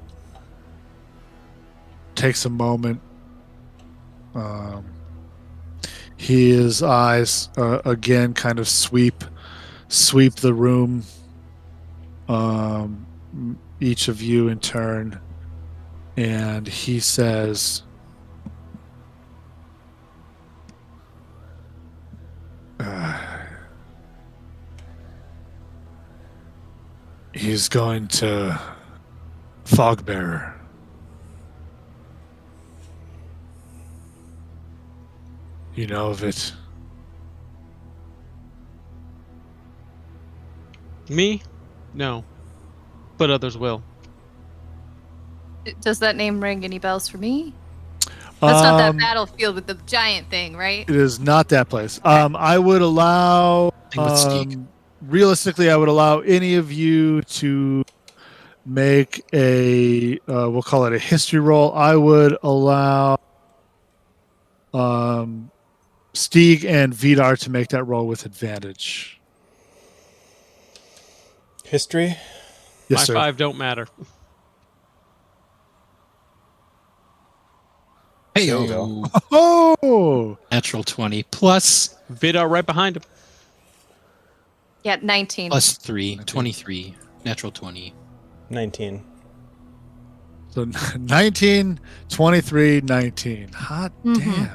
takes a moment. His eyes again kind of sweep the room. Each of you in turn, and he says, he's going to Fogbearer. You know of it? Me? No. But others will. Does that name ring any bells for me? That's not that Um, battlefield with the giant thing, right? It is not that place. I would allow, Thing with Steak. realistically, I would allow any of you to make a, we'll call it a history roll. I would allow Stieg and Vidar to make that roll with advantage. History. Yes, My sir. 5 don't matter. Hey, There you go. Oh, natural 20 plus Vidar right behind him. Yeah, 19. plus 3, 23. Natural 20. 19. so 19, 23, 19. Hot Mhm. damn.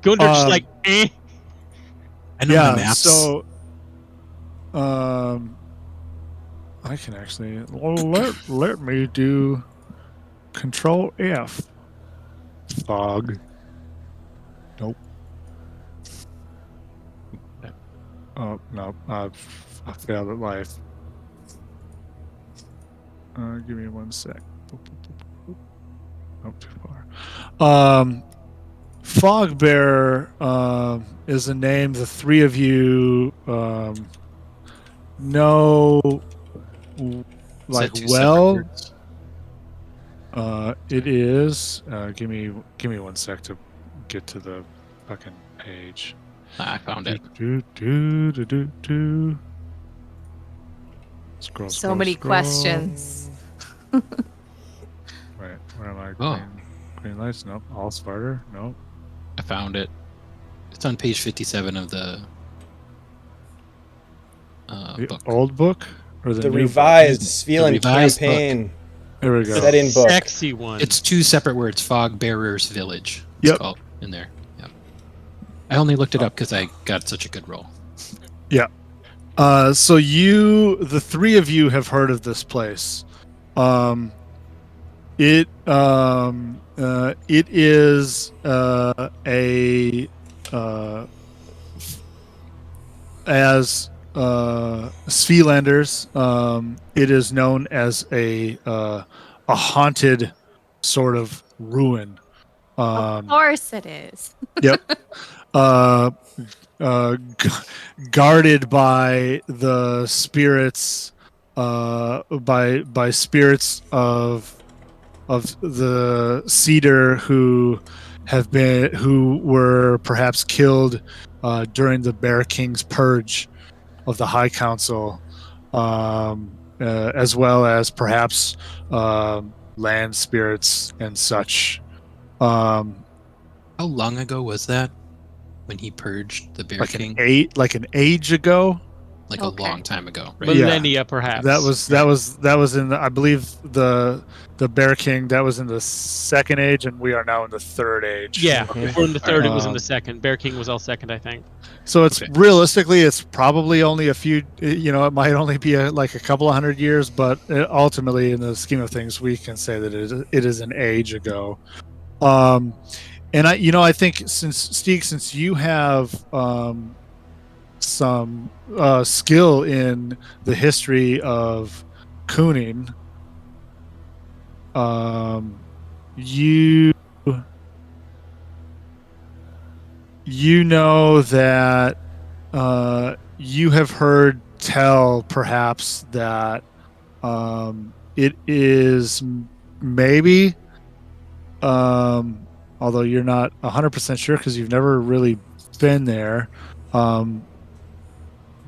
Gundar just like, eh. I know Yeah, my maps. so I can actually let me do Control F. Fog. Nope. Oh no, I failed at life. Give me 1 sec. Nope, too far. Fogbearer is a name the three of you know Is like that two separate well. words? It is. Give me 1 sec to get to the fucking page. I found it. Scroll. So many questions. Wait, where am I? Oh. Green lights? Nope. All Sparta? Nope. I found it. It's on page 57 of the The book. old book or the The new revised The Svilland revised campaign. book? There we go. Setting book. Sexy one. It's two separate words. Fog Bearer's Village. It's Yep. called in there. Yep. I only looked it up because I got such a good roll. So the three of you have heard of this place. It is as Svilanders, it is known as a haunted sort of ruin. Of course it is. Yep. Guarded by the spirits by spirits of the cedar who were perhaps killed during the Bear King's purge of the High Council, as well as perhaps land spirits and such. Um, How long ago was that when he purged the Bear King? Like an age ago. Like Okay. a long time ago, right? Millennia, perhaps. That was in I believe the Bear King, that was in the second age, and we are now in the third age. Yeah, Okay. if we're in the third, it was in the Um, second. Bear King was all second, I think. So it's Okay. realistically, it's probably only a few. It might only be like a couple of hundred years, but ultimately, in the scheme of things, we can say that it is an age ago. And I think since you have some skill in the history of cooning, you know that you have heard tell perhaps that it is maybe, although you're not 100% sure because you've never really been there,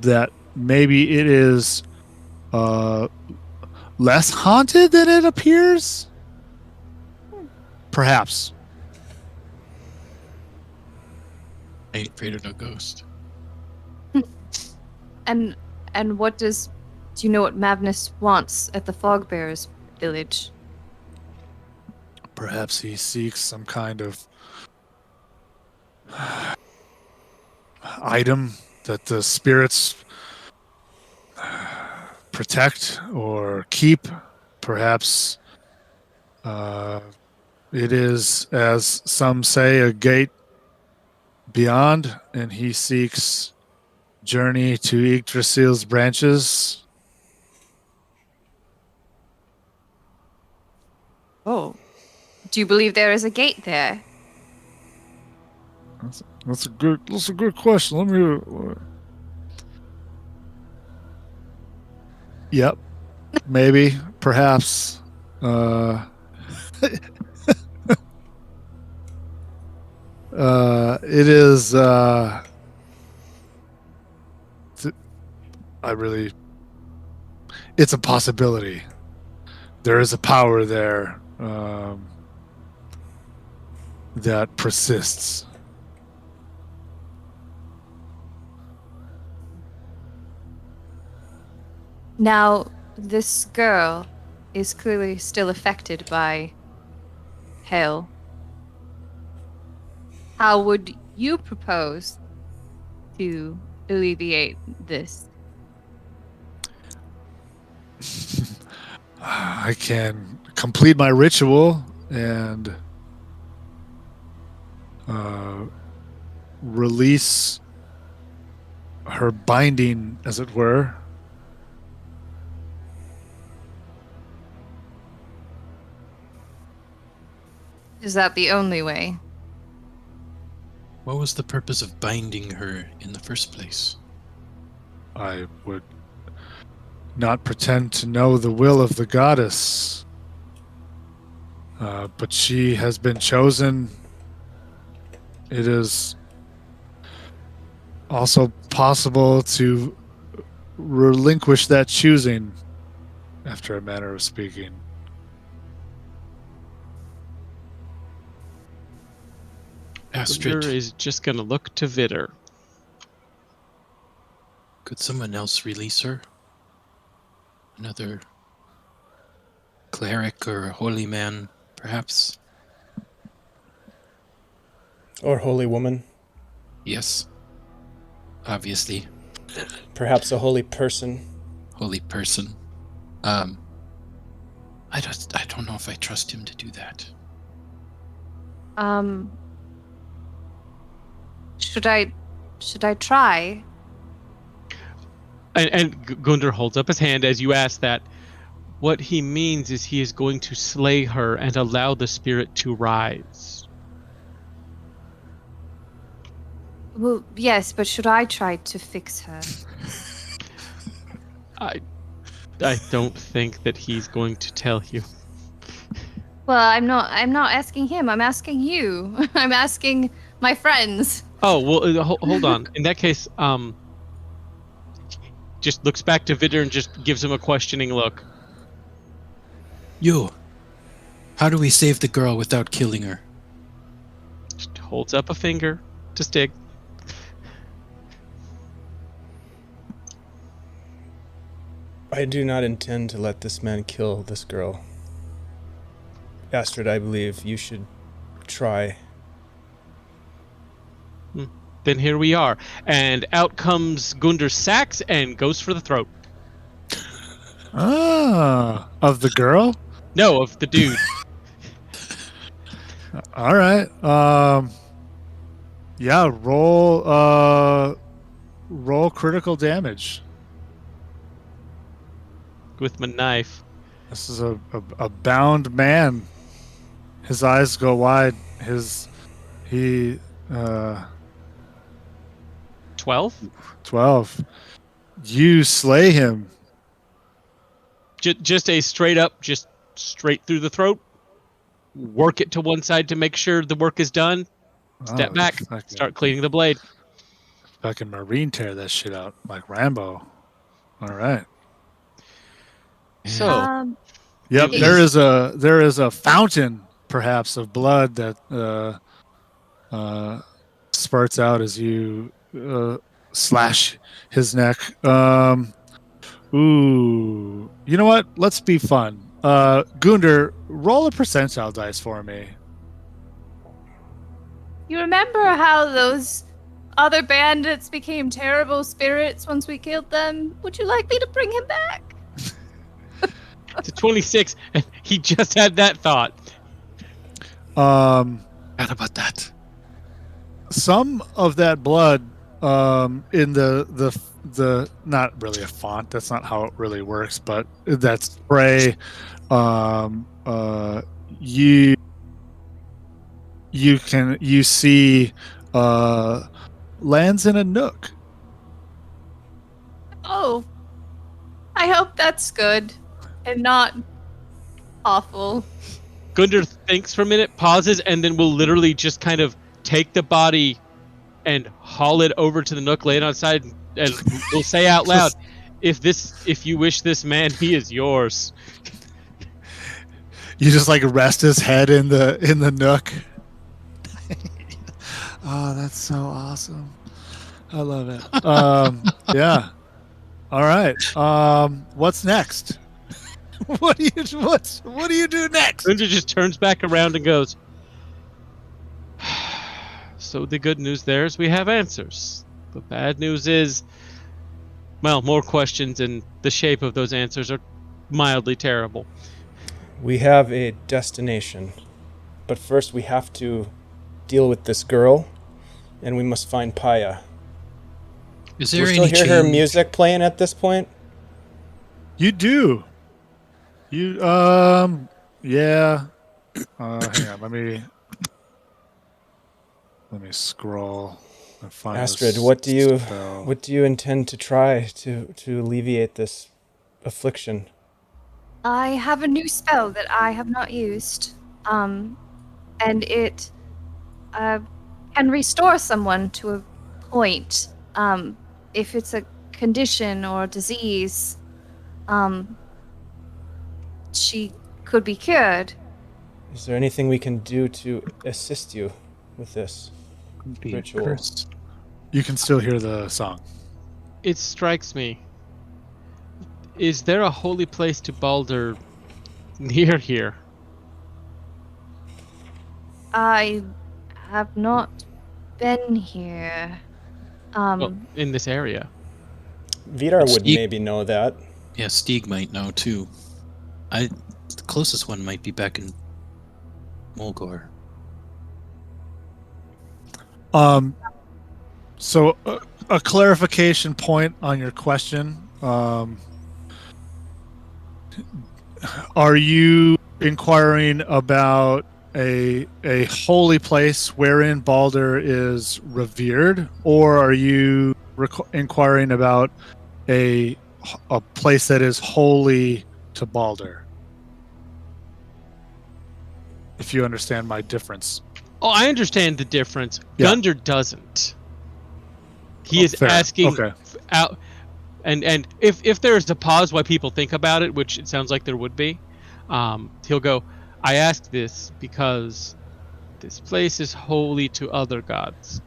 that maybe it is less haunted than it appears. Perhaps. I ain't afraid of no ghost. And what do you know what Magnus wants at the Fogbearers village? Perhaps he seeks some kind of item that the spirits protect or keep. Perhaps it is, as some say, a gate beyond, and he seeks journey to Yggdrasil's branches. Oh. Do you believe there is a gate there? That's a good question. Let me. Yep. Maybe. Perhaps. It is. It's a possibility. There is a power there that persists. Now, this girl is clearly still affected by hell. How would you propose to alleviate this? I can complete my ritual and release her binding, as it were. Is that the only way? What was the purpose of binding her in the first place? I would not pretend to know the will of the goddess, but she has been chosen. It is also possible to relinquish that choosing, after a manner of speaking. Gunder Astrid, is just going to look to Vitter. could someone else release her? Another cleric or a holy man, perhaps? Or holy woman. Yes. Obviously. Perhaps a holy person. Holy person. I don't know if I trust him to do that. Should I try? And Gunder holds up his hand as you ask that. What he means is he is going to slay her and allow the spirit to rise. Well, yes, but should I try to fix her? I don't think that he's going to tell you. Well, I'm not asking him. I'm asking you. I'm asking my friends. Oh, well, hold on. In that case, just looks back to Vidar and just gives him a questioning look. You, how do we save the girl without killing her? Just holds up a finger to Stig. I do not intend to let this man kill this girl. Astrid, I believe you should try. Then here we are. And out comes Gunder's sax and goes for the throat. Ah, of the girl? No, of the dude. All right. Yeah, roll critical damage. With my knife. This is a bound man. His eyes go wide. 12? 12. You slay him. Just a straight up, just straight through the throat. Work it to one side to make sure the work is done. Step back. Start cleaning the blade. Fucking Marine tear that shit out like Rambo. All right. So, Yep, It there is a fountain, perhaps, of blood that spurts out as you slash his neck. Ooh, you know what? Let's be fun. Gunder, roll a percentile dice for me. You remember how those other bandits became terrible spirits once we killed them? Would you like me to bring him back? it's a 26, and he just had that thought. How about that? Some of that blood in the not really a font, that's not how it really works, but that spray, you see lands in a nook. Oh, I hope that's good and not awful. Gunder thinks for a minute, pauses, and then will literally just kind of take the body and haul it over to the nook, lay it on side, and will say out loud, "If you wish this man, he is yours." You just like rest his head in the nook. Oh, that's so awesome. I love it. Yeah. All right. What's next? What do you do next? Gunder just turns back around and goes, "So the good news there is we have answers. The bad news is, well, more questions, and the shape of those answers are mildly terrible." We have a destination, but first we have to deal with this girl, and we must find Paya. Is Do there you still any hear her change? music playing at this point? You do. You yeah. Hang on, let me scroll and find Astrid, this what do you spell. intend to try to alleviate this affliction? I have a new spell that I have not used. And it can restore someone to a point. If it's a condition or a disease, she could be cured. Is there anything we can do to assist you with this Be ritual? cursed. You can still hear the song. It strikes me. Is there a holy place to Baldur near here? I have not been here. Well, in this area. Vidar would Steve- maybe know that. Yeah, Stieg might know too. The closest one might be back in Mulgore. So a clarification point on your question. Are you inquiring about a holy place wherein Baldur is revered, or are you inquiring about a a place that is holy to Balder. If you understand my difference. Oh, I understand the difference. Yeah. Gunder doesn't. He is fair. asking Okay. out, and if there is a pause while people think about it, which it sounds like there would be, he'll go, I ask this because this place is holy to other gods.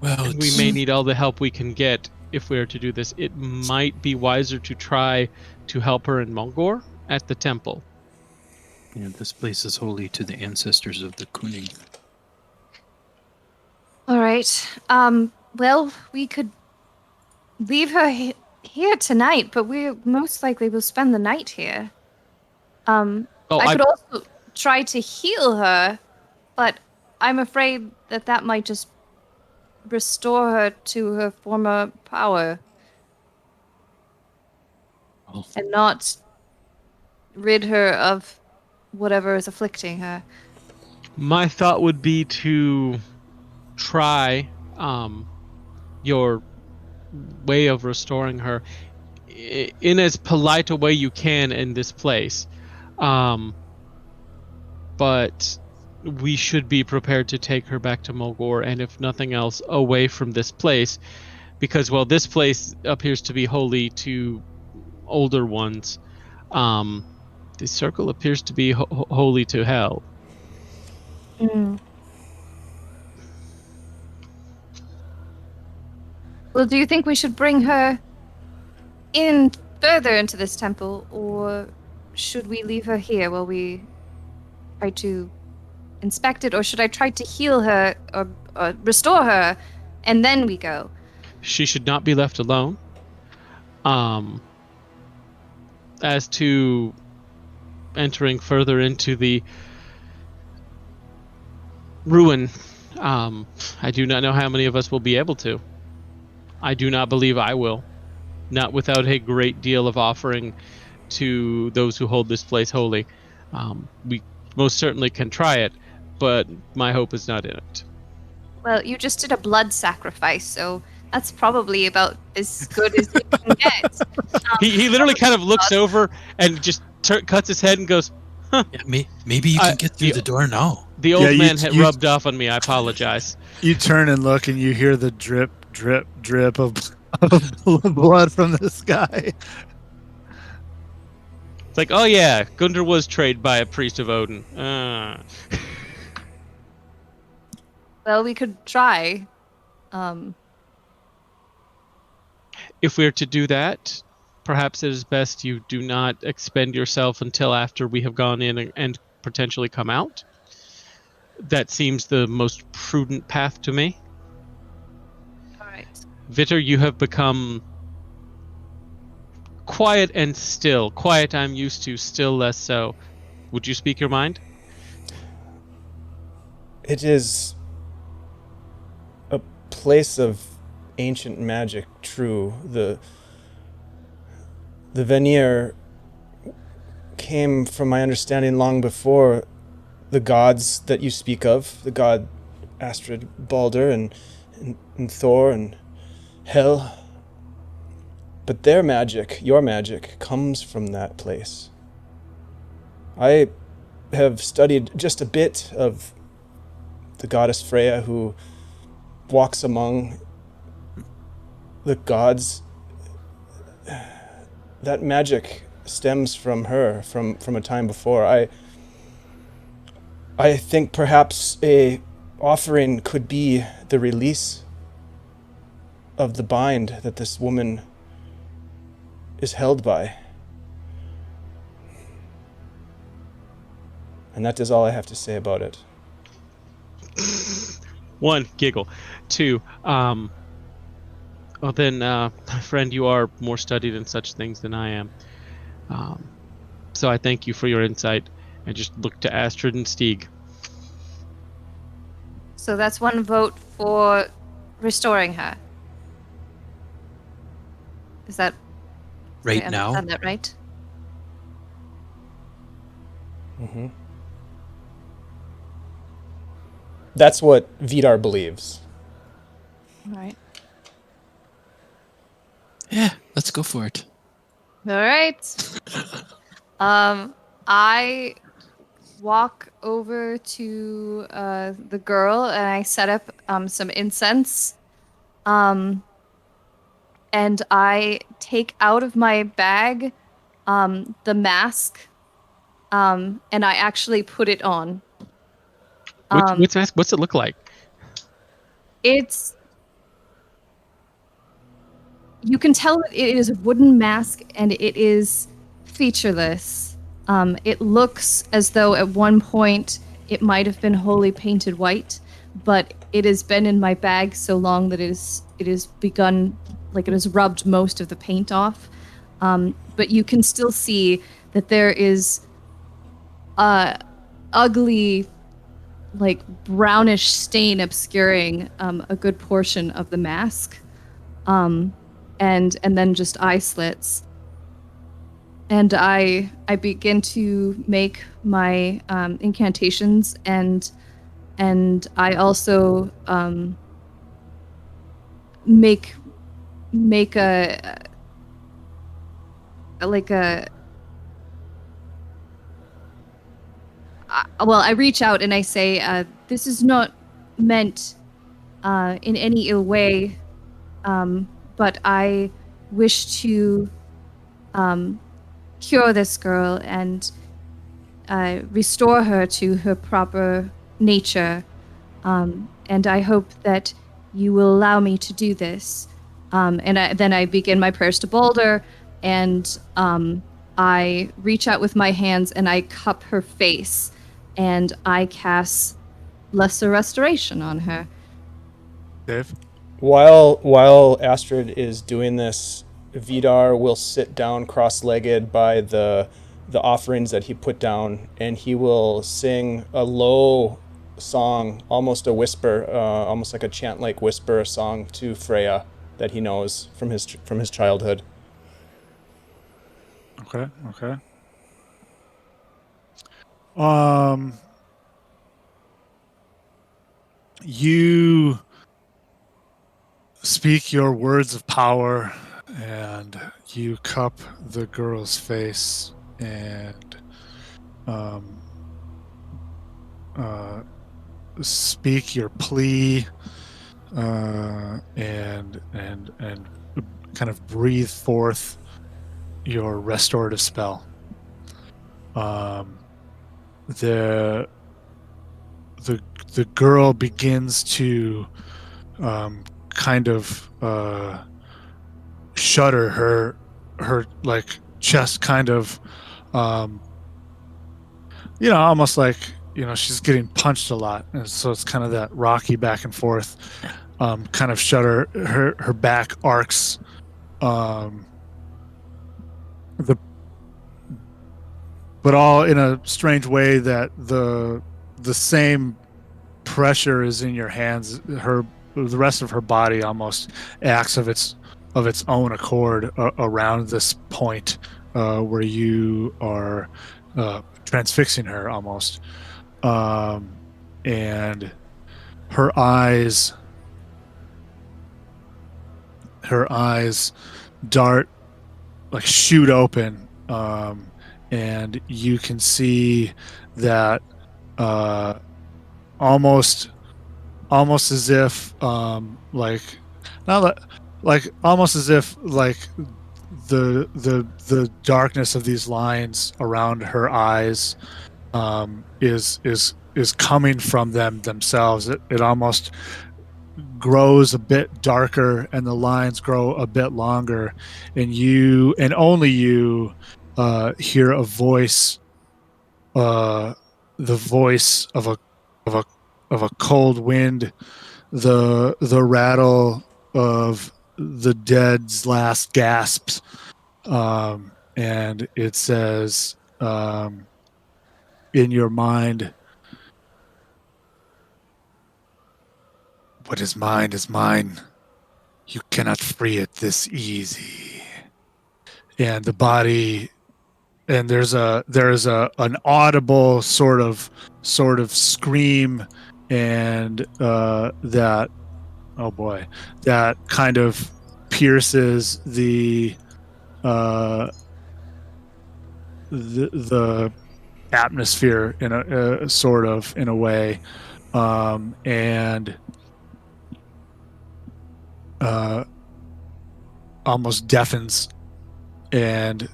Well, And we may need all the help we can get if we are to do this. It might be wiser to try to help her in Mulgore at the temple. yeah, this place is holy to the ancestors of the Kuning. All right. Well, we could leave her here tonight, but we most likely will spend the night here. I could also try to heal her, but I'm afraid that might just restore her to her former power. Oh. And not rid her of whatever is afflicting her. My thought would be to try your way of restoring her in as polite a way you can in this place. But we should be prepared to take her back to Mulgore, and if nothing else, away from this place. Because, well, this place appears to be holy to older ones. The circle appears to be holy to hell. Mm. Well, do you think we should bring her in further into this temple, or should we leave her here while we try to inspect it, or should I try to heal her or restore her, and then we go? She should not be left alone. As to entering further into the ruin, I do not know how many of us will be able to. I do not believe I will. Not without a great deal of offering to those who hold this place holy. We most certainly can try it, but my hope is not in it. Well, you just did a blood sacrifice, so that's probably about as good as you can get. He literally kind of looks over and just cuts his head and goes, huh. Yeah, maybe you can get through the door now. The old man had rubbed off on me. I apologize. You turn and look, and you hear the drip, drip, drip of blood from this guy. It's like, oh yeah, Gunder was trained by a priest of Odin. Well, we could try. If we're to do that, perhaps it is best you do not expend yourself until after we have gone in and potentially come out. That seems the most prudent path to me. All right. Vitter, you have become quiet and still. Quiet I'm used to, still less so. Would you speak your mind? It is a place of ancient magic, true. The veneer came, from my understanding, long before the gods that you speak of, the god Astrid, Balder, and Thor, and Hel. But their magic, your magic, comes from that place. I have studied just a bit of the goddess Freya, who walks among the gods. That magic stems from her, from a time before. I think perhaps a offering could be the release of the bind that this woman is held by. And that is all I have to say about it. One, giggle. Two, well then, my friend, you are more studied in such things than I am. So I thank you for your insight, and just look to Astrid and Stieg. So that's one vote for restoring her. Is that Right now? Is that right? Mm-hmm. That's what Vidar believes. All right. let's go for it. All right. I walk over to the girl and I set up some incense. And I take out of my bag the mask. And I actually put it on. What's it look like? You can tell that it is a wooden mask and it is featureless. It looks as though at one point it might have been wholly painted white, but it has been in my bag so long that it has begun, like it has rubbed most of the paint off. But you can still see that there is a ugly, like brownish stain obscuring a good portion of the mask. And then just eye slits. And I begin to make my incantations, and I also make a like a well, I reach out and I say, this is not meant in any ill way, but I wish to cure this girl and restore her to her proper nature. And I hope that you will allow me to do this. Then I begin my prayers to Balder, and I reach out with my hands and I cup her face, and I cast Lesser Restoration on her. Dave? While Astrid is doing this, Vidar will sit down cross-legged by the offerings that he put down, and he will sing a low song, almost a whisper, almost like a chant-like whisper, a song to Freya that he knows from his childhood. Okay. You speak your words of power, and you cup the girl's face and speak your plea, and kind of breathe forth your restorative spell. The girl begins to kind of shudder. Her like chest kind of almost like she's getting punched a lot, and so it's kind of that rocky back and forth kind of shudder. Her back arcs, but all in a strange way that the same pressure is in your hands. The rest of her body almost acts of its own accord around this point where you are transfixing her almost, and her eyes dart, like shoot open, and you can see that almost as if almost as if the darkness of these lines around her eyes is coming from themselves. It almost grows a bit darker, and the lines grow a bit longer, and you and only you hear a voice, the voice of a cold wind, the rattle of the dead's last gasps, and it says in your mind, "What is mine is mine. You cannot free it this easy." And the body, and there's an audible sort of scream, and that, oh boy, that kind of pierces the the atmosphere in a sort of in a way, and almost deafens, and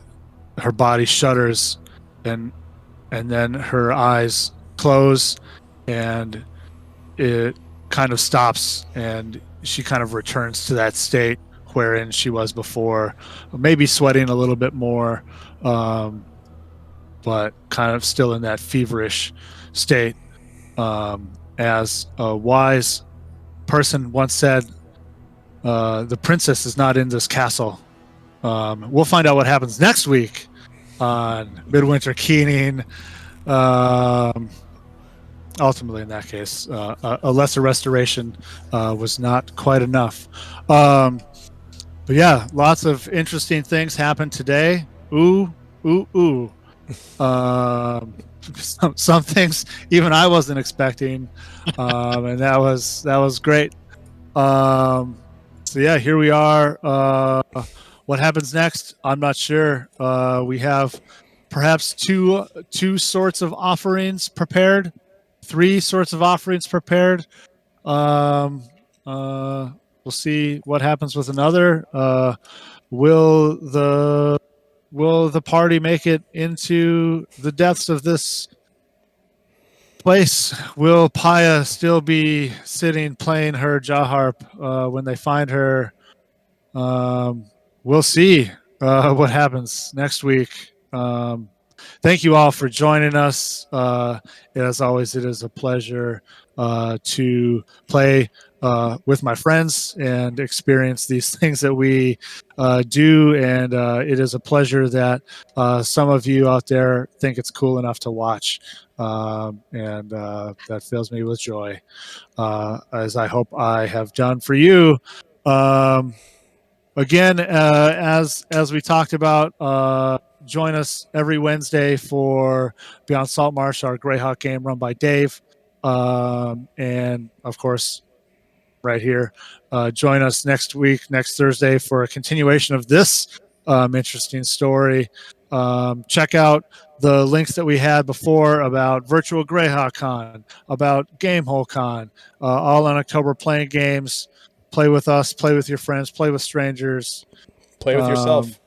her body shudders, and then her eyes close, and it kind of stops, and she kind of returns to that state wherein she was before, maybe sweating a little bit more, but kind of still in that feverish state. As a wise person once said, the princess is not in this castle. We'll find out what happens next week on Midwinter Keening. Ultimately, in that case, a lesser restoration was not quite enough. But yeah, lots of interesting things happened today. Ooh, ooh, ooh. Some things even I wasn't expecting, and that was great. So yeah, here we are. What happens next? I'm not sure. We have perhaps two sorts of offerings prepared, 3 sorts of offerings prepared. We'll see what happens with another. Will the party make it into the depths of this place? Will Paya still be sitting playing her jaw harp when they find her? We'll see what happens next week. Thank you all for joining us. As always, it is a pleasure to play with my friends and experience these things that we do. And it is a pleasure that some of you out there think it's cool enough to watch. And that fills me with joy, as I hope I have done for you. Again, as we talked about, join us every Wednesday for Beyond Saltmarsh, our Greyhawk game run by Dave. And of course, right here, join us next week, next Thursday, for a continuation of this interesting story. Check out the links that we had before about Virtual Greyhawk Con, about Gamehole Con, all on October playing games. Play with us, play with your friends, play with strangers. Play with yourself.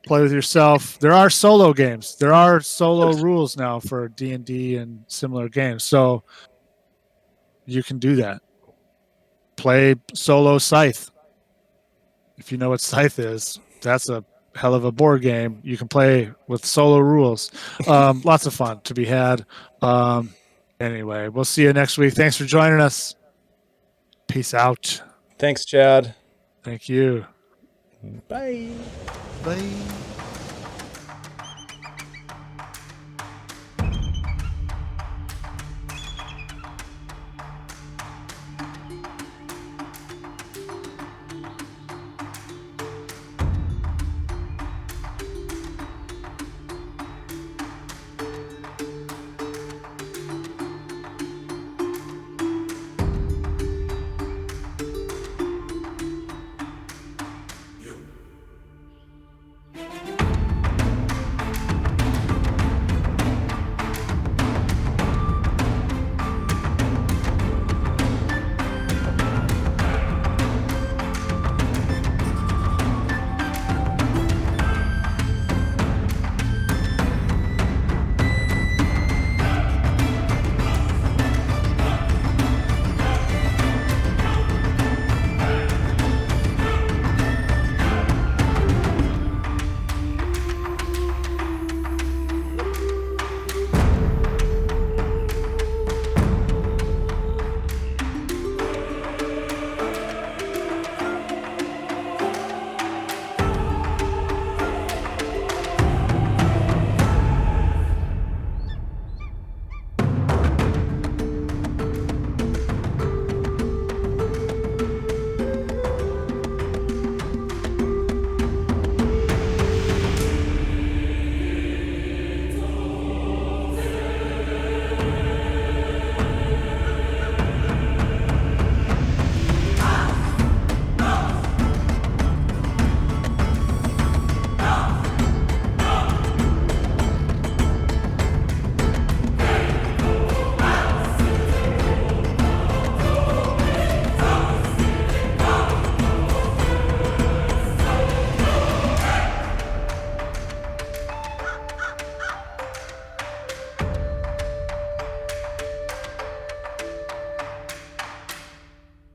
Play with yourself. There are solo games. There are solo rules now for D&D and similar games. So you can do that. Play solo Scythe. If you know what Scythe is, that's a hell of a board game. You can play with solo rules. Lots of fun to be had. Anyway, we'll see you next week. Thanks for joining us. Peace out. Thanks, Chad. Thank you. Bye. Bye.